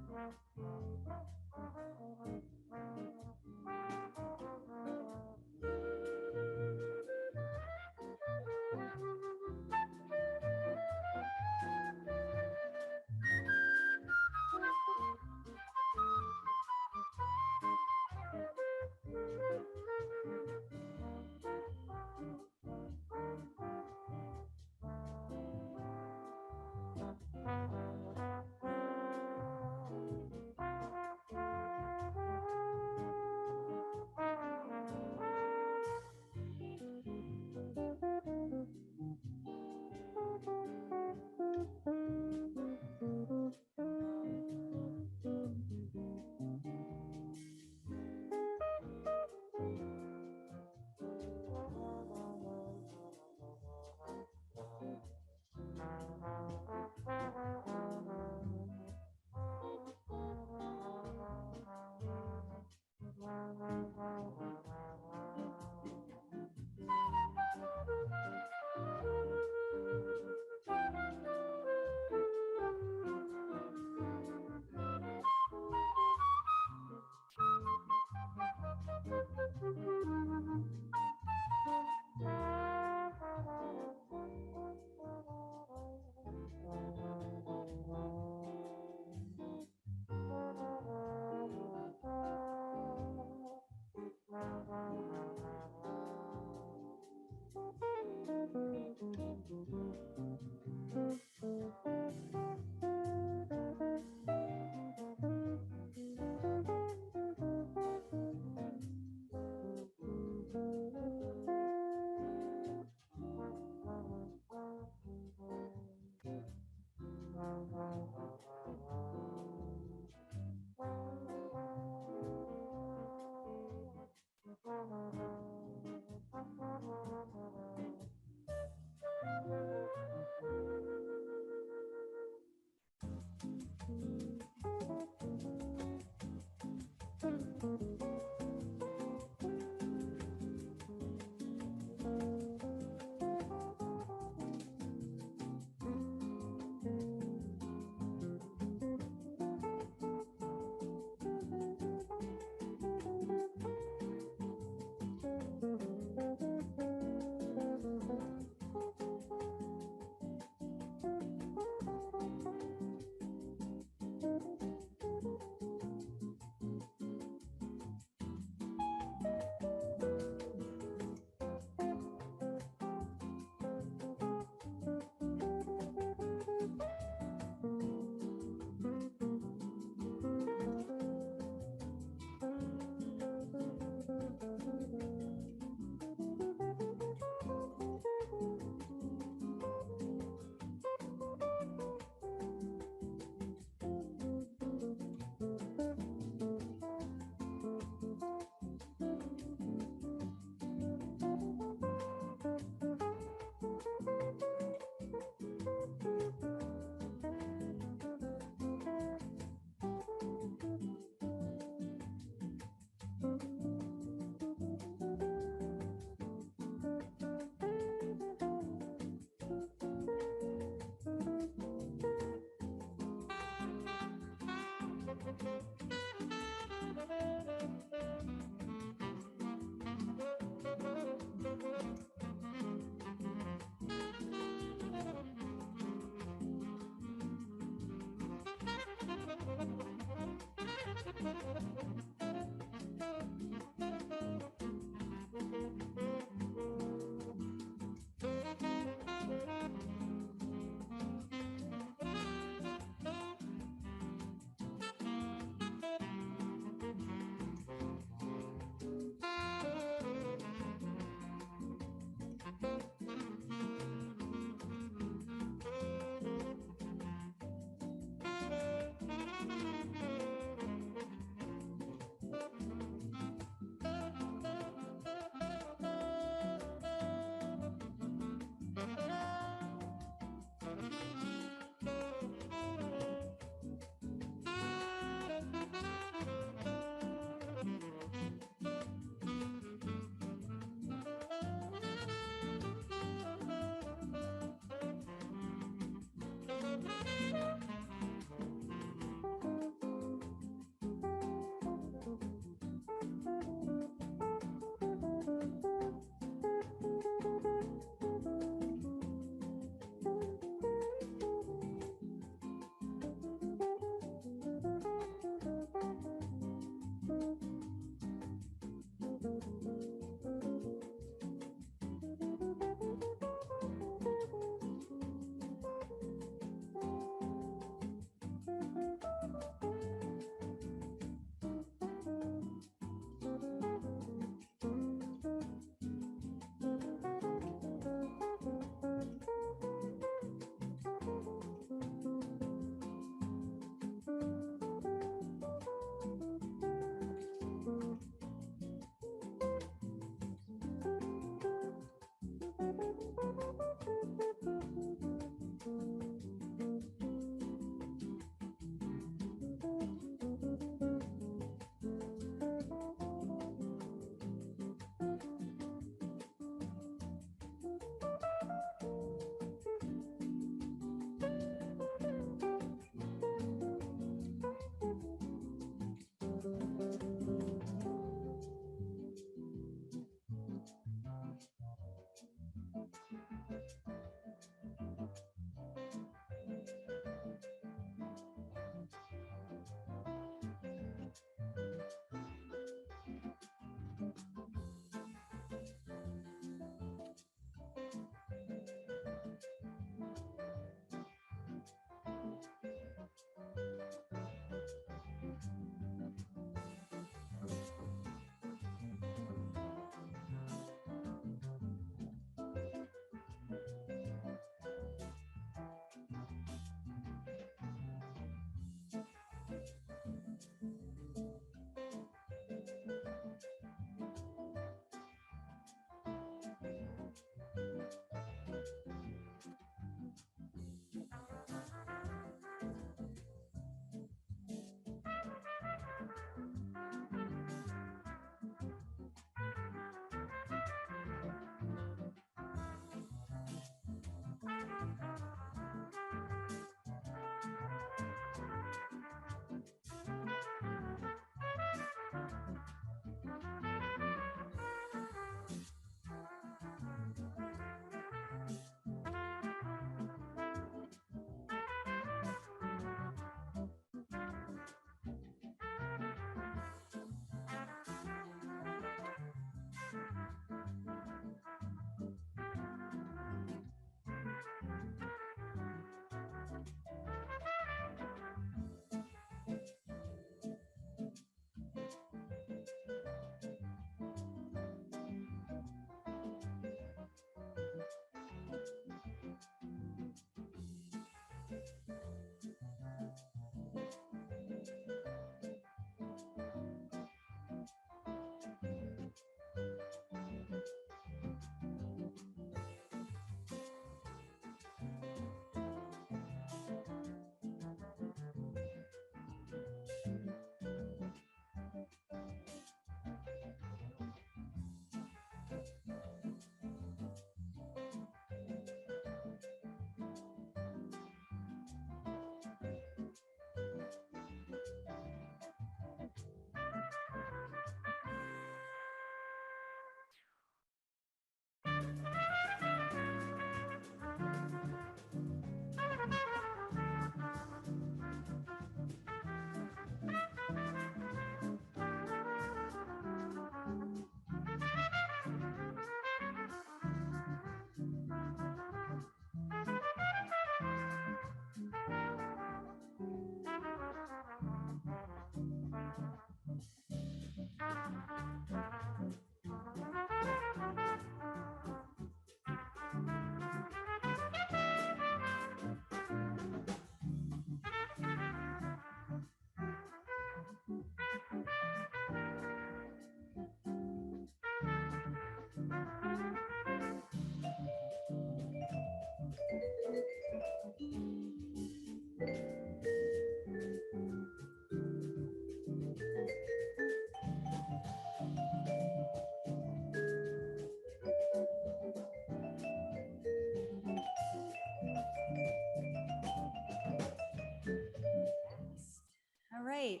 right.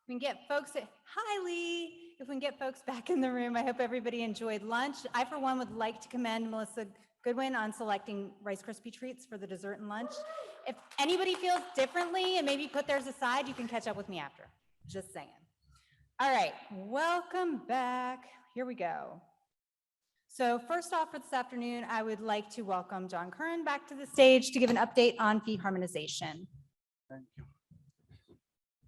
We can get folks, hi Lee, if we can get folks back in the room, I hope everybody enjoyed lunch. I, for one, would like to commend Melissa Goodwin on selecting Rice Krispie treats for the dessert and lunch. If anybody feels differently and maybe put theirs aside, you can catch up with me after. Just saying. All right, welcome back. Here we go. So first off for this afternoon, I would like to welcome John Curran back to the stage to give an update on fee harmonization. Thank you.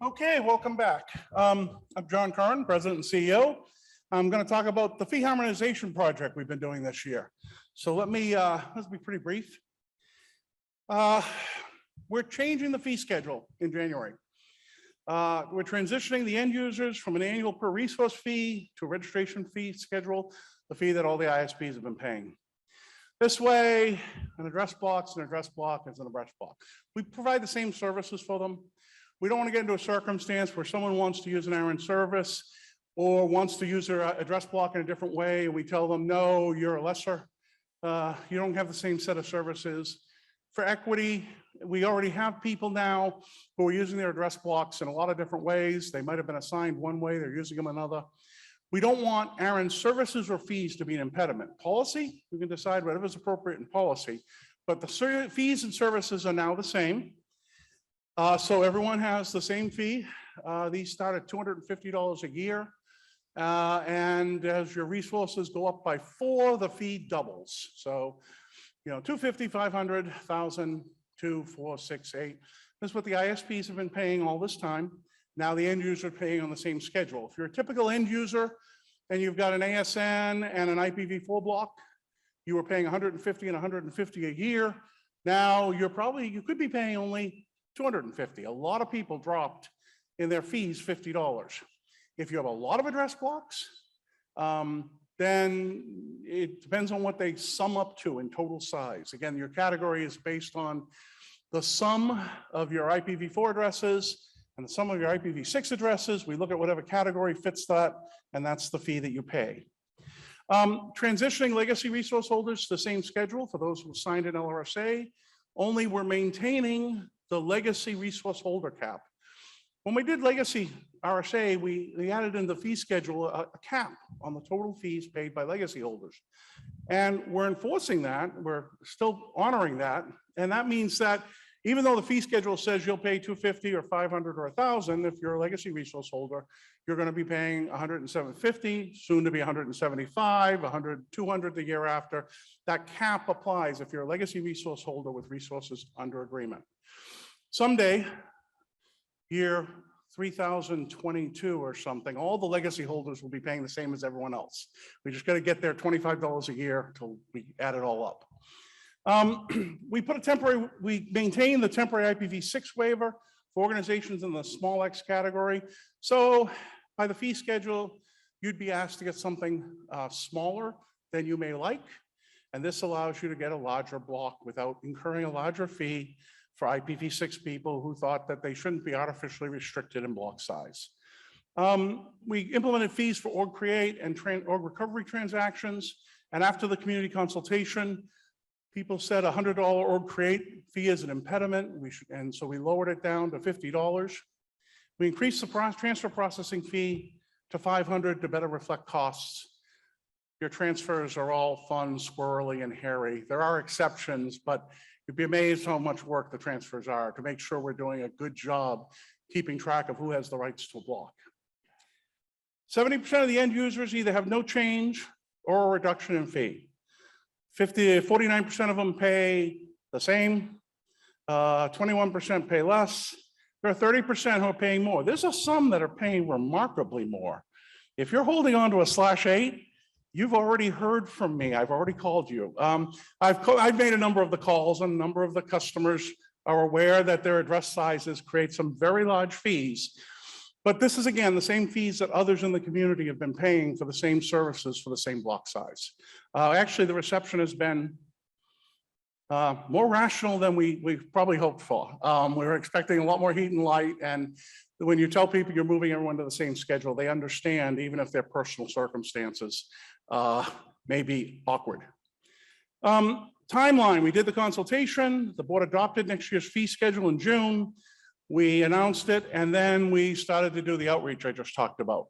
Okay, welcome back. I'm John Curran, President and CEO. I'm going to talk about the fee harmonization project we've been doing this year. So let's be pretty brief. We're changing the fee schedule in January. We're transitioning the end users from an annual per resource fee to a registration fee schedule, the fee that all the ISPs have been paying. This way, an address block is an address block is an address block. We provide the same services for them. We don't want to get into a circumstance where someone wants to use an ARIN service or wants to use their address block in a different way, and we tell them, no, you're a lesser. You don't have the same set of services. For equity, we already have people now who are using their address blocks in a lot of different ways. They might have been assigned one way, they're using them another. We don't want ARIN services or fees to be an impediment. Policy, we can decide whatever is appropriate in policy, but the fees and services are now the same. So everyone has the same fee. These start at $250 a year. And as your resources go up by 4, the fee doubles. So, you know, 250, 500, 1,000, 2, 4, 6, 8. This is what the ISPs have been paying all this time. Now the end user paying on the same schedule. If you're a typical end user and you've got an ASN and an IPv4 block, you were paying 150 and 150 a year. Now you could be paying only 250. A lot of people dropped in their fees $50. If you have a lot of address blocks, then it depends on what they sum up to in total size. Again, your category is based on the sum of your IPv4 addresses and the sum of your IPv6 addresses. We look at whatever category fits that, and that's the fee that you pay. Transitioning legacy resource holders to the same schedule for those who signed an LRSA, only we're maintaining the legacy resource holder cap. When we did legacy RSA, we added in the fee schedule a cap on the total fees paid by legacy holders. And we're enforcing that, we're still honoring that. And that means that even though the fee schedule says you'll pay 250 or 500 or 1,000, if you're a legacy resource holder, you're going to be paying 107.50, soon to be 175, 100, 200 the year after. That cap applies if you're a legacy resource holder with resources under agreement. Someday, year 3022 or something, all the legacy holders will be paying the same as everyone else. We just got to get there $25 a year till we add it all up. We maintain the temporary IPv6 waiver for organizations in the small X category. So by the fee schedule, you'd be asked to get something smaller than you may like. And this allows you to get a larger block without incurring a larger fee for IPv6 people who thought that they shouldn't be artificially restricted in block size. We implemented fees for org create and org recovery transactions. And after the community consultation, people said $100 org create fee is an impediment. And so we lowered it down to $50. We increased the transfer processing fee to $500 to better reflect costs. Your transfers are all fun, squirrely, and hairy. There are exceptions, but you'd be amazed how much work the transfers are to make sure we're doing a good job keeping track of who has the rights to a block. 70% of the end users either have no change or a reduction in fee. 49% of them pay the same, 21% pay less. There are 30% who are paying more. There's some that are paying remarkably more. If you're holding on to a /8, you've already heard from me. I've already called you. I've made a number of the calls, and a number of the customers are aware that their address sizes create some very large fees. But this is, again, the same fees that others in the community have been paying for the same services for the same block size. Actually, the reception has been more rational than we probably hoped for. We were expecting a lot more heat and light, and when you tell people you're moving everyone to the same schedule, they understand, even if their personal circumstances may be awkward. Timeline, we did the consultation, the board adopted next year's fee schedule in June. we announced it, and then we started to do the outreach I just talked about.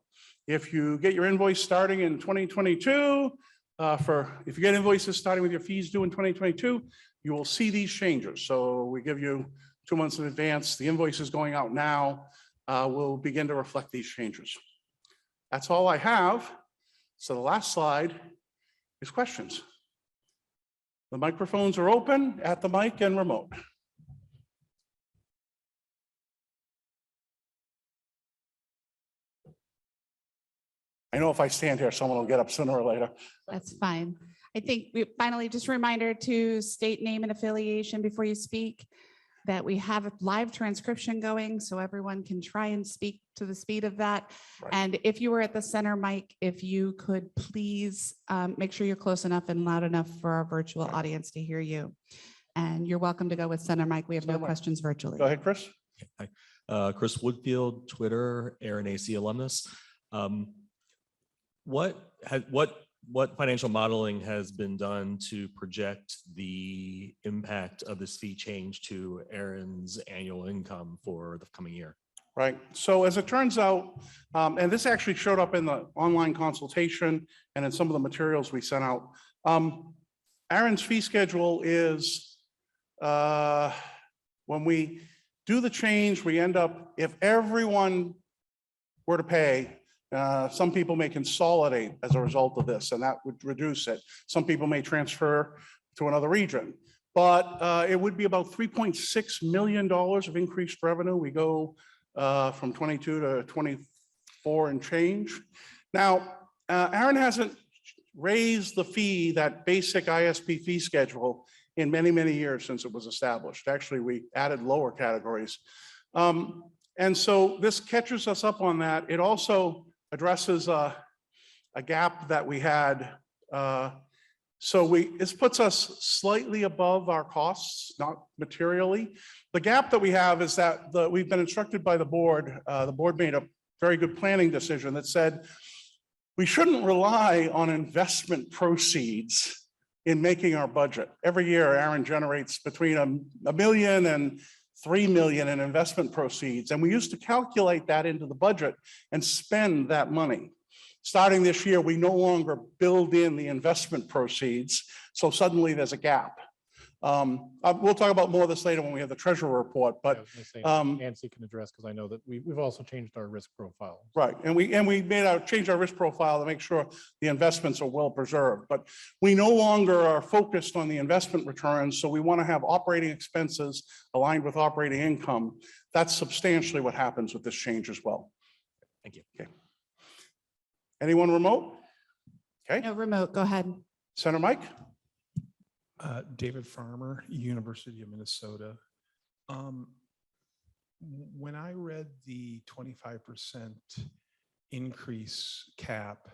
If you get your invoice starting in 2022, if you get invoices starting with your fees due in 2022, you will see these changes. So we give you 2 months in advance. The invoices going out now will begin to reflect these changes. That's all I have. So the last slide is questions. The microphones are open at the mic and remote. I know if I stand here, someone will get up sooner or later. That's fine. I think we finally, just a reminder to state name and affiliation before you speak, that we have a live transcription going so everyone can try and speak to the speed of that. Right. And if you were at the center mic, if you could please make sure you're close enough and loud enough for our virtual audience to hear you. And you're welcome to go with center mic. We have no questions virtually. Go ahead, Chris. Hi, Chris Woodfield, Twitter, ARIN AC alumnus. What financial modeling has been done to project the impact of this fee change to ARIN's annual income for the coming year? Right. So as it turns out, and this actually showed up in the online consultation and in some of the materials we sent out. ARIN's fee schedule is, when we do the change, we end up, if everyone were to pay, some people may consolidate as a result of this, and that would reduce it. Some people may transfer to another region, but it would be about $3.6 million of increased revenue. We go from 22 to 24 and change. Now, ARIN hasn't raised the fee, that basic ISP fee schedule, in many, many years since it was established. Actually, we added lower categories. And so this catches us up on that. It also addresses a gap that we had. This puts us slightly above our costs, not materially. The gap that we have is that we've been instructed by the board. The board made a very good planning decision that said we shouldn't rely on investment proceeds in making our budget. Every year, ARIN generates between $1 million and $3 million in investment proceeds. And we used to calculate that into the budget and spend that money. Starting this year, we no longer build in the investment proceeds. So suddenly there's a gap. We'll talk about more of this later when we have the treasurer report, but Nancy can address, because I know that we've also changed our risk profile. right. And we changed our risk profile to make sure the investments are well preserved, but we no longer are focused on the investment returns. So we want to have operating expenses aligned with operating income. That's substantially what happens with this change as well. Thank you. Okay. Anyone remote? Okay. No remote, go ahead. Center Mike. David Farmer, University of Minnesota. When I read the 25% increase cap,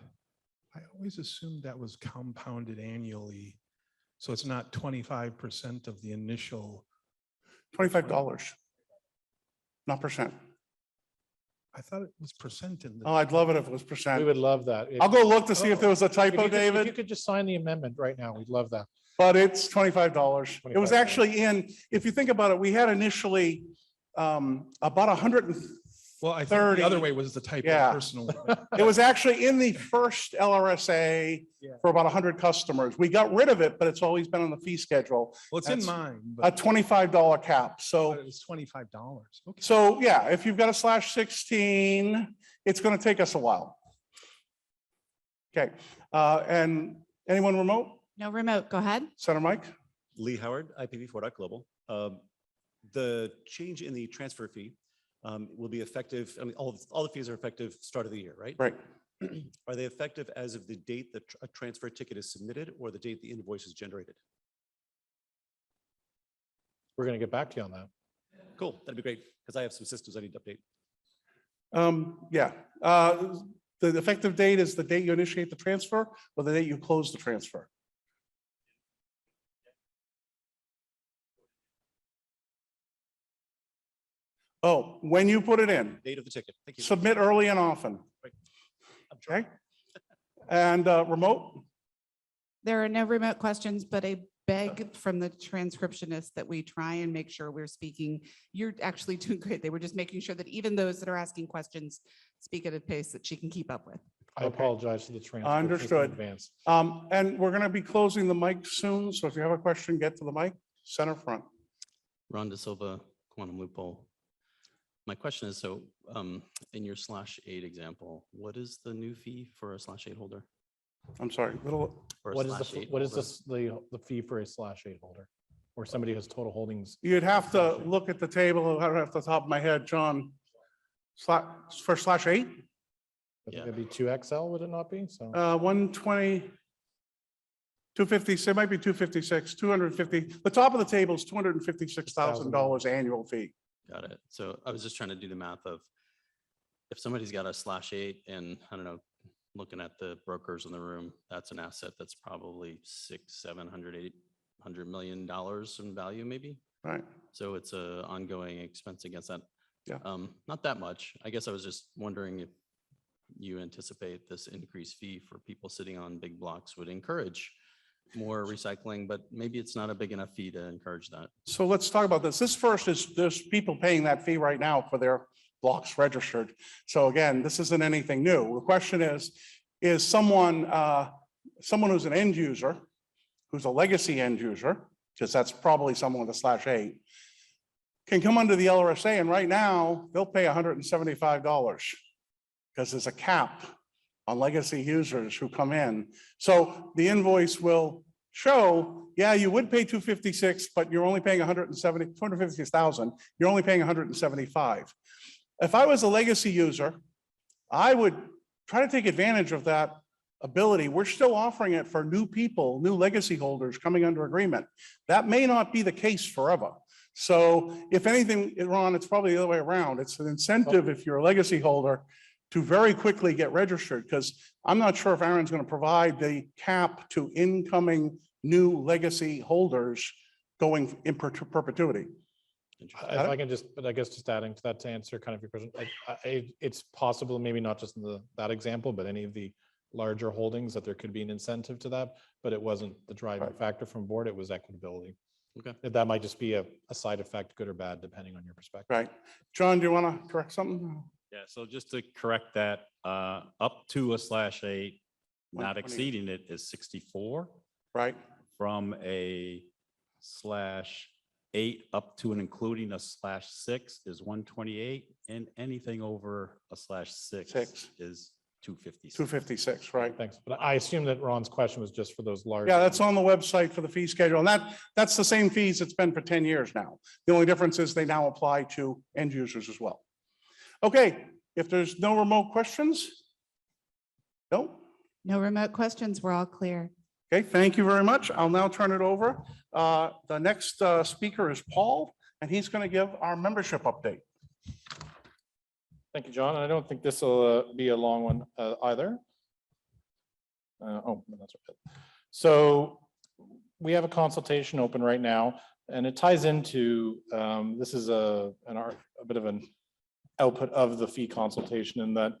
I always assumed that was compounded annually. So it's not 25% of the initial. $25, not percent. I thought it was percent in the. Oh, I'd love it if it was percent. We would love that. I'll go look to see if there was a typo, If David. you could just sign the amendment right now, we'd love that. But it's $25. It was $25. actually if you think about it, we had initially about 130. Well, I think the other way was the typo personally. It was actually in the first LRSA for about 100 customers. We got rid of it, but it's always been on the fee schedule. Well, it's in mine. A $25 cap. So it was $25. Okay. So yeah, if you've got a /16, it's going to take us a while. Okay. And anyone remote? No remote, go ahead. Center Mike. Lee Howard, IPv4.global. The change in the transfer fee will be effective. I mean, all the fees are effective start of the year, right? Right. Are they effective as of the date that a transfer ticket is submitted or the date the invoice is generated? We're going to get back to you on that. Cool, that'd be great, because I have some systems I need to update. Yeah. The effective date is the date you initiate the transfer or the date you close the transfer. Oh, when you put it in. Date of the ticket. Thank you. Submit early and often. Okay. And remote? There are no remote questions, but a beg from the transcriptionist that we try and make sure we're speaking. You're actually doing great. They were just making sure that even those that are asking questions speak at a pace that she can keep up with. I apologize to the transcription in Understood. advance. And we're going to be closing the mic soon. So if you have a question, get to the mic, center front. Ron De Silva, Quantum Loophole. My question is, so in your /8 example, what is the new fee for a /8 holder? I'm sorry, little. For a What is /8 what is holder? the fee for a /8 holder? Or somebody has total holdings? You'd have to look at the table. I don't have the top of my head, John. For /8, I think it'd be 2XL, would it not be? So 120, 256, it might be 256, 250. The top of the table is $256,000 annual fee. Got it. So I was just trying to do the math of if somebody's got a /8 and I don't know, looking at the brokers in the room, that's an asset that's probably $600, $700, $800 million in value, maybe. Right. So it's a ongoing expense against that. Yeah. Not that much. I guess I was just wondering if you anticipate this increased fee for people sitting on big blocks would encourage more recycling, but maybe it's not a big enough fee to encourage that. So let's talk about this. This first is there's people paying that fee right now for their blocks registered. So again, this isn't anything new. The question is someone who's an end user, who's a legacy end user, because that's probably someone with a /8, can come under the LRSA, and right now they'll pay $175 because there's a cap on legacy users who come in. So the invoice will show, yeah, you would pay 256, but you're only paying 256,000. You're only paying 175. If I was a legacy user, I would try to take advantage of that ability. We're still offering it for new people, new legacy holders coming under agreement. That may not be the case forever. So if anything, Ron, it's probably the other way around. It's an incentive if you're a legacy holder to very quickly get registered, because I'm not sure if ARIN's going to provide the cap to incoming new legacy holders going in perpetuity. if I can just, but I guess just adding to that to answer kind of your question, it's possible, maybe not just in that example, but any of the larger holdings that there could be an incentive to that, but it wasn't the driving factor from board, it was equitability. Okay. That might just be a side effect, good or bad, depending on your perspective. Right. John, do you want to correct something? Yeah, so just to correct that, up to a /8, not 128. exceeding it is 64. Right. From a /8 up to and including a /6 is 128, and anything over a /6 is 256. 256, right. Thanks. But I assume that Ron's question was just for those large. Yeah, that's on the website for the fee schedule. And that's the same fees it's been for 10 years now. The only difference is they now apply to end users as well. Okay, if there's no remote questions? No? No remote questions. We're all clear. Okay, thank you very much. I'll now turn it over. The next speaker is Paul, and he's going to give our membership update. Thank you, John. I don't think this will be a long one either. Oh, that's right. So we have a consultation open right now, and it ties into, this is a bit of an output of the fee consultation, in that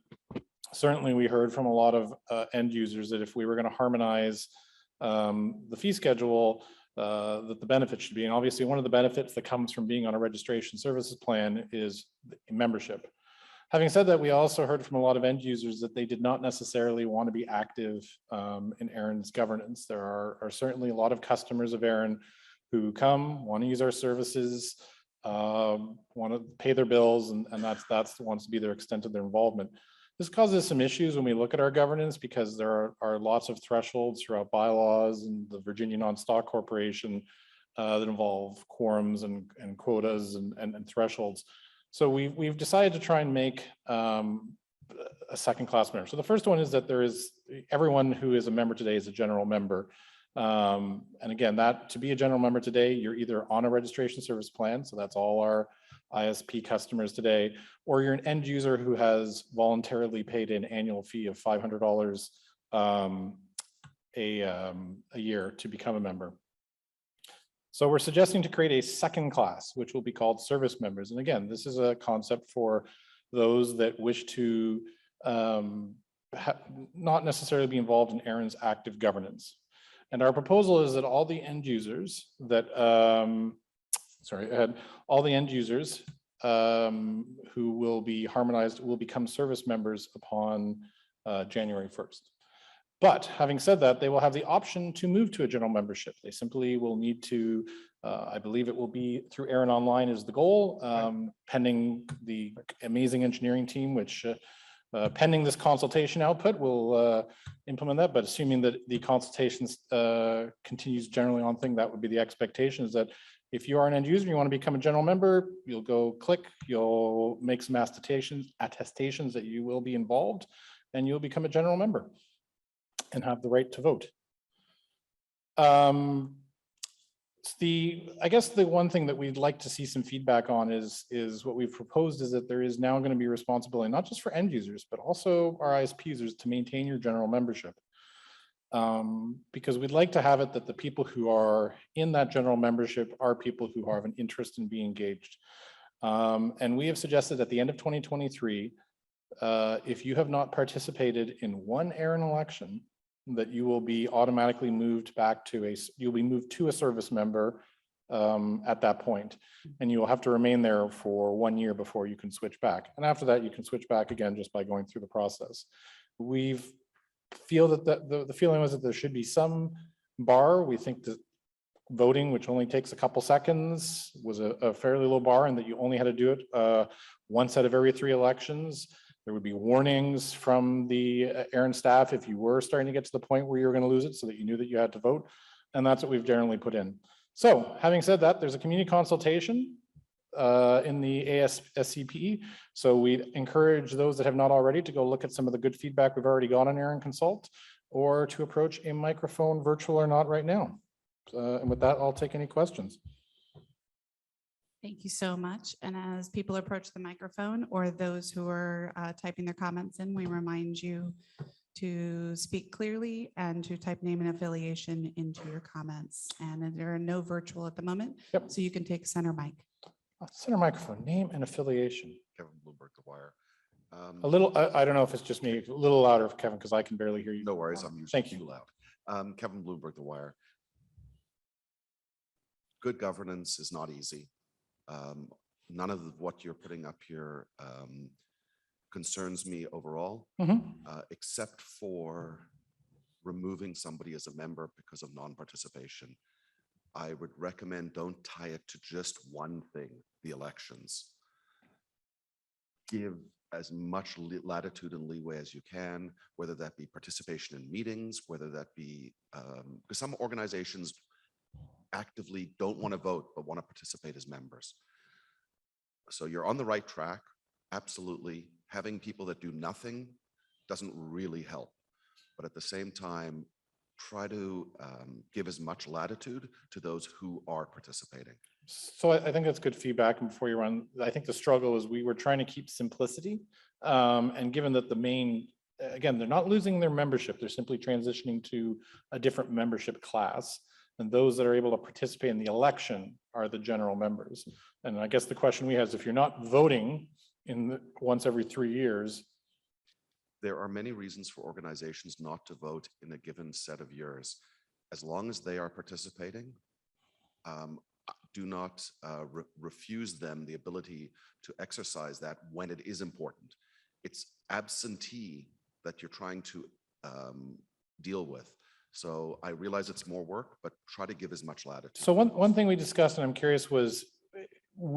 certainly we heard from a lot of end users that if we were going to harmonize the fee schedule, that the benefit should be, and obviously one of the benefits that comes from being on a registration services plan is membership. Having said that, we also heard from a lot of end users that they did not necessarily want to be active in ARIN's governance. There are certainly a lot of customers of ARIN who come, want to use our services, want to pay their bills, and that's wants to be their extent of their involvement. This causes some issues when we look at our governance, because there are lots of thresholds throughout bylaws and the Virginia Non-Stock Corporation that involve quorums and quotas and thresholds. So we've decided to try and make a second-class member. So the first one is that everyone who is a member today is a general member. And again, that to be a general member today, you're either on a registration service plan, so that's all our ISP customers today, or you're an end user who has voluntarily paid an annual fee of $500 a year to become a member. So we're suggesting to create a second class, which will be called service members. And again, this is a concept for those that wish to not necessarily be involved in ARIN's active governance. And our proposal is that all the end users that, all the end users who will be harmonized will become service members upon January 1st. But having said that, they will have the option to move to a general membership. They simply will need to, I believe it will be through ARIN Online is the goal, pending the amazing engineering team, which pending this consultation output will implement that. But assuming that the consultations continues generally on thing, that would be the expectation, is that if you are an end user, you want to become a general member, you'll go click, you'll make some attestations that you will be involved, and you'll become a general member and have the right to vote. I guess the one thing that we'd like to see some feedback on is what we've proposed is that there is now going to be responsibility, not just for end users, but also our ISP users to maintain your general membership. Because we'd like to have it that the people who are in that general membership are people who have an interest in being engaged. And we have suggested at the end of 2023, if you have not participated in one ARIN election, that you will be automatically moved back to you'll be moved to a service member at that point, and you will have to remain there for 1 year before you can switch back. And after that, you can switch back again just by going through the process. We feel that the feeling was that there should be some bar. We think that voting, which only takes a couple seconds, was a fairly low bar, and that you only had to do it once out of every 3 elections. There would be warnings from the ARIN staff if you were starting to get to the point where you were going to lose it, so that you knew that you had to vote. And that's what we've generally put in. So having said that, there's a community consultation in the ASCPE. So we encourage those that have not already to go look at some of the good feedback we've already got on ARIN Consult, or to approach a microphone, virtual or not, right now. And with that, I'll take any questions. Thank you so much. And as people approach the microphone, or those who are typing their comments in, we remind you to speak clearly and to type name and affiliation into your comments. And there are no virtual at the moment, so you can take center mic. Center microphone, name and affiliation. Kevin Bloomberg, The Wire. A little, I don't know if it's just me, a little louder, Kevin, because I can barely hear you. No worries, I'm usually Thank you. too loud. Kevin Bloomberg, The Wire. Good governance is not easy. None of what you're putting up here concerns me overall, except for removing somebody as a member because of non-participation. I would recommend don't tie it to just one thing, the elections. Give as much latitude and leeway as you can, whether that be participation in meetings, whether that be, because some organizations actively don't want to vote, but want to participate as members. So you're on the right track, absolutely. Having people that do nothing doesn't really help. But at the same time, try to give as much latitude to those who are participating. So I think that's good feedback. And before you run, I think the struggle is we were trying to keep simplicity. And given that the main, again, they're not losing their membership, they're simply transitioning to a different membership class. And those that are able to participate in the election are the general members. And I guess the question we have is, if you're not voting once every 3 years. There are many reasons for organizations not to vote in a given set of years. As long as they are participating, do not refuse them the ability to exercise that when it is important. It's absentee that you're trying to deal with. So I realize it's more work, but try to give as much latitude. So one thing we discussed, and I'm curious, was,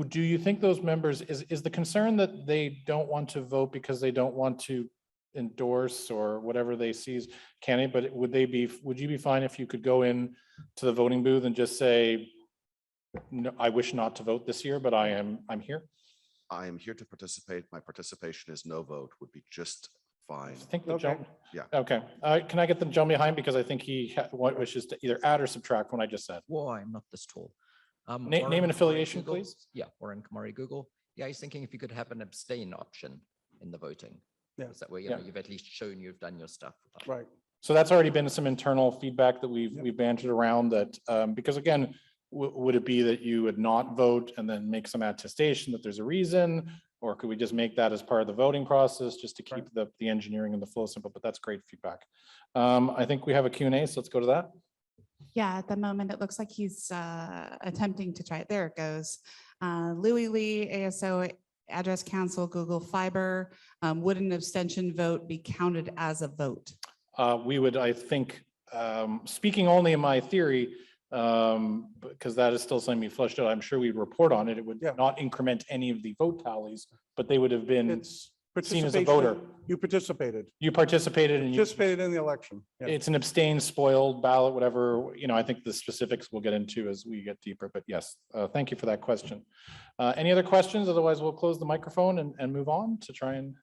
do you think those members, is the concern that they don't want to vote because they don't want to endorse or whatever they see as candidate, but would you be fine if you could go in to the voting booth and just say, no, I wish not to vote this year, but I'm here? I am here to participate. My participation is no vote would be just fine. I think the gentleman, yeah. Okay. Can I get the gentleman behind, because I think he wishes to either add or subtract from what I just said. Well, I'm not this tall. Name and affiliation, please. Yeah, Warren Kamari, Google. Yeah, I was thinking if you could have an abstain option in the voting. Yeah. Is that way, you know, you've at least shown you've done your stuff. Right. So that's already been some internal feedback that we've bantered around that, because again, would it be that you would not vote and then make some attestation that there's a reason, or could we just make that as part of the voting process just to keep the engineering and the flow simple? But that's great feedback. I think we have a Q&A, so let's go to that. Yeah, at the moment, it looks like he's attempting to try it. There it goes. Louis Lee, ASO Address Council, Google Fiber. Would an abstention vote be counted as a vote? We would, I think, speaking only in my theory, because that is still something we fleshed out, I'm sure we'd report on it. It would not increment any of the vote tallies, but they would have been It's seen as a participation. voter. You participated. You participated and you Participated in the election. Yeah. it's an abstained, spoiled ballot, whatever, I think the specifics we'll get into as we get deeper, but yes, thank you for that question. Any other questions? Otherwise, we'll close the microphone and move on to try and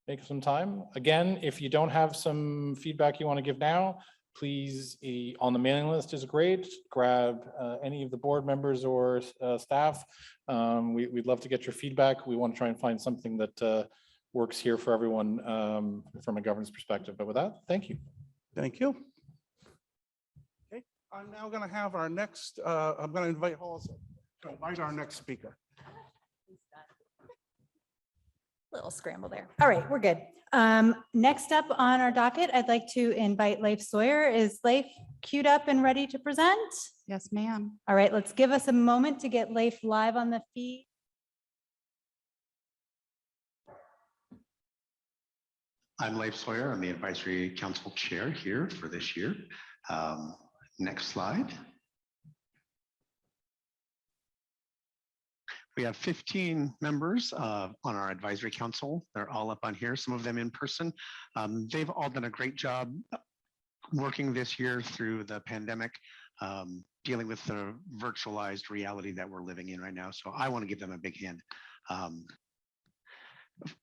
make some time. Again, if you don't have some feedback you want to give now, please, on the mailing list is great. Grab any of the board members or staff. We'd love to get your feedback. We want to try and find something that works here for everyone from a governance perspective. But with that, thank you. Thank you. Okay, I'm now going to have our next, I'm going to invite Hollis to invite our next speaker. Little scramble there. All right, we're good. Next up on our docket, I'd like to invite Leif Sawyer. Is Leif queued up and ready to present? Yes, ma'am. All right, let's give us a moment to get Leif live on the feed. I'm Leif Sawyer. I'm the Advisory Council Chair here for this year. Next slide. We have 15 members on our advisory council. They're all up on here, some of them in person. They've all done a great job working this year through the pandemic, dealing with the virtualized reality that we're living in right now. So I want to give them a big hand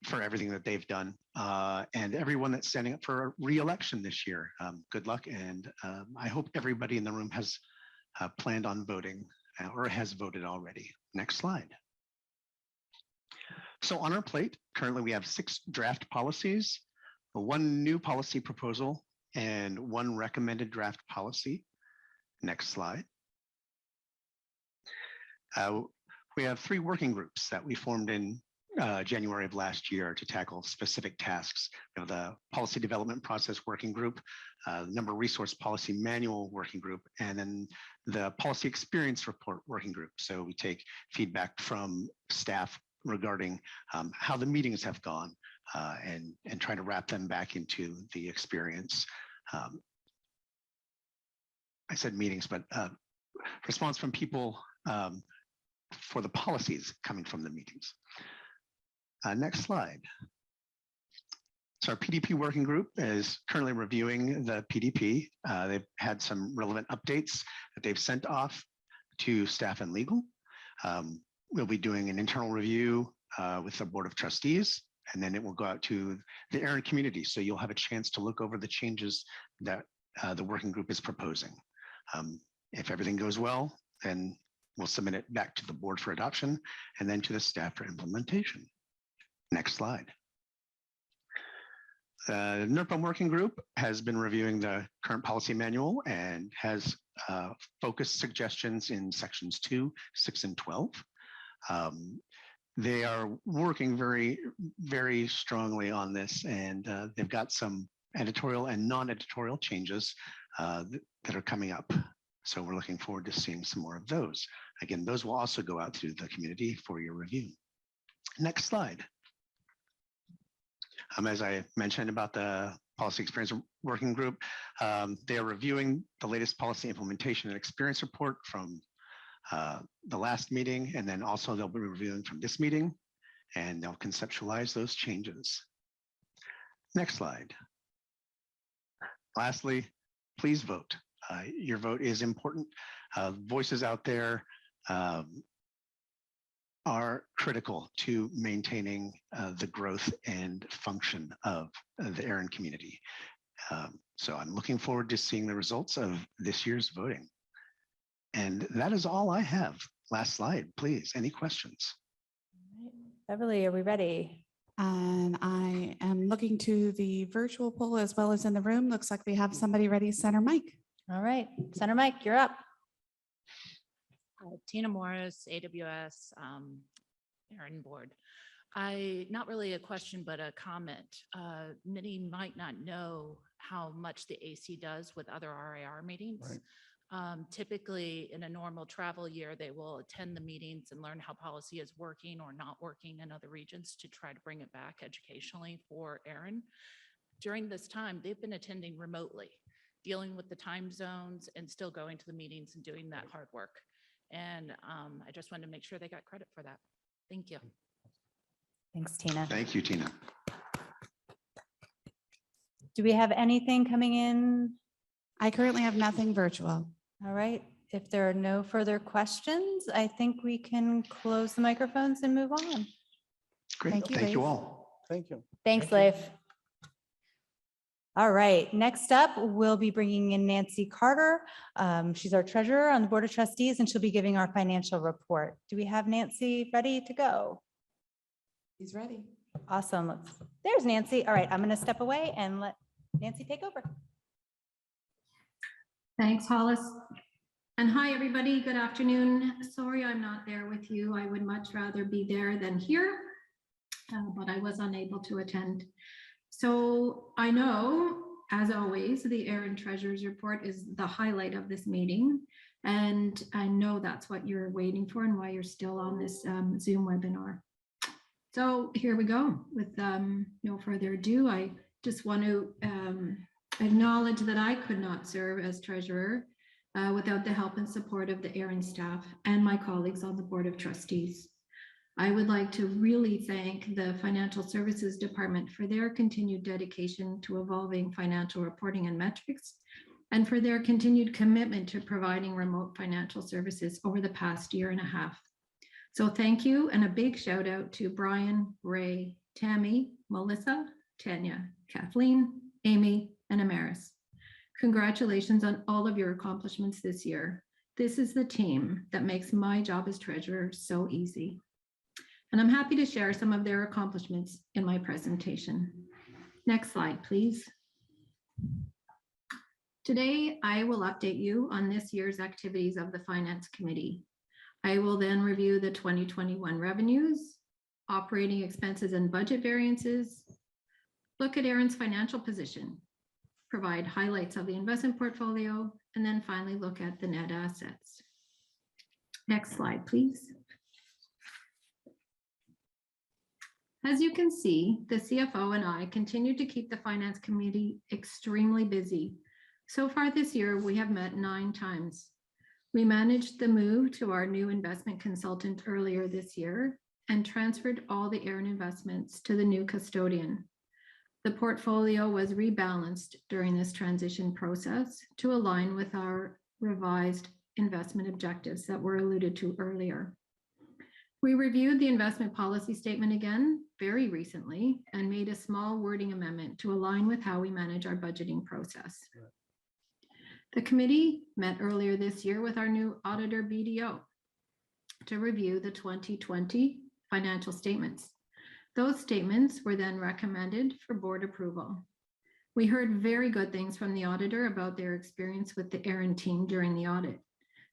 for everything that they've done. And everyone that's standing up for re-election this year, good luck. And I hope everybody in the room has planned on voting or has voted already. Next slide. So on our plate, currently we have 6 draft policies, 1 new policy proposal, and 1 recommended draft policy. Next slide. We have 3 working groups that we formed in January of last year to tackle specific tasks. We have the Policy Development Process Working Group, Number Resource Policy Manual Working Group, and then the Policy Experience Report Working Group. So we take feedback from staff regarding how the meetings have gone and try to wrap them back into the experience. I said meetings, but response from people for the policies coming from the meetings. Next slide. So our PDP working group is currently reviewing the PDP. They've had some relevant updates that they've sent off to staff and legal. We'll be doing an internal review with the Board of Trustees, and then it will go out to the ARIN community. So you'll have a chance to look over the changes that the working group is proposing. If everything goes well, then we'll submit it back to the board for adoption and then to the staff for implementation. Next slide. The NERPA working group has been reviewing the current policy manual and has focused suggestions in sections 2, 6, and 12. They are working very, very strongly on this, and they've got some editorial and non-editorial changes that are coming up. So we're looking forward to seeing some more of those. Again, those will also go out to the community for your review. Next slide. As I mentioned about the Policy Experience Working Group, they are reviewing the latest policy implementation and experience report from the last meeting, and then also they'll be reviewing from this meeting, and they'll conceptualize those changes. Next slide. Lastly, please vote. Your vote is important. Voices out there are critical to maintaining the growth and function of the ARIN community. So I'm looking forward to seeing the results of this year's voting. And that is all I have. Last slide, please. Any questions? Beverly, are we ready? And I am looking to the virtual poll as well as in the room. Looks like we have somebody ready. Center mic. All right, Center Mike, you're up. Tina Morris, AWS, ARIN board. Not really a question, but a comment. Many might not know how much the AC does with other RIR meetings. Typically, in a normal travel year, they will attend the meetings and learn how policy is working or not working in other regions to try to bring it back educationally for ARIN. During this time, they've been attending remotely, dealing with the time zones and still going to the meetings and doing that hard work. And I just wanted to make sure they got credit for that. Thank you. Thanks, Tina. Thank you, Tina. Do we have anything coming in? I currently have nothing virtual. All right. If there are no further questions, I think we can close the microphones and move on. Great. Thank you, Thank you Leif. all. Thank you. Thanks, Leif. All right, next up, we'll be bringing in Nancy Carter. She's our treasurer on the Board of Trustees, and she'll be giving our financial report. Do we have Nancy ready to go? He's ready. Awesome. There's Nancy. All right, I'm going to step away and let Nancy take over. Thanks, Hollis. And hi, everybody. Good afternoon. Sorry, I'm not there with you. I would much rather be there than here, but I was unable to attend. So I know, as always, the ARIN Treasurer's Report is the highlight of this meeting. And I know that's what you're waiting for and why you're still on this Zoom webinar. So here we go. With no further ado, I just want to acknowledge that I could not serve as treasurer without the help and support of the ARIN staff and my colleagues on the Board of Trustees. I would like to really thank the Financial Services Department for their continued dedication to evolving financial reporting and metrics, and for their continued commitment to providing remote financial services over the past year and a half. So thank you, and a big shout out to Brian, Ray, Tammy, Melissa, Tanya, Kathleen, Amy, and Amaris. Congratulations on all of your accomplishments this year. This is the team that makes my job as treasurer so easy. And I'm happy to share some of their accomplishments in my presentation. Next slide, please. Today, I will update you on this year's activities of the Finance Committee. I will then review the 2021 revenues, operating expenses and budget variances, look at ARIN's financial position, provide highlights of the investment portfolio, and then finally look at the net assets. Next slide, please. As you can see, the CFO and I continue to keep the Finance Committee extremely busy. So far this year, we have met 9 times. We managed the move to our new investment consultant earlier this year and transferred all the ARIN investments to the new custodian. The portfolio was rebalanced during this transition process to align with our revised investment objectives that were alluded to earlier. We reviewed the investment policy statement again very recently and made a small wording amendment to align with how we manage our budgeting process. The committee met earlier this year with our new auditor BDO to review the 2020 financial statements. Those statements were then recommended for board approval. We heard very good things from the auditor about their experience with the ARIN team during the audit.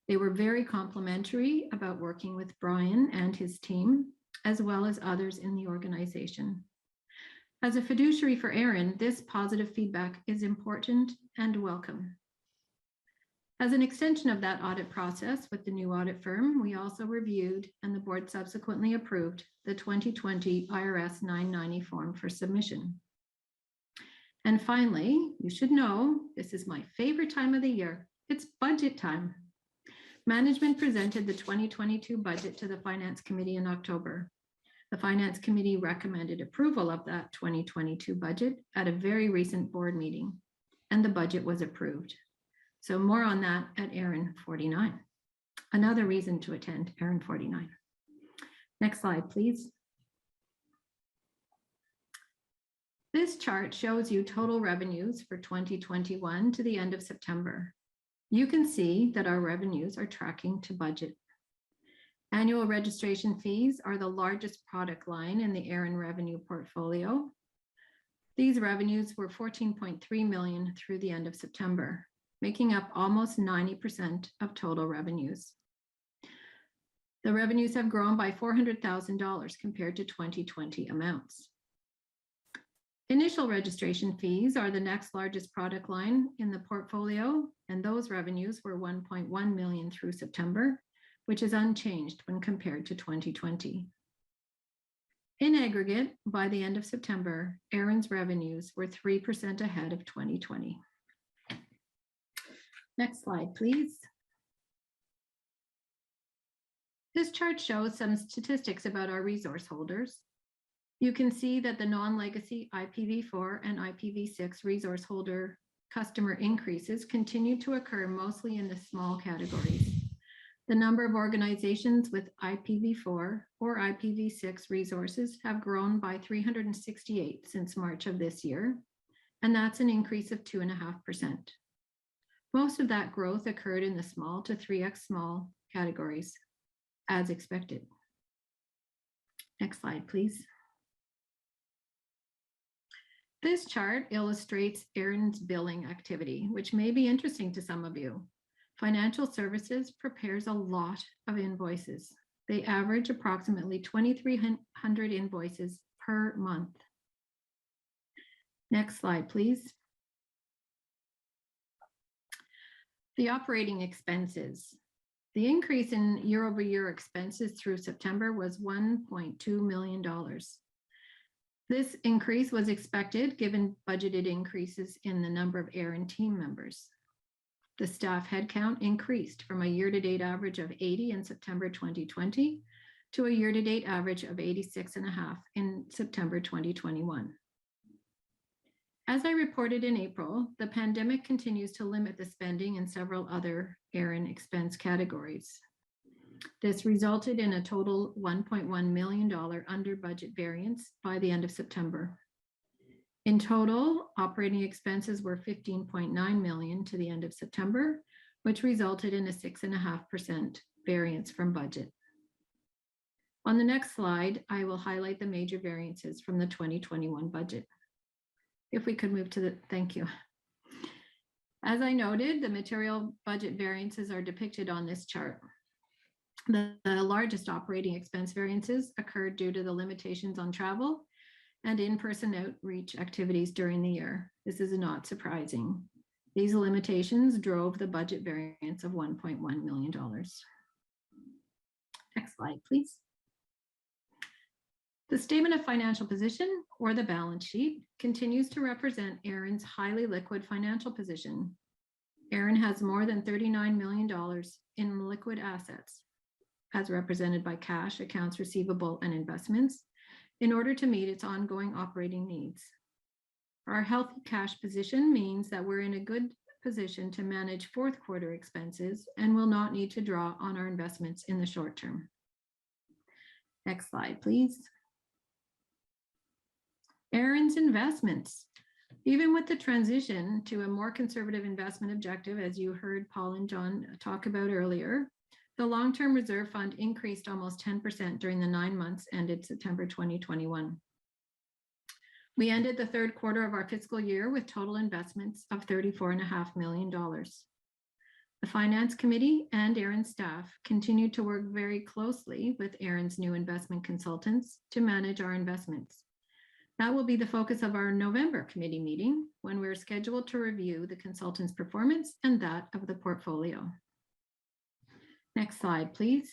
They were very complimentary about working with Brian and his team, as well as others in the organization. As a fiduciary for ARIN, this positive feedback is important and welcome. As an extension of that audit process with the new audit firm, we also reviewed and the board subsequently approved the 2020 IRS 990 form for submission. And finally, you should know, this is my favorite time of the year. It's budget time. Management presented the 2022 budget to the Finance Committee in October. The Finance Committee recommended approval of that 2022 budget at a very recent board meeting, and the budget was approved. So more on that at ARIN 49. Another reason to attend ARIN 49. Next slide, please. This chart shows you total revenues for 2021 to the end of September. You can see that our revenues are tracking to budget. Annual registration fees are the largest product line in the ARIN revenue portfolio. These revenues were $14.3 million through the end of September, making up almost 90% of total revenues. The revenues have grown by $400,000 compared to 2020 amounts. Initial registration fees are the next largest product line in the portfolio, and those revenues were 1.1 million through September, which is unchanged when compared to 2020. In aggregate, by the end of September, ARIN's revenues were 3% ahead of 2020. Next slide, please. This chart shows some statistics about our resource holders. You can see that the non-legacy IPv4 and IPv6 resource holder customer increases continue to occur mostly in the small categories. The number of organizations with IPv4 or IPv6 resources have grown by 368 since March of this year, and that's an increase of 2.5%. Most of that growth occurred in the small to 3x small categories, as expected. Next slide, please. This chart illustrates ARIN's billing activity, which may be interesting to some of you. Financial services prepares a lot of invoices. They average approximately 2,300 invoices per month. Next slide, please. The operating expenses. The increase in year-over-year expenses through September was $1.2 million. This increase was expected given budgeted increases in the number of ARIN team members. The staff headcount increased from a year-to-date average of 80 in September 2020 to a year-to-date average of 86.5 in September 2021. As I reported in April, the pandemic continues to limit the spending in several other ARIN expense categories. This resulted in a total $1.1 million under budget variance by the end of September. In total, operating expenses were $15.9 million to the end of September, which resulted in a 6.5% variance from budget. On the next slide, I will highlight the major variances from the 2021 budget. If we could move to the, thank you. As I noted, the material budget variances are depicted on this chart. The largest operating expense variances occurred due to the limitations on travel and in-person outreach activities during the year. This is not surprising. These limitations drove the budget variance of $1.1 million. Next slide, please. The statement of financial position, or the balance sheet, continues to represent ARIN's highly liquid financial position. ARIN has more than $39 million in liquid assets, as represented by cash, accounts receivable, and investments, in order to meet its ongoing operating needs. Our healthy cash position means that we're in a good position to manage fourth quarter expenses and will not need to draw on our investments in the short term. Next slide, please. ARIN's investments. Even with the transition to a more conservative investment objective, as you heard Paul and John talk about earlier, the long-term reserve fund increased almost 10% during the 9 months ended September 2021. We ended the third quarter of our fiscal year with total investments of $34.5 million. The Finance Committee and ARIN staff continue to work very closely with ARIN's new investment consultants to manage our investments. That will be the focus of our November committee meeting, when we're scheduled to review the consultant's performance and that of the portfolio. Next slide, please.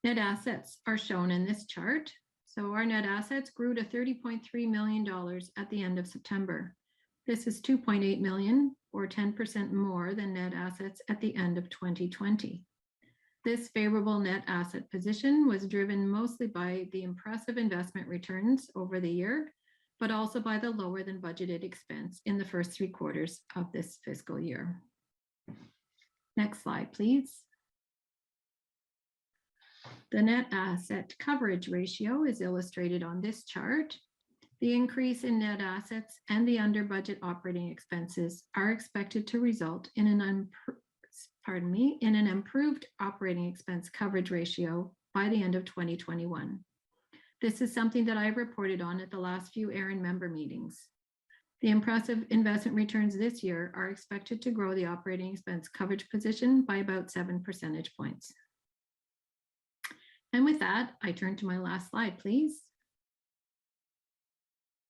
Net assets are shown in this chart. So our net assets grew to $30.3 million at the end of September. This is 2.8 million, or 10% more than net assets at the end of 2020. This favorable net asset position was driven mostly by the impressive investment returns over the year, but also by the lower than budgeted expense in the first 3 quarters of this fiscal year. Next slide, please. The net asset coverage ratio is illustrated on this chart. The increase in net assets and the under budget operating expenses are expected to result in an improved operating expense coverage ratio by the end of 2021. This is something that I've reported on at the last few ARIN member meetings. The impressive investment returns this year are expected to grow the operating expense coverage position by about 7 percentage points. And with that, I turn to my last slide, please.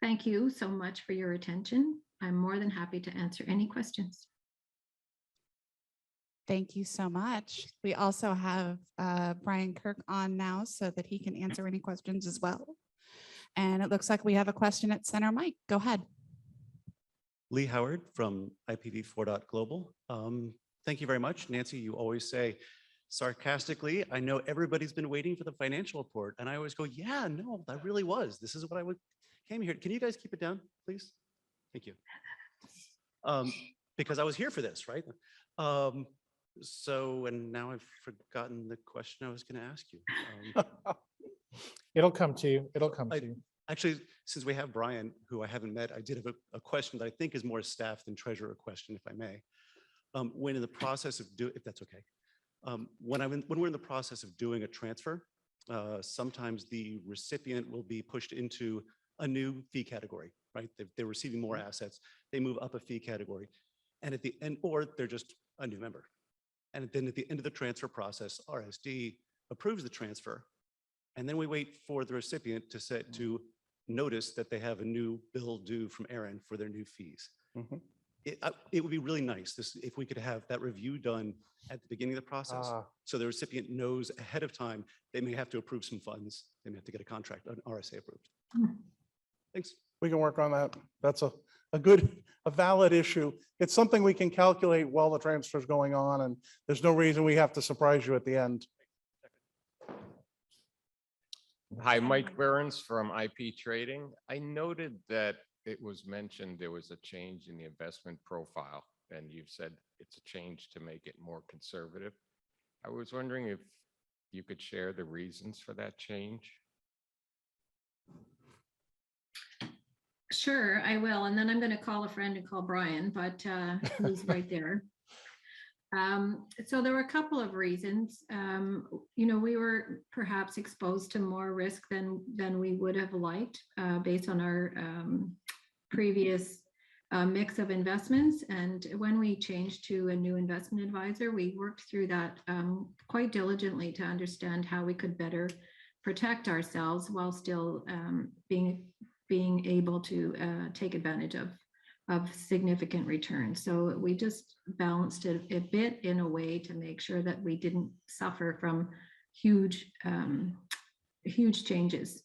Thank you so much for your attention. I'm more than happy to answer any questions. Thank you so much. We also have Brian Kirk on now so that he can answer any questions as well. And it looks like we have a question at center mic. Go ahead. Lee Howard from IPv4.global. Thank you very much. Nancy, you always say sarcastically, I know everybody's been waiting for the financial report. And I always go, yeah, no, that really was. This is what came here. Can you guys keep it down, please? Thank you. Because I was here for this, right? And now I've forgotten the question I was going to ask you. It'll come to you. It'll come to you. Actually, since we have Brian, who I haven't met, I did have a question that I think is more a staff than treasurer question, if I may. When in the process of if that's okay, when we're in the process of doing a transfer, sometimes the recipient will be pushed into a new fee category, right? They're receiving more assets, they move up a fee category, and at the end, or they're just a new member. And then at the end of the transfer process, RSD approves the transfer, and then we wait for the recipient to notice that they have a new bill due from ARIN for their new fees. It would be really nice if we could have that review done at the beginning of the process. So the recipient knows ahead of time, they may have to approve some funds. They may have to get a contract, an RSA approved. Thanks. We can work on that. That's a valid issue. It's something we can calculate while the transfer is going on, and there's no reason we have to surprise you at the end. Hi, Mike Burns from IP Trading. I noted that it was mentioned there was a change in the investment profile, and you've said it's a change to make it more conservative. I was wondering if you could share the reasons for that change. Sure, I will. And then I'm going to call a friend and call Brian, but he's right there. So there were a couple of reasons. We were perhaps exposed to more risk than we would have liked based on our previous mix of investments. And when we changed to a new investment advisor, we worked through that quite diligently to understand how we could better protect ourselves while still being able to take advantage of significant returns. So we just balanced it a bit in a way to make sure that we didn't suffer from huge changes.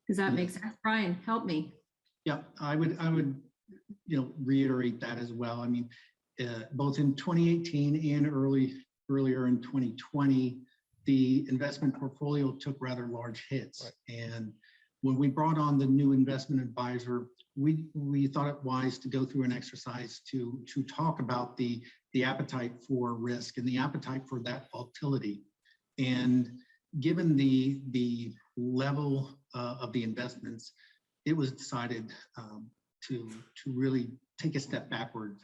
Does that make sense? Brian, help me. Yeah, I would reiterate that as well. I mean, both in 2018 and earlier in 2020, the investment portfolio took rather large hits. Right. And when we brought on the new investment advisor, we thought it wise to go through an exercise to talk about the appetite for risk and the appetite for that volatility. And given the level of the investments, it was decided to really take a step backward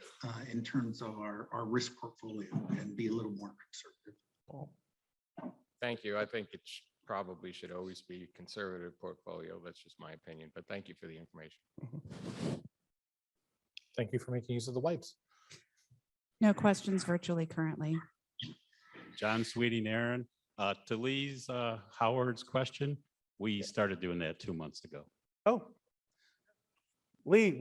in terms of our risk portfolio and be a little more conservative. Thank you. I think it probably should always be a conservative portfolio. That's just my opinion, but thank you for the information. Thank you for making use of the wipes. No questions virtually currently. John Sweeting, ARIN. To Lee's Howard's question, we started doing that 2 months ago. Oh, Lee,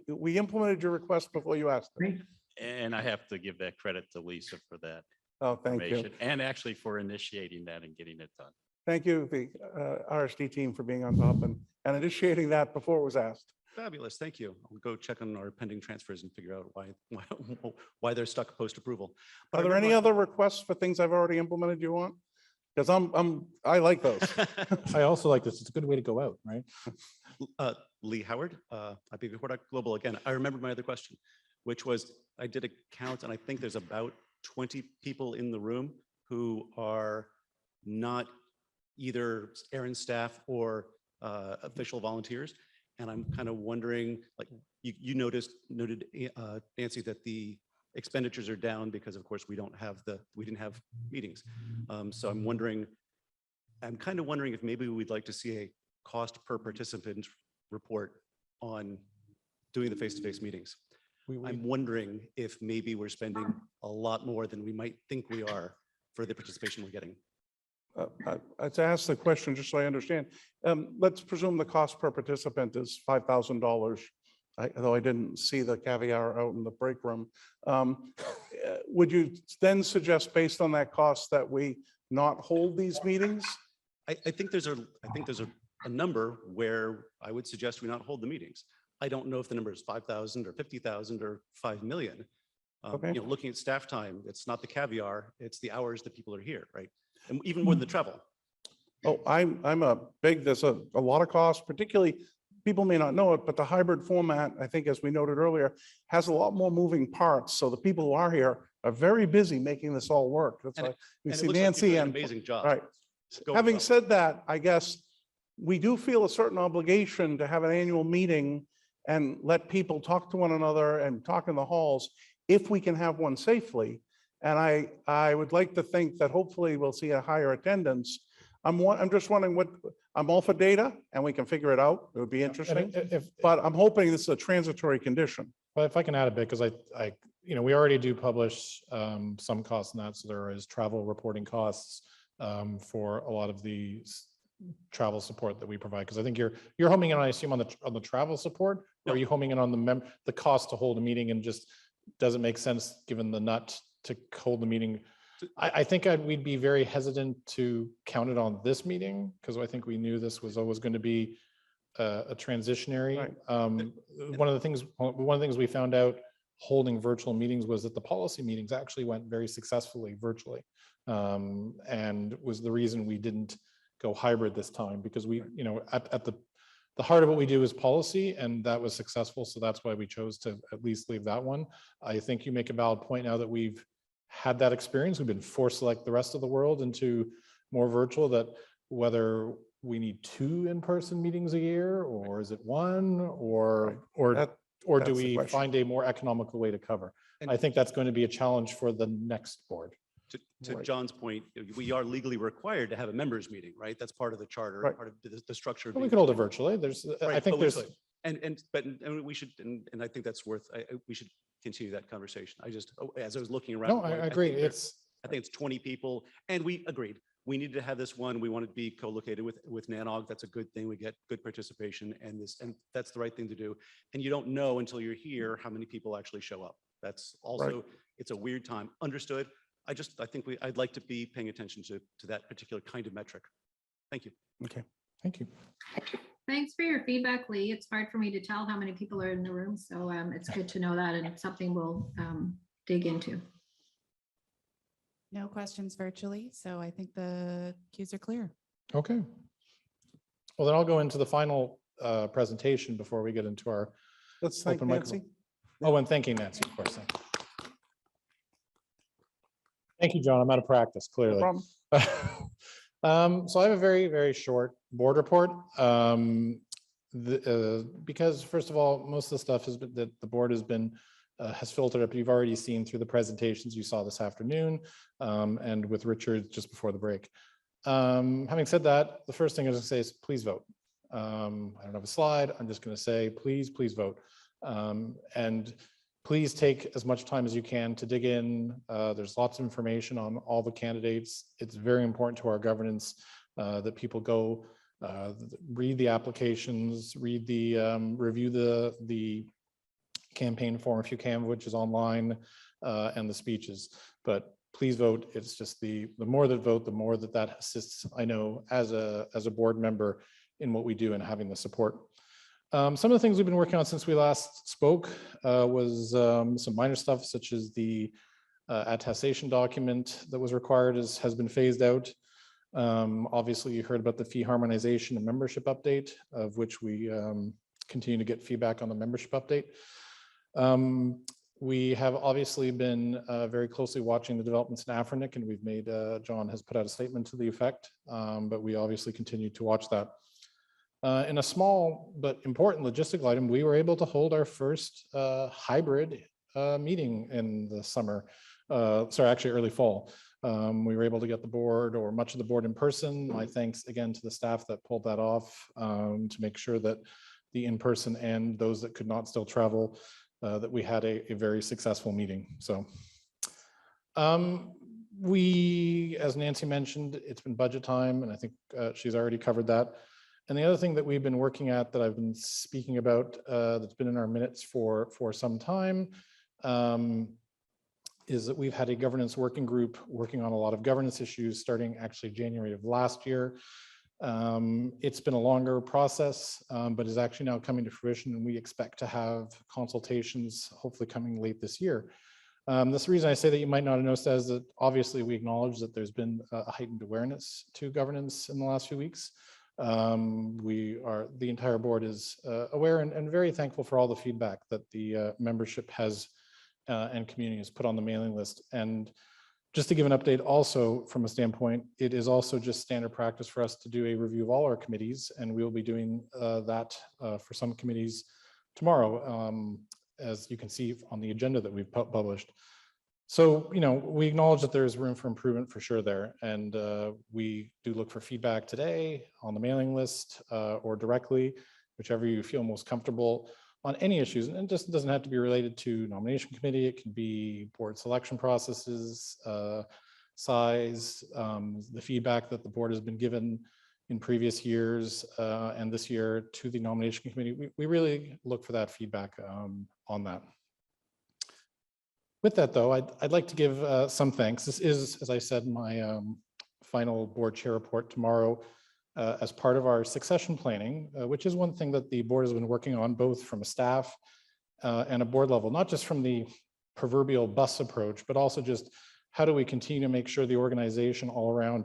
we implemented your request before you asked it. And I have to give that credit to Lisa for that. Oh, thank you. And actually for initiating that and getting it done. Thank you, the RSD team, for being on top and initiating that before it was asked. Fabulous, thank you. I'll go check on our pending transfers and figure out why they're stuck post-approval. Are there any other requests for things I've already implemented you want? Because I like those. I also like this. It's a good way to go out, right? Lee Howard, IPv4.global again. I remembered my other question, which was I did a count, and I think there's about 20 people in the room who are not either ARIN staff or official volunteers. And I'm kind of wondering, like you noted, Nancy, that the expenditures are down because, of course, we didn't have meetings. So I'm kind of wondering if maybe we'd like to see a cost per participant report on doing the face-to-face meetings. I'm wondering if maybe we're spending a lot more than we might think we are for the participation we're getting. To ask the question, just so I understand, let's presume the cost per participant is $5,000. Though I didn't see the caviar out in the break room. Would you then suggest, based on that cost, that we not hold these meetings? I think there's a number where I would suggest we not hold the meetings. I don't know if the number is 5,000 or 50,000 or 5 million. Okay. You know, looking at staff time, it's not the caviar, it's the hours that people are here, right? And even more than the travel. Oh, there's a lot of costs, particularly, people may not know it, but the hybrid format, I think, as we noted earlier, has a lot more moving parts. So the people who are here are very busy making this all work. That's why we and it see looks like you're Nancy doing an and amazing job. right. Go Having well. said that, I guess we do feel a certain obligation to have an annual meeting and let people talk to one another and talk in the halls if we can have one safely. And I would like to think that hopefully we'll see a higher attendance. I'm just wondering I'm all for data and we can figure it out. It would be interesting, but I'm hoping this is a transitory condition. Well, if I can add a bit, because we already do publish some costs in that. So there is travel reporting costs for a lot of the travel support that we provide. Because I think you're homing in, I assume, on the travel support, or are you homing in on the cost to hold a meeting, and just doesn't make sense given the nut to hold the meeting? I think we'd be very hesitant to count it on this meeting, because I think we knew this was always going to be a transitionary. Right. One of the things we found out holding virtual meetings was that the policy meetings actually went very successfully virtually, and was the reason we didn't go hybrid this time, because we, at the heart of what we do is policy, and that was successful. So that's why we chose to at least leave that one. I think you make a valid point now that we've had that experience. We've been forced, like the rest of the world, into more virtual, that whether we need 2 in-person meetings a year, or is it 1, or do we find a more economical way to cover? And I think that's going to be a challenge for the next board. To John's point, we are legally required to have a members meeting, right? That's part of the charter, Right. part of the structure. Well, we can hold it virtually. I think there's, and we should, and I think that's worth, we should continue that conversation. As I was looking around. no, I agree. I think it's 20 people, and we agreed. We needed to have this one. We wanted to be co-located with NANOG. That's a good thing. We get good participation, and that's the right thing to do. And you don't know until you're here how many people actually show up. That's also, Right. It's a weird time. Understood. I think I'd like to be paying attention to that particular kind of metric. Thank you. Okay. Thank you. Thanks for your feedback, Lee. It's hard for me to tell how many people are in the room, so it's good to know that, and it's something we'll dig into. No questions virtually, so I think the cues are clear. Okay. Well, then I'll go into the final presentation before we get into our Let's thank open Nancy. microphone. Oh, and thanking Nancy, of course. Thank you, John. I'm out of practice, clearly. No problem. So I have a very, very short board report. Because first of all, most of the stuff that the board has filtered up. You've already seen through the presentations you saw this afternoon, and with Richard just before the break. Having said that, the first thing I was going to say is please vote. I don't have a slide. I'm just going to say, please vote. And please take as much time as you can to dig in. There's lots of information on all the candidates. It's very important to our governance that people go read the applications, review the campaign form if you can, which is online, and the speeches. But please vote. It's just the more that vote, the more that assists, I know, as a board member in what we do and having the support. Some of the things we've been working on since we last spoke was some minor stuff, such as the attestation document that was required has been phased out. Obviously, you heard about the fee harmonization and membership update, of which we continue to get feedback on the membership update. We have obviously been very closely watching the developments in Afrinic, and we've made, John has put out a statement to the effect, but we obviously continue to watch that. In a small but important logistical item, we were able to hold our first hybrid meeting in the summer, actually early fall. We were able to get the board, or much of the board, in person. My thanks again to the staff that pulled that off to make sure that the in-person and those that could not still travel, that we had a very successful meeting. So we, as Nancy mentioned, it's been budget time, and I think she's already covered that. And the other thing that we've been working at that I've been speaking about that's been in our minutes for some time is that we've had a governance working group working on a lot of governance issues starting actually January of last year. It's been a longer process, but is actually now coming to fruition, and we expect to have consultations hopefully coming late this year. That's the reason I say that you might not have noticed, as that obviously we acknowledge that there's been a heightened awareness to governance in the last few weeks. The entire board is aware and very thankful for all the feedback that the membership has and community has put on the mailing list. And just to give an update also from a standpoint, it is also just standard practice for us to do a review of all our committees, and we'll be doing that for some committees tomorrow, as you can see on the agenda that we've published. So, we acknowledge that there is room for improvement for sure there, and we do look for feedback today on the mailing list or directly, whichever you feel most comfortable on any issues. And it just doesn't have to be related to nomination committee. It can be board selection processes, size, the feedback that the board has been given in previous years and this year to the nomination committee. We really look for that feedback on that. With that though, I'd like to give some thanks. This is, as I said, my final board chair report tomorrow. As part of our succession planning, which is one thing that the board has been working on, both from a staff and a board level, not just from the proverbial bus approach, but also just how do we continue to make sure the organization all around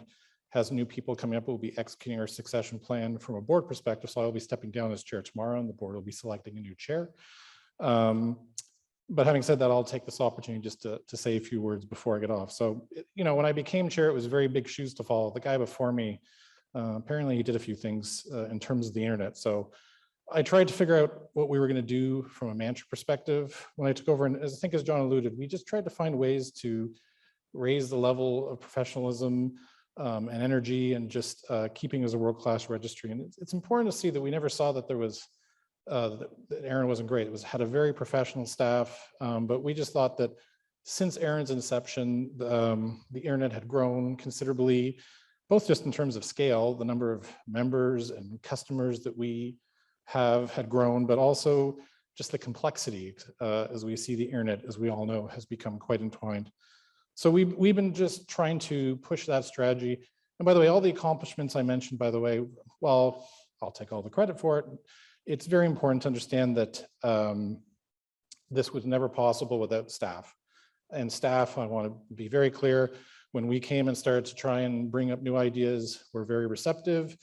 has new people coming up. We'll be executing our succession plan from a board perspective. So I'll be stepping down as chair tomorrow, and the board will be selecting a new chair. But having said that, I'll take this opportunity just to say a few words before I get off. So, when I became chair, it was very big shoes to follow. The guy before me, apparently he did a few things in terms of the internet. So I tried to figure out what we were going to do from a mantra perspective when I took over. And as I think, as John alluded, we just tried to find ways to raise the level of professionalism and energy and just keeping as a world-class registry. And it's important to see that we never saw that there was, that ARIN wasn't great. It had a very professional staff, but we just thought that since ARIN's inception, the internet had grown considerably, both just in terms of scale, the number of members and customers that we have had grown, but also just the complexity as we see the internet, as we all know, has become quite entwined. So we've been just trying to push that strategy. And by the way, all the accomplishments I mentioned, by the way, well, I'll take all the credit for it. It's very important to understand that this was never possible without staff. And staff, I want to be very clear, when we came and started to try and bring up new ideas, were very receptive.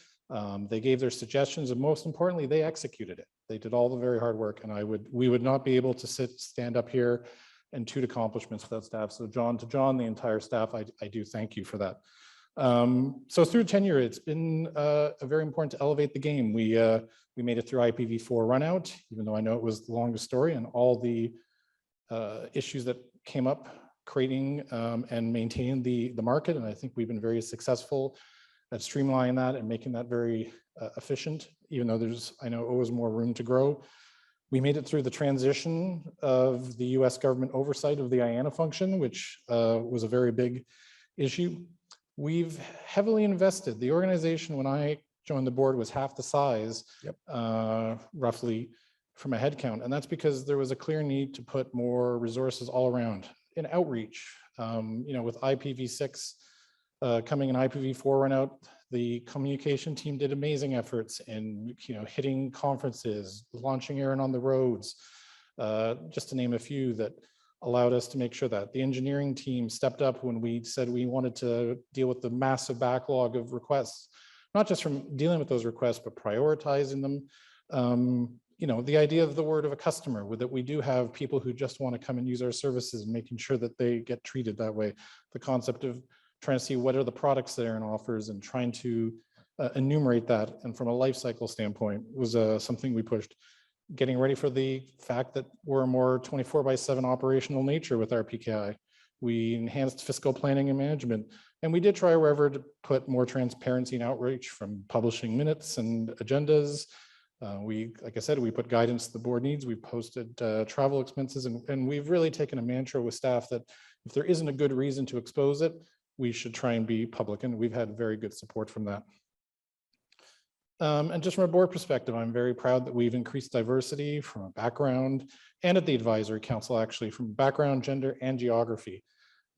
They gave their suggestions, and most importantly, they executed it. They did all the very hard work, and we would not be able to stand up here and toot accomplishments without staff. So to John, the entire staff, I do thank you for that. So through tenure, it's been very important to elevate the game. We made it through IPv4 run out, even though I know it was the longest story, and all the issues that came up creating and maintaining the market. And I think we've been very successful at streamlining that and making that very efficient, even though there's, I know, always more room to grow. We made it through the transition of the US government oversight of the IANA function, which was a very big issue. We've heavily invested. The organization, when I joined the board, was half the size, roughly, from a headcount. And that's because there was a clear need to put more resources all around in outreach. With IPv6 coming in IPv4 run out, the communication team did amazing efforts in hitting conferences, launching ARIN on the roads, just to name a few that allowed us to make sure that the engineering team stepped up when we said we wanted to deal with the massive backlog of requests, not just from dealing with those requests, but prioritizing them. The idea of the word of a customer, that we do have people who just want to come and use our services and making sure that they get treated that way. The concept of trying to see what are the products that ARIN offers and trying to enumerate that. And from a life cycle standpoint was something we pushed. Getting ready for the fact that we're a more 24/7 operational nature with our PKI. We enhanced fiscal planning and management. And we did try wherever to put more transparency and outreach, from publishing minutes and agendas. Like I said, we put guidance the board needs. We posted travel expenses, and we've really taken a mantra with staff that if there isn't a good reason to expose it, we should try and be public, and we've had very good support from that. And just from a board perspective, I'm very proud that we've increased diversity from a background and at the advisory council, actually, from background, gender, and geography.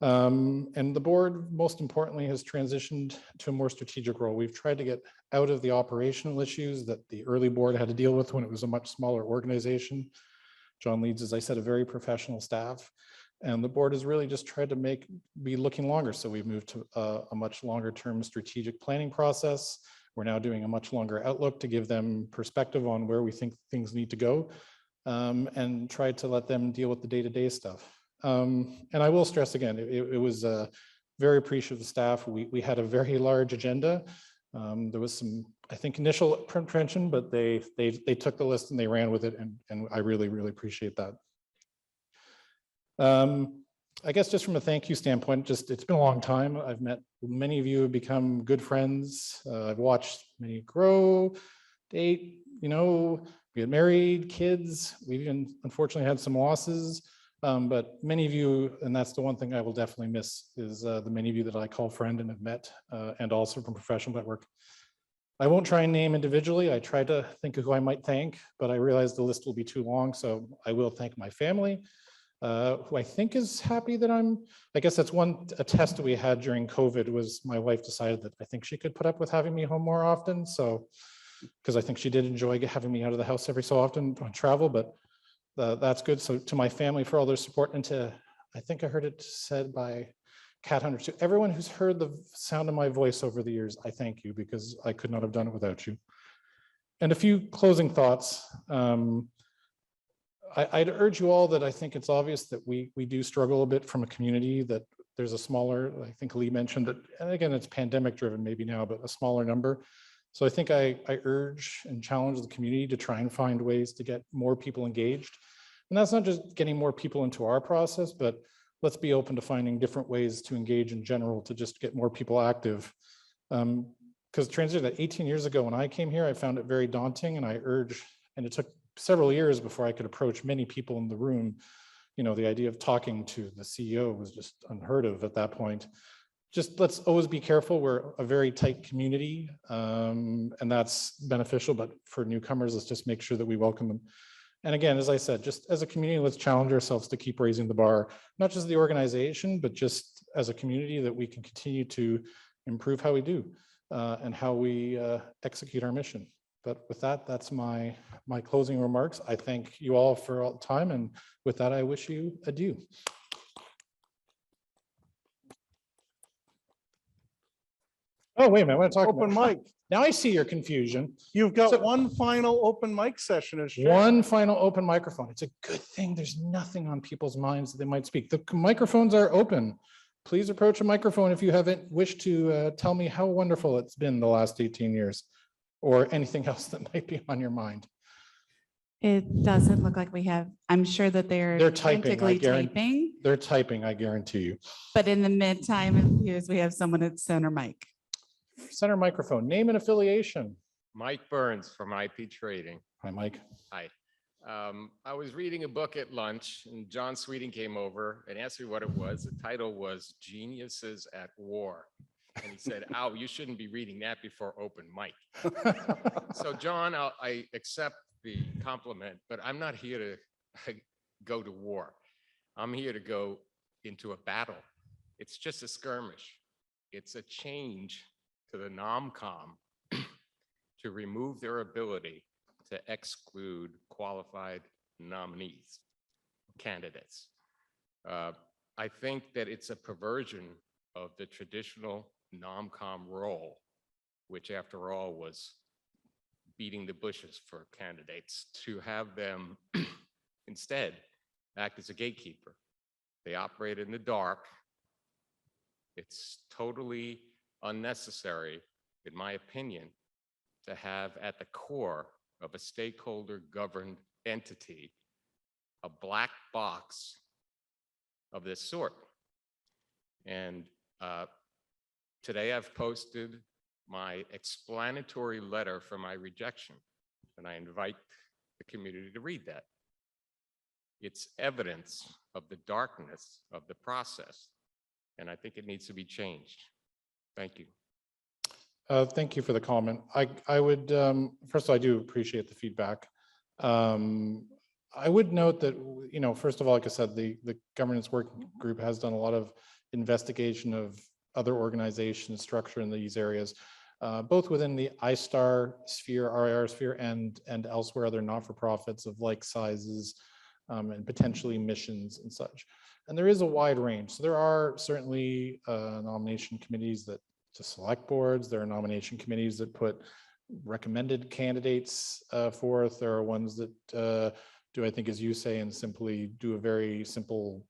And the board, most importantly, has transitioned to a more strategic role. We've tried to get out of the operational issues that the early board had to deal with when it was a much smaller organization. John leads, as I said, a very professional staff. And the board has really just tried to be looking longer. So we've moved to a much longer term strategic planning process. We're now doing a much longer outlook to give them perspective on where we think things need to go, and try to let them deal with the day-to-day stuff. And I will stress again, it was very appreciative of staff. We had a very large agenda. There was some, I think, initial apprehension, but they took the list and they ran with it, and I really, really appreciate that. I guess just from a thank you standpoint, it's been a long time. I've met many of you, have become good friends. I've watched many grow, date, get married, kids. We've even unfortunately had some losses, but many of you, and that's the one thing I will definitely miss, is the many of you that I call friend and have met, and also from professional network. I won't try and name individually. I tried to think of who I might thank, but I realized the list will be too long. So I will thank my family, who I think is happy that I guess that's a test that we had during COVID, was my wife decided that I think she could put up with having me home more often. So, because I think she did enjoy having me out of the house every so often on travel, but that's good. So to my family for all their support, and I think I heard it said by Cat Hunter, to everyone who's heard the sound of my voice over the years, I thank you, because I could not have done it without you. And a few closing thoughts. I'd urge you all that I think it's obvious that we do struggle a bit from a community, that there's a smaller, I think Lee mentioned that, and again, it's pandemic driven maybe now, but a smaller number. So I think I urge and challenge the community to try and find ways to get more people engaged. And that's not just getting more people into our process, but let's be open to finding different ways to engage in general, to just get more people active. Because transition 18 years ago when I came here, I found it very daunting, and and it took several years before I could approach many people in the room. The idea of talking to the CEO was just unheard of at that point. Just let's always be careful. We're a very tight community, and that's beneficial, but for newcomers, let's just make sure that we welcome them. And again, as I said, just as a community, let's challenge ourselves to keep raising the bar, not just the organization, but just as a community, that we can continue to improve how we do and how we execute our mission. But with that, that's my closing remarks. I thank you all for all the time. And with that, I wish you adieu. Oh, wait a minute. I want to talk Open about mic. Now I see your confusion. You've got one final open mic session as chair. One final open microphone. It's a good thing there's nothing on people's minds that they might speak. The microphones are open. Please approach a microphone if you haven't wished to tell me how wonderful it's been the last 18 years, or anything else that might be on your mind. It doesn't look like we have, I'm sure that they're typing. frantically typing. They're typing, I guarantee you. But in the meantime, it appears we have someone at center mic. Center microphone, name and affiliation. Mike Burns from IP Trading. Hi, Mike. Hi. I was reading a book at lunch, and John Sweeting came over and asked me what it was. The title was Geniuses at War. And he said, "Oh, you shouldn't be reading that before open mic." So John, I accept the compliment, but I'm not here to go to war. I'm here to go into a battle. It's just a skirmish. It's a change to the nom-com to remove their ability to exclude qualified nominees, candidates. I think that it's a perversion of the traditional nom-com role, which after all was beating the bushes for candidates, to have them instead act as a gatekeeper. They operate in the dark. It's totally unnecessary, in my opinion, to have at the core of a stakeholder governed entity a black box of this sort. And today I've posted my explanatory letter for my rejection, and I invite the community to read that. It's evidence of the darkness of the process and I think it needs to be changed. Thank you. Thank you for the comment. I would, first of all, I do appreciate the feedback. I would note that, first of all, like I said, the governance working group has done a lot of investigation of other organizations structure in these areas, both within the ISTAR sphere, RIR sphere, and elsewhere, other not-for-profits of like sizes and potentially missions and such. And there is a wide range. So there are certainly nomination committees that to select boards. There are nomination committees that put recommended candidates forth. There are ones that do, I think, as you say, and simply do a very simple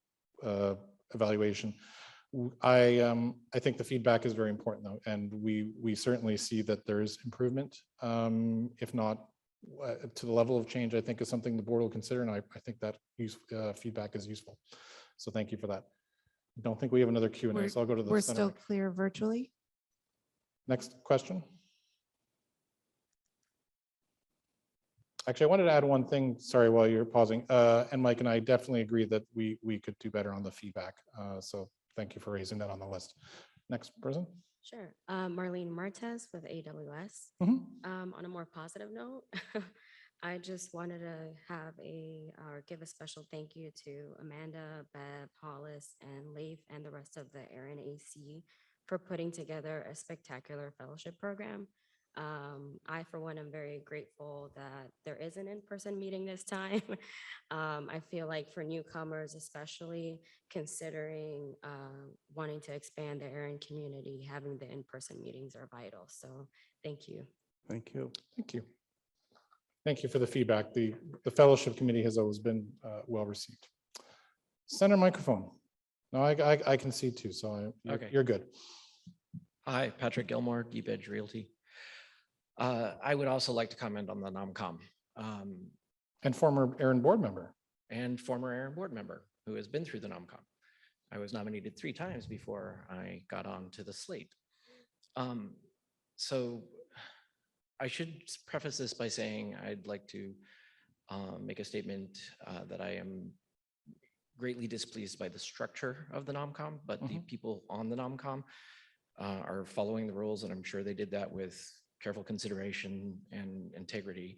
evaluation. I think the feedback is very important, though, and we certainly see that there is improvement, if not to the level of change. I think is something the board will consider, and I think that feedback is useful. So thank you for that. I don't think we have another Q&A, so I'll go to the We're center. still clear virtually. Next question. Actually, I wanted to add one thing, sorry, while you're pausing. And Mike and I definitely agree that we could do better on the feedback. So thank you for raising that on the list. Next person. Sure. Marlene Martez with AWS. On a more positive note, I just wanted to have or give a special thank you to Amanda, Bev, Hollis, and Leif, and the rest of the ARIN AC for putting together a spectacular fellowship program. I, for one, am very grateful that there is an in-person meeting this time. I feel like for newcomers, especially considering wanting to expand the ARIN community, having the in-person meetings are vital. So thank you. Thank you. Thank you. Thank you for the feedback. The fellowship committee has always been well received. Center microphone. No, I can see too, so you're good. Hi, Patrick Gilmore, Deep Edge Realty. I would also like to comment on the NOMCOM. And former ARIN board member. And former ARIN board member who has been through the NOMCOM. I was nominated 3 times before I got onto the slate. So I should preface this by saying I'd like to make a statement that I am greatly displeased by the structure of the NOMCOM, but the people on the NOMCOM are following the rules, and I'm sure they did that with careful consideration and integrity.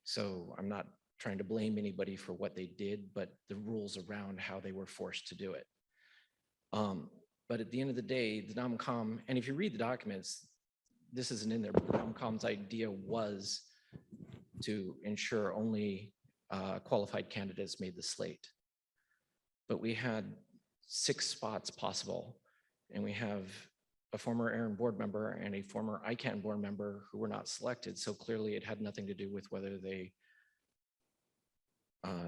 So I'm not trying to blame anybody for what they did, but the rules around how they were forced to do it. But at the end of the day, the NOMCOM, and if you read the documents, this isn't in there, but the NOMCOM's idea was to ensure only qualified candidates made the slate. But we had 6 spots possible, and we have a former ARIN board member and a former ICANN board member who were not selected. So clearly it had nothing to do with whether they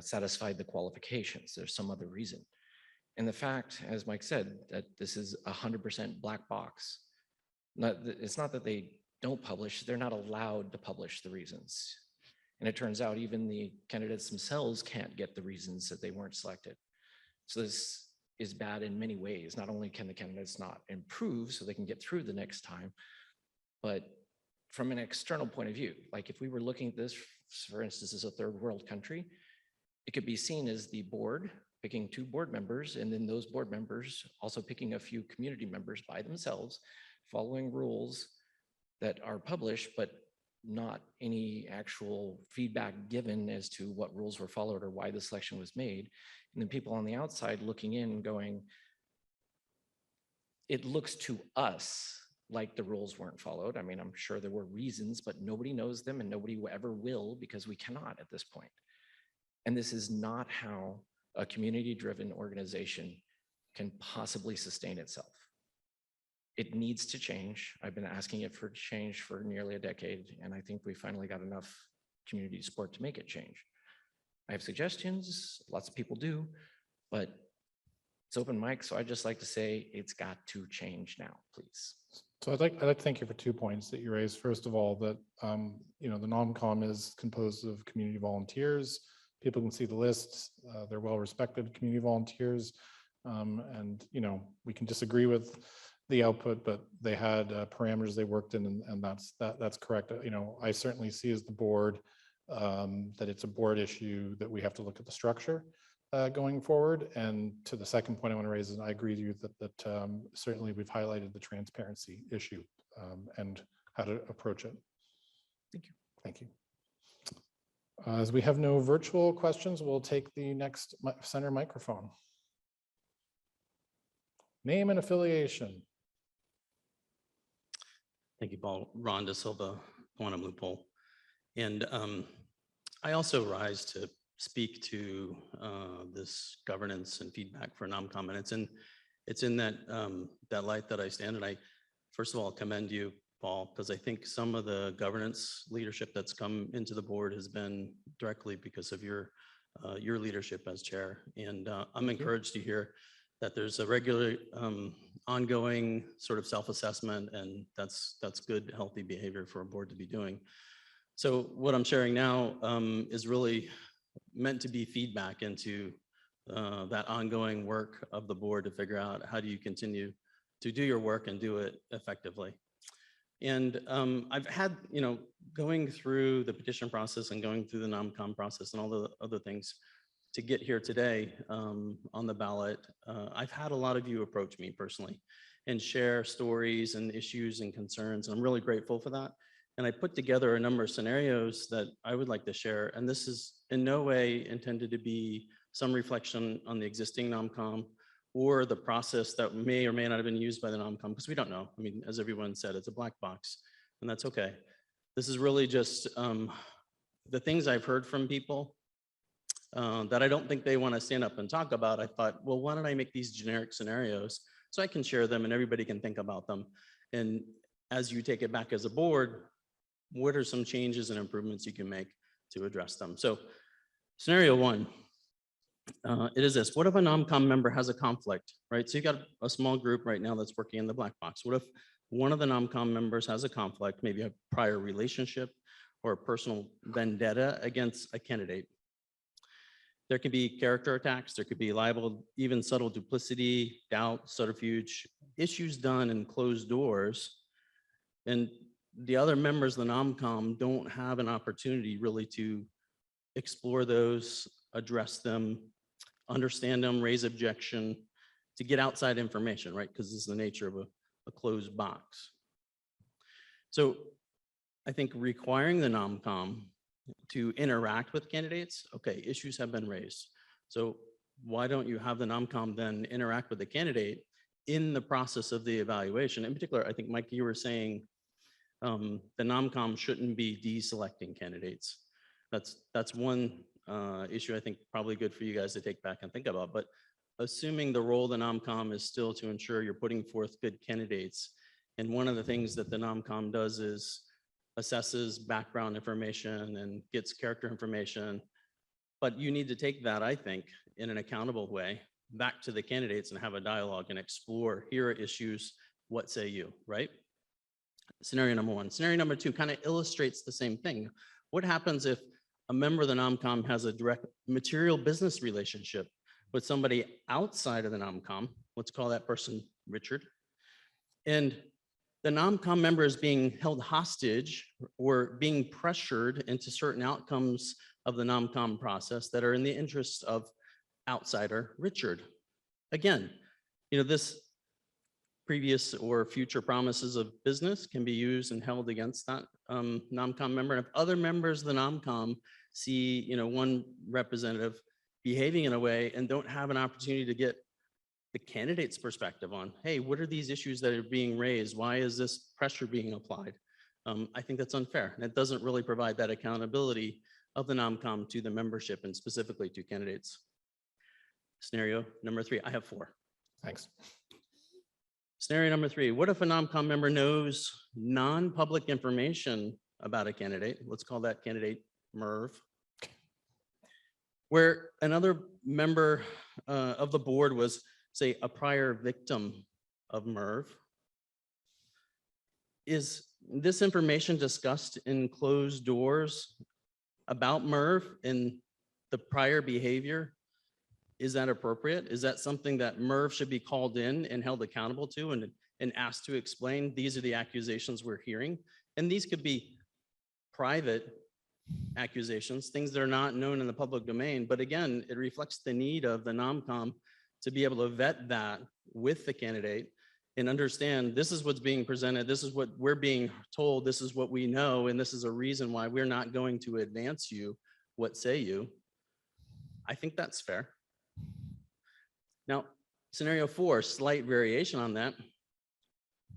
satisfied the qualifications. There's some other reason. And the fact, as Mike said, that this is 100% black box. It's not that they don't publish, they're not allowed to publish the reasons. And it turns out even the candidates themselves can't get the reasons that they weren't selected. So this is bad in many ways. Not only can the candidates not improve so they can get through the next time, but from an external point of view, like if we were looking at this, for instance, as a third world country, it could be seen as the board picking 2 board members, and then those board members also picking a few community members by themselves, following rules that are published, but not any actual feedback given as to what rules were followed or why the selection was made. And then people on the outside looking in going, it looks to us like the rules weren't followed. I mean, I'm sure there were reasons, but nobody knows them and nobody ever will because we cannot at this point. And this is not how a community-driven organization can possibly sustain itself. It needs to change. I've been asking it for change for nearly a decade, and I think we finally got enough community support to make it change. I have suggestions, lots of people do, but it's open mic, so I'd just like to say it's got to change now, please. So I'd like to thank you for 2 points that you raised. First of all, that the NOMCOM is composed of community volunteers. People can see the lists. They're well-respected community volunteers, and we can disagree with the output, but they had parameters they worked in, and that's correct. I certainly see as the board that it's a board issue that we have to look at the structure. going forward. And to the second point I want to raise is I agree with you that certainly we've highlighted the transparency issue and how to approach it. Thank you. Thank you. As we have no virtual questions, we'll take the next center microphone. Name and affiliation. Thank you, Paul. Ron Da Silva, Quantum Loophole. And I also rise to speak to this governance and feedback for NomCom. And it's in that that light that I stand. And I, first of all, commend you, Paul, because I think some of the governance leadership that's come into the board has been directly because of your leadership as chair. And I'm encouraged to hear that there's a regular ongoing sort of self-assessment, and that's good, healthy behavior for a board to be doing. So what I'm sharing now is really meant to be feedback into that ongoing work of the board to figure out how do you continue to do your work and do it effectively. And I've had, going through the petition process and going through the NomCom process and all the other things to get here today on the ballot, I've had a lot of you approach me personally and share stories and issues and concerns. And I'm really grateful for that. And I put together a number of scenarios that I would like to share. And this is in no way intended to be some reflection on the existing NomCom or the process that may or may not have been used by the NomCom, because we don't know. I mean, as everyone said, it's a black box, and that's okay. This is really just the things I've heard from people that I don't think they want to stand up and talk about. I thought, well, why don't I make these generic scenarios so I can share them and everybody can think about them. And as you take it back as a board, what are some changes and improvements you can make to address them? So scenario one, it is this: what if a NomCom member has a conflict, right? So you've got a small group right now that's working in the black box. What if one of the NomCom members has a conflict, maybe a prior relationship or a personal vendetta against a candidate? There could be character attacks, there could be libel, even subtle duplicity, doubt, subterfuge, issues done in closed doors. And the other members of the NomCom don't have an opportunity really to explore those, address them, understand them, raise objection, to get outside information, right? Because this is the nature of a closed box. So I think requiring the NomCom to interact with candidates, okay, issues have been raised. So why don't you have the NomCom then interact with the candidate in the process of the evaluation? In particular, I think, Mike, you were saying the NomCom shouldn't be deselecting candidates. That's one issue I think probably good for you guys to take back and think about. But assuming the role of the NomCom is still to ensure you're putting forth good candidates, and one of the things that the NomCom does is assesses background information and gets character information, but you need to take that, I think, in an accountable way back to the candidates and have a dialogue and explore, here are issues, what say you, right? Scenario number one. Scenario number two kind of illustrates the same thing. What happens if a member of the NomCom has a direct material business relationship with somebody outside of the NomCom? Let's call that person Richard. And the NomCom member is being held hostage or being pressured into certain outcomes of the NomCom process that are in the interest of outsider Richard. Again, this previous or future promises of business can be used and held against that NomCom member. And if other members of the NomCom see, one representative behaving in a way and don't have an opportunity to get the candidate's perspective on, hey, what are these issues that are being raised? Why is this pressure being applied? I think that's unfair. And it doesn't really provide that accountability of the NomCom to the membership and specifically to candidates. Scenario number three, I have four. Thanks. Scenario number three, what if a NomCom member knows non-public information about a candidate? Let's call that candidate Merv. Where another member of the board was, say, a prior victim of Merv. Is this information discussed in closed doors about Merv and the prior behavior? Is that appropriate? Is that something that Merv should be called in and held accountable to and asked to explain, these are the accusations we're hearing? And these could be private accusations, things that are not known in the public domain. But again, it reflects the need of the NOMCOM to be able to vet that with the candidate and understand this is what's being presented, this is what we're being told, this is what we know, and this is a reason why we're not going to advance you. What say you? I think that's fair. Now, scenario 4, slight variation on that.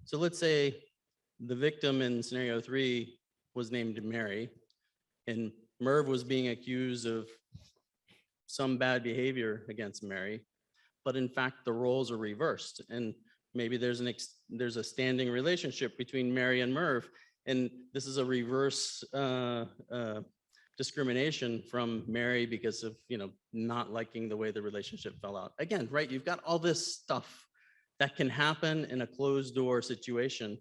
So let's say the victim in scenario 3 was named Mary, and Merv was being accused of some bad behavior against Mary, but in fact the roles are reversed, and maybe there's a standing relationship between Mary and Merv, and this is a reverse discrimination from Mary because of not liking the way the relationship fell out. Again, right? You've got all this stuff that can happen in a closed door situation,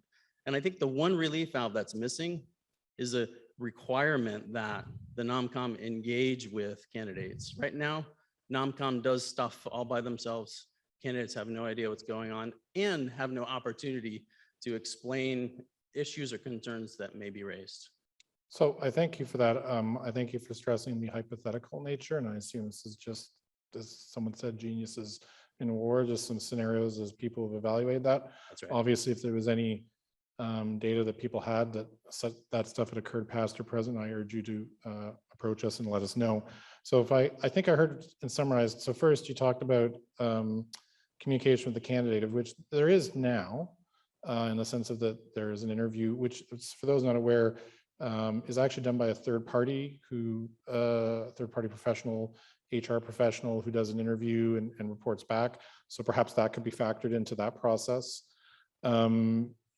and I think the one relief valve that's missing is a requirement that the NOMCOM engage with candidates. Right now, NOMCOM does stuff all by themselves. Candidates have no idea what's going on and have no opportunity to explain issues or concerns that may be raised. So I thank you for that. I thank you for stressing the hypothetical nature, and I assume this is just, as someone said, geniuses in war, just some scenarios as people have evaluated that. That's right. Obviously, if there was any data that people had that stuff had occurred past or present, I urge you to approach us and let us know. So if I think I heard and summarized. So first you talked about communication with the candidate, of which there is now, in the sense of that there is an interview, which for those not aware, is actually done by a third party professional, HR professional who does an interview and reports back. So perhaps that could be factored into that process.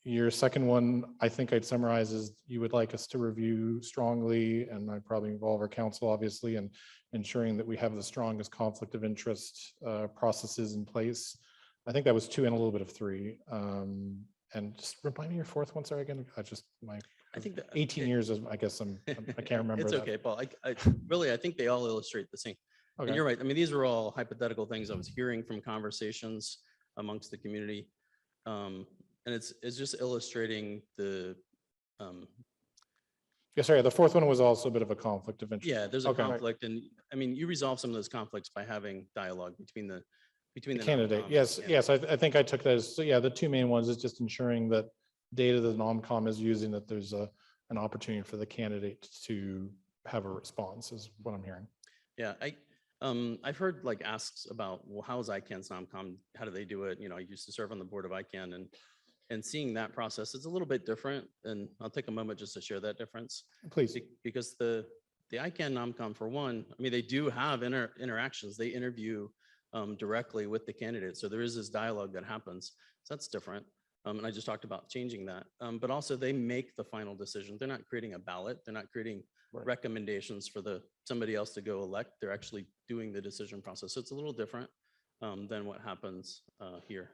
Your second one, I think I'd summarize is you would like us to review strongly, and I'd probably involve our counsel, obviously, and ensuring that we have the strongest conflict of interest processes in place. I think that was 2 and a little bit of 3. And just remind me your fourth one, sorry, again. I think that 18 years is, I guess I can't remember. It's that. okay, Paul. I think they all illustrate the same. Okay. And you're right. I mean, these are all hypothetical things I was hearing from conversations amongst the community. And it's just illustrating the. Yeah, sorry, the fourth one was also a bit of a conflict of interest. Yeah, there's a Okay. conflict, and I mean, you resolve some of those conflicts by having dialogue between the Candidate, NOMCOM yes, and yes, I think I took that as, so yeah, the 2 main ones is just ensuring that data the NOMCOM is using, that there's an opportunity for the candidate to have a response, is what I'm hearing. Yeah, I've heard like asks about, well, how is ICANN's NOMCOM? How do they do it? I used to serve on the board of ICANN, and seeing that process is a little bit different. And I'll take a moment just to share that difference. Please. Because the ICANN NOMCOM, for one, I mean, they do have interactions. They interview directly with the candidate. So there is this dialogue that happens. So that's different. And I just talked about changing that. But also they make the final decision. They're not creating a ballot. They're not creating recommendations for somebody else to go elect. They're actually doing the decision process. So it's a little different than what happens here.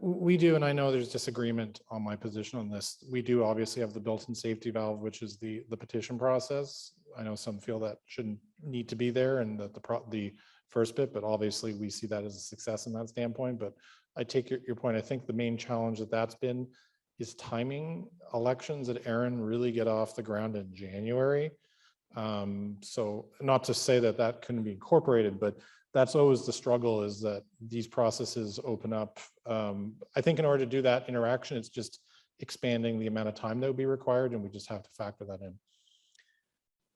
We do, and I know there's disagreement on my position on this. We do obviously have the built-in safety valve, which is the petition process. I know some feel that shouldn't need to be there, and that the first bit, but obviously we see that as a success in that standpoint. But I take your point. I think the main challenge that's been is timing. Elections at ARIN really get off the ground in January. So not to say that couldn't be incorporated, but that's always the struggle, is that these processes open up. I think in order to do that interaction, it's just expanding the amount of time that would be required, and we just have to factor that in.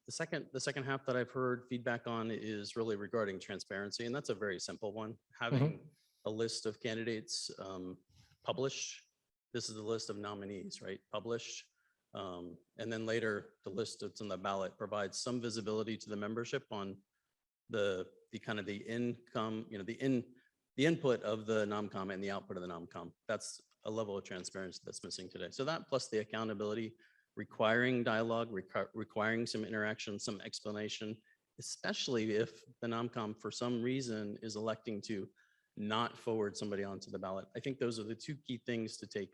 The second half that I've heard feedback on is really regarding transparency, and that's a very simple one. Having a list of candidates publish. This is the list of nominees, right? Publish. And then later, the list that's on the ballot provides some visibility to the membership on the kind of the income, the input of the NOMCOM and the output of the NOMCOM. That's a level of transparency that's missing today. So that plus the accountability, requiring dialogue, requiring some interaction, some explanation, especially if the NOMCOM for some reason is electing to not forward somebody onto the ballot. I think those are the 2 key things to take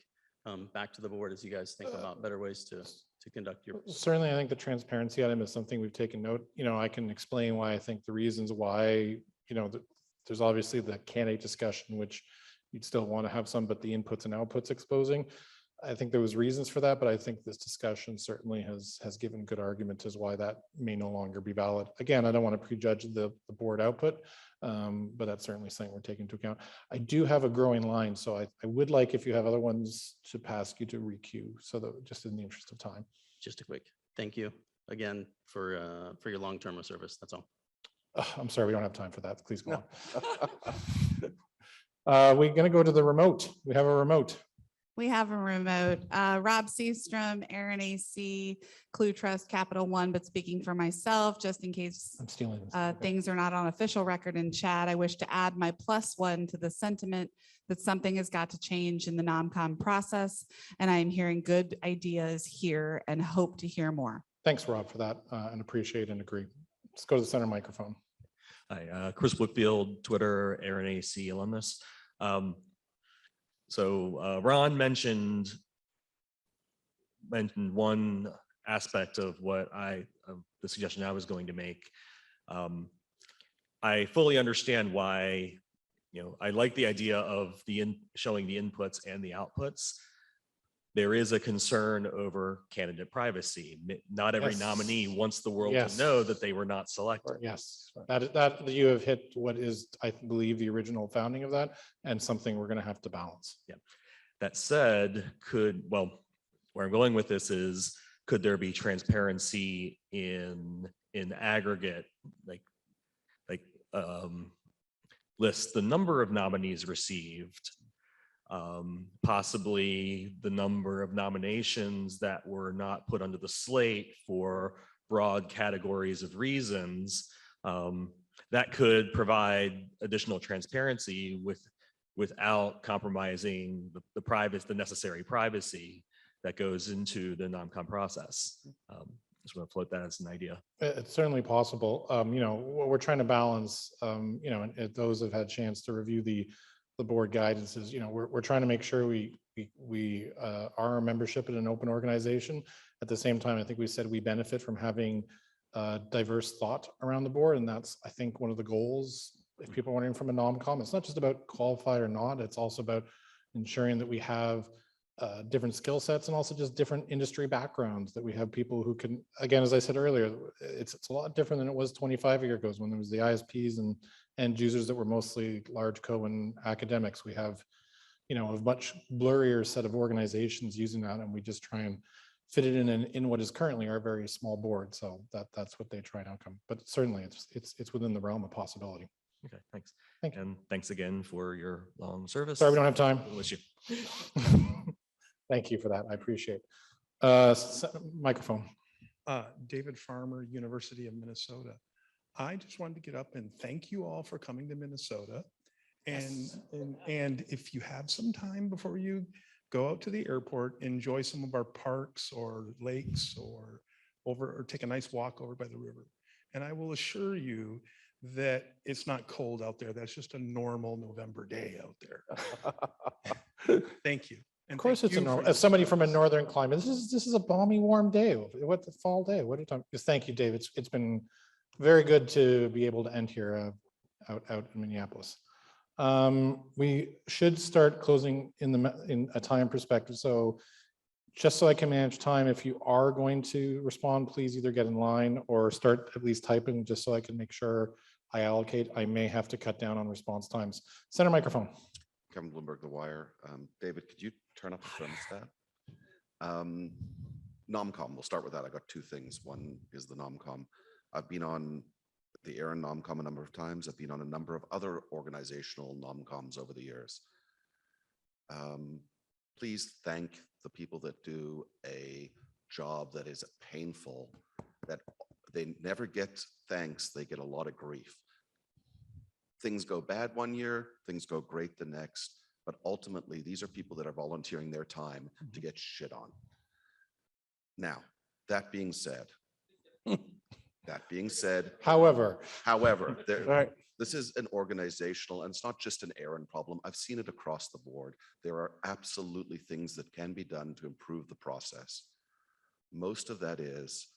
back to the board as you guys think about better ways to conduct your. Certainly, I think the transparency item is something we've taken note. I can explain why I think the reasons why, there's obviously the candidate discussion, which you'd still want to have some, but the inputs and outputs exposing. I think there was reasons for that, but I think this discussion certainly has given good argument as why that may no longer be valid. Again, I don't want to prejudge the board output, but that's certainly something we're taking into account. I do have a growing line, so I would like, if you have other ones, to pass you to requeue, so that just in the interest of time. Just a quick thank you again for your long-term of service. That's all. I'm sorry, we don't have time for that. Please go on. We're going to go to the remote. We have a remote. We have a remote. Rob Seastrom, ARIN AC, Clue Trust, Capital One, but speaking for myself, just in case I'm stealing this. things are not on official record in chat, I wish to add my +1 to the sentiment that something has got to change in the NOMCOM process, and I am hearing good ideas here and hope to hear more. Thanks, Rob, for that, and appreciate and agree. Let's go to the center microphone. Hi, Chris Wickfield, Twitter, ARIN AC alumnus. So Ron mentioned one aspect of the suggestion I was going to make. I fully understand why, I like the idea of showing the inputs and the outputs. There is a concern over candidate privacy. Not every Yes. nominee wants the world Yes. to know that they were not selected. Yes, that you have hit what is, I believe, the original founding of that, and something we're going to have to balance. Yeah. That said, where I'm going with this is, could there be transparency in aggregate, list the number of nominees received, possibly the number of nominations that were not put onto the slate for broad categories of reasons, that could provide additional transparency without compromising the necessary privacy that goes into the NOMCOM process. Just want to float that as an idea. It's certainly possible. What we're trying to balance, and those have had a chance to review the board guidances, we're trying to make sure we are a membership in an open organization. At the same time, I think we said we benefit from having diverse thought around the board. And that's, I think, one of the goals. If people are wondering from a NOMCOM, it's not just about qualified or not, it's also about ensuring that we have different skill sets and also just different industry backgrounds, that we have people who can, again, as I said earlier, it's a lot different than it was 25 years ago when there was the ISPs and end users that were mostly large co and academics. We have, a much blurrier set of organizations using that, and we just try and fit it in what is currently our very small board. So that's what they try and outcome. But certainly it's within the realm of possibility. Okay, thanks. Thank you. And thanks again for your long service. Sorry, we don't have time. Wish you. Thank you for that. I appreciate it. Microphone. David Farmer, University of Minnesota. I just wanted to get up and thank you all for coming to Minnesota. And if you have some time before you go out to the airport, enjoy some of our parks or lakes or take a nice walk over by the river. And I will assure you that it's not cold out there. That's just a normal November day out there. Thank you. Of course, it's a normal. As somebody from a northern climate, this is a balmy, warm day. What the fall day? What are you talking? Just thank you, Dave. It's been very good to be able to end here out in Minneapolis. We should start closing in a time perspective. So just so I can manage time, if you are going to respond, please either get in line or start at least typing, just so I can make sure I allocate. I may have to cut down on response times. Center microphone. Kevin Bloomberg, The Wire. David, could you turn up the thermostat? NOMCOM, we'll start with that. I got two things. One is the NOMCOM. I've been on the ARIN NOMCOM a number of times. I've been on a number of other organizational NOMCOMs over the years. Please thank the people that do a job that is painful, that they never get thanks, they get a lot of grief. Things go bad one year, things go great the next, but ultimately these are people that are volunteering their time to get shit on. Now, that being said, however, right. This is an organizational, and it's not just an ARIN problem. I've seen it across the board. There are absolutely things that can be done to improve the process. Most of that is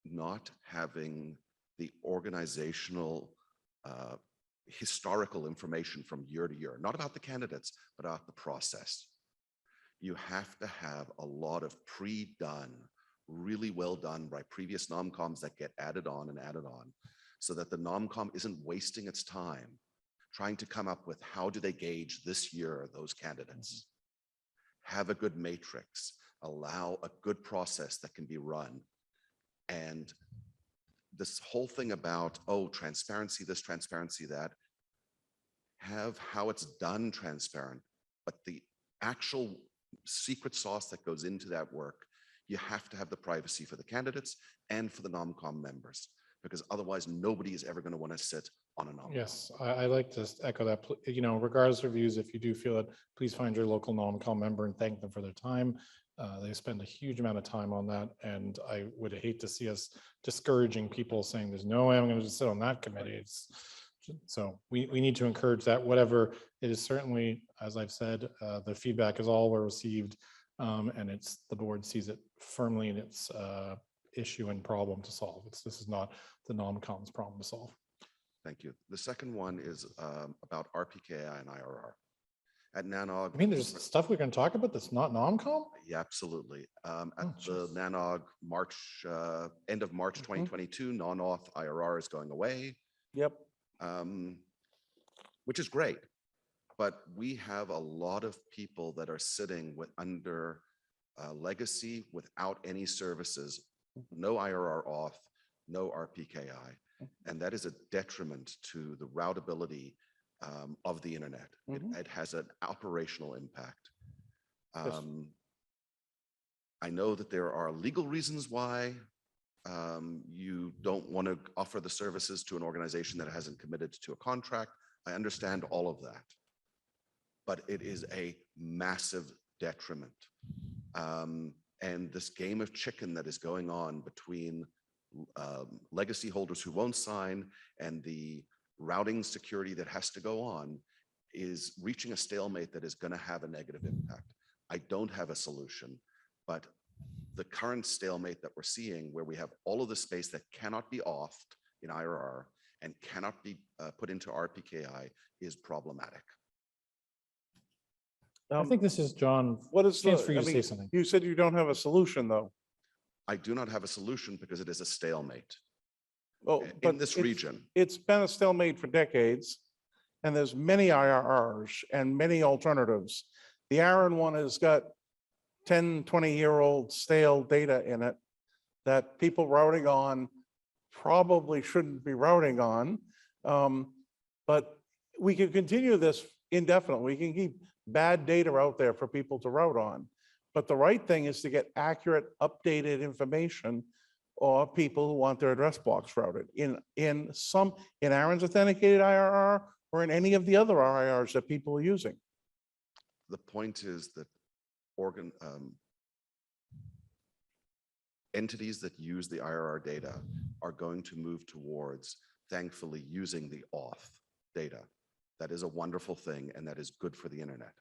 not having the organizational historical information from year to year, not about the candidates, but about the process. You have to have a lot of pre-done, really well done by previous nomcoms that get added on, so that the nomcom isn't wasting its time trying to come up with how do they gauge this year those candidates. Have a good matrix, allow a good process that can be run. And this whole thing about, oh, transparency, this, transparency, that, have how it's done transparent, but the actual secret sauce that goes into that work, you have to have the privacy for the candidates and for the nomcom members, because otherwise nobody is ever going to want to sit on a nomcom. Yes, I like to echo that. You know, regardless of views, if you do feel it, please find your local nomcom member and thank them for their time. They spend a huge amount of time on that, and I would hate to see us discouraging people saying there's no way I'm going to just sit on that committee. So we need to encourage that. Whatever it is, certainly, as I've said, the feedback is all well received, and the board sees it firmly in its issue and problem to solve. This is not the nomcom's problem to solve. Thank you. The second one is about RPKI and IRR. At NANOG. I mean, there's stuff we're going to talk about that's not nomcom? Yeah, absolutely. At the NANOG end of March 2022, non-auth IRR is going away. Yep. Which is great. But we have a lot of people that are sitting under legacy without any services, no IRR auth, no RPKI. And that is a detriment to the routability of the internet. It has an operational impact. I know that there are legal reasons why you don't want to offer the services to an organization that hasn't committed to a contract. I understand all of that, but it is a massive detriment. And this game of chicken that is going on between legacy holders who won't sign and the routing security that has to go on is reaching a stalemate that is going to have a negative impact. I don't have a solution, but the current stalemate that we're seeing, where we have all of the space that cannot be offed in IRR and cannot be put into RPKI, is problematic. I think this is John. What is chance for you to say something? You said you don't have a solution, though. I do not have a solution because it is a stalemate. Well, in this region. It's been a stalemate for decades, and there's many IRRs and many alternatives. The ARIN one has got 10, 20-year-old stale data in it that people routing on probably shouldn't be routing on. But we can continue this indefinitely. We can keep bad data out there for people to route on. But the right thing is to get accurate, updated information or people who want their address blocks routed in ARIN's authenticated IRR or in any of the other IRRs that people are using. The point is that entities that use the IRR data are going to move towards, thankfully, using the auth data. That is a wonderful thing, and that is good for the internet.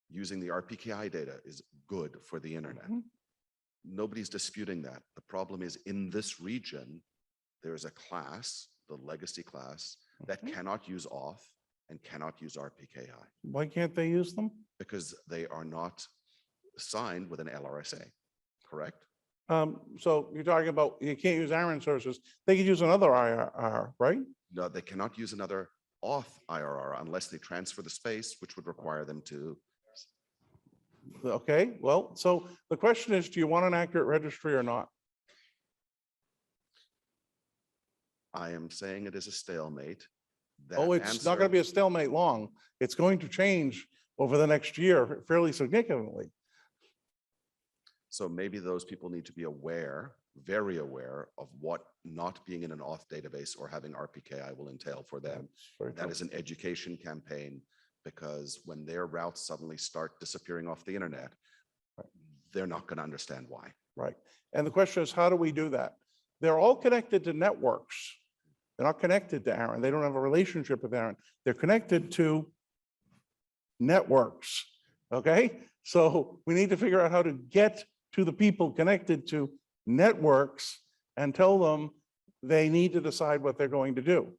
Using the RPKI data is good for the internet. Nobody's disputing that. The problem is, in this region, there is a class, the legacy class, that cannot use auth and cannot use RPKI. Why can't they use them? Because they are not signed with an LRSA, correct? So you're talking about you can't use ARIN services. They could use another IRR, right? No, they cannot use another auth IRR unless they transfer the space, which would require them to. Okay, well, so the question is, do you want an accurate registry or not? I am saying it is a stalemate. Oh, it's not going to be a stalemate long. It's going to change over the next year fairly significantly. So maybe those people need to be aware, very aware of what not being in an auth database or having RPKI will entail for them. That is an education campaign, because when their routes suddenly start disappearing off the internet, they're not going to understand why. Right. And the question is, how do we do that? They're all connected to networks. They're not connected to ARIN. They don't have a relationship with ARIN. They're connected to networks. Okay. So we need to figure out how to get to the people connected to networks and tell them they need to decide what they're going to do.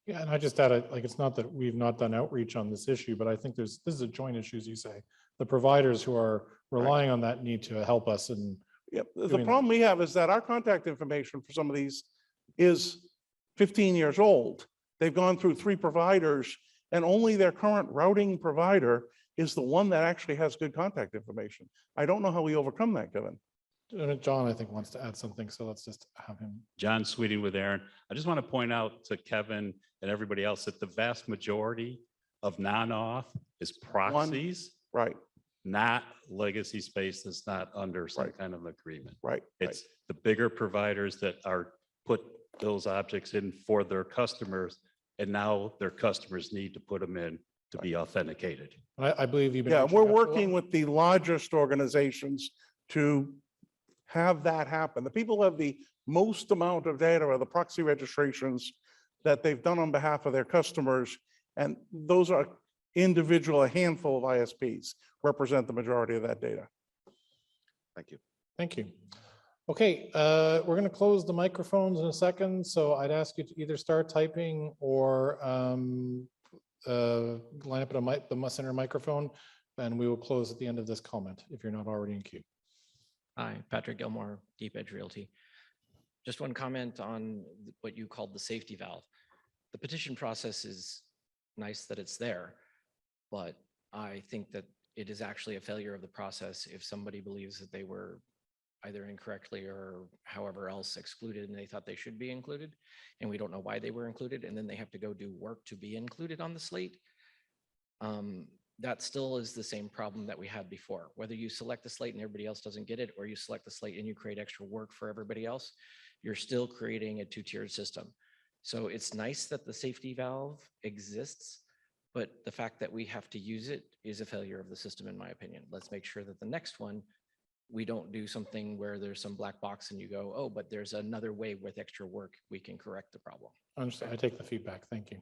Yeah, and I just add, like, it's not that we've not done outreach on this issue, but I think this is a joint issue, as you say, the providers who are relying on that need to help us and Yep. The doing that. problem we have is that our contact information for some of these is 15 years old. They've gone through 3 providers and only their current routing provider is the one that actually has good contact information. I don't know how we overcome that, Kevin. John, I think, wants to add something, so let's just have him. John Sweeting with ARIN. I just want to point out to Kevin and everybody else that the vast majority of non-auth is proxies. Right. Not legacy space that's not under some kind of agreement. Right. It's the bigger providers that are put those objects in for their customers, and now their customers need to put them in to be authenticated. I believe you've been. Yeah, reaching we're out to a lot- working with the largest organizations to have that happen. The people who have the most amount of data are the proxy registrations that they've done on behalf of their customers. And those are individual, a handful of ISPs represent the majority of that data. Thank you. Thank you. Okay, we're going to close the microphones in a second, so I'd ask you to either start typing or line up at the center microphone, and we will close at the end of this comment if you're not already in queue. Hi, Patrick Gilmore, Deep Edge Realty. Just one comment on what you called the safety valve. The petition process is nice that it's there, but I think that it is actually a failure of the process if somebody believes that they were either incorrectly or however else excluded and they thought they should be included, and we don't know why they were included, and then they have to go do work to be included on the slate. That still is the same problem that we had before. Whether you select the slate and everybody else doesn't get it, or you select the slate and you create extra work for everybody else, you're still creating a 2-tiered system. So it's nice that the safety valve exists, but the fact that we have to use it is a failure of the system, in my opinion. Let's make sure that the next one, we don't do something where there's some black box and you go, oh, but there's another way with extra work we can correct the problem. Understood. I take the feedback. Thank you.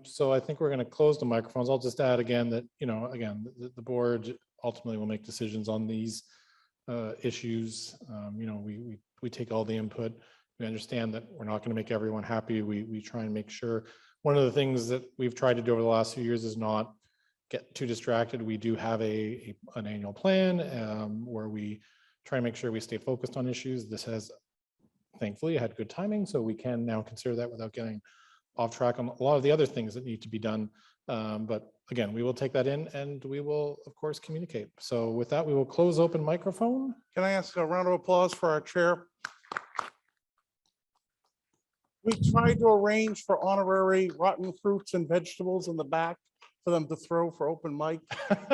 So I think we're going to close the microphones. I'll just add again that, again, the board ultimately will make decisions on these issues. We take all the input. We understand that we're not going to make everyone happy. We try and make sure. One of the things that we've tried to do over the last few years is not get too distracted. We do have an annual plan where we try and make sure we stay focused on issues. This has thankfully had good timing, so we can now consider that without getting off track on a lot of the other things that need to be done. But again, we will take that in and we will, of course, communicate. So with that, we will close open microphone. Can I ask a round of applause for our chair? We tried to arrange for honorary rotten fruits and vegetables in the back for them to throw for open mic,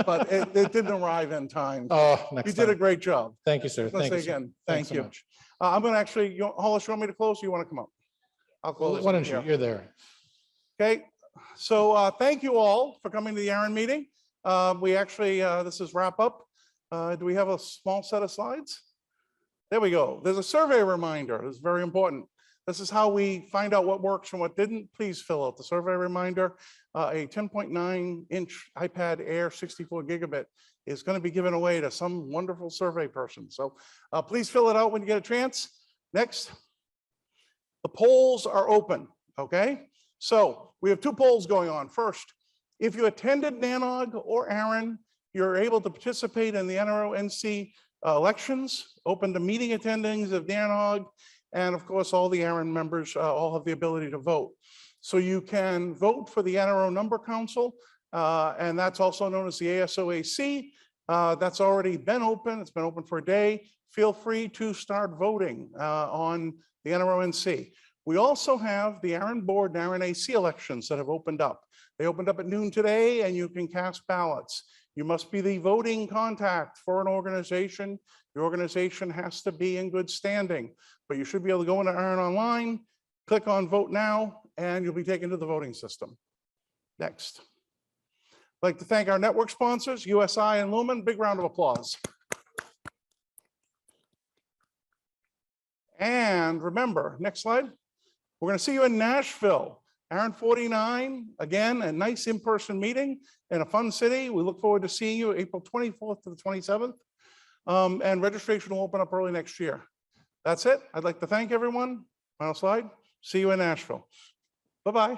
but it didn't arrive in time. Oh, You did a great job. Thank you, sir. Let's Thank say you, sir. again, Thanks thank so you. much. I'm going to actually, Hollis, you want me to close or you want to come up? I'll Well, close. why it don't you? here. You're there. Okay, so thank you all for coming to the ARIN meeting. We actually, this is wrap up. Do we have a small set of slides? There we go. There's a survey reminder. It's very important. This is how we find out what works and what didn't. Please fill out the survey reminder. A 10.9-inch iPad Air 64 gigabit is going to be given away to some wonderful survey person. So please fill it out when you get a chance. Next. The polls are open, okay? So we have 2 polls going on. First, if you attended NANOG or ARIN, you're able to participate in the NRO-NC elections, open to meeting attendings of NANOG, and of course, all the ARIN members all have the ability to vote. So you can vote for the NRO Number Council, and that's also known as the ASOAC. That's already been open. It's been open for a day. Feel free to start voting on the NRO-NC. We also have the ARIN Board and ARIN AC elections that have opened up. They opened up at noon today, and you can cast ballots. You must be the voting contact for an organization. Your organization has to be in good standing, but you should be able to go into ARIN online, click on Vote Now, and you'll be taken to the voting system. Next. I'd like to thank our network sponsors, USI and Lumen. Big round of applause. And remember, next slide, we're going to see you in Nashville. ARIN 49, again, a nice in-person meeting in a fun city. We look forward to seeing you April 24th to the 27th. And registration will open up early next year. That's it. I'd like to thank everyone. Final slide. See you in Nashville. Bye-bye.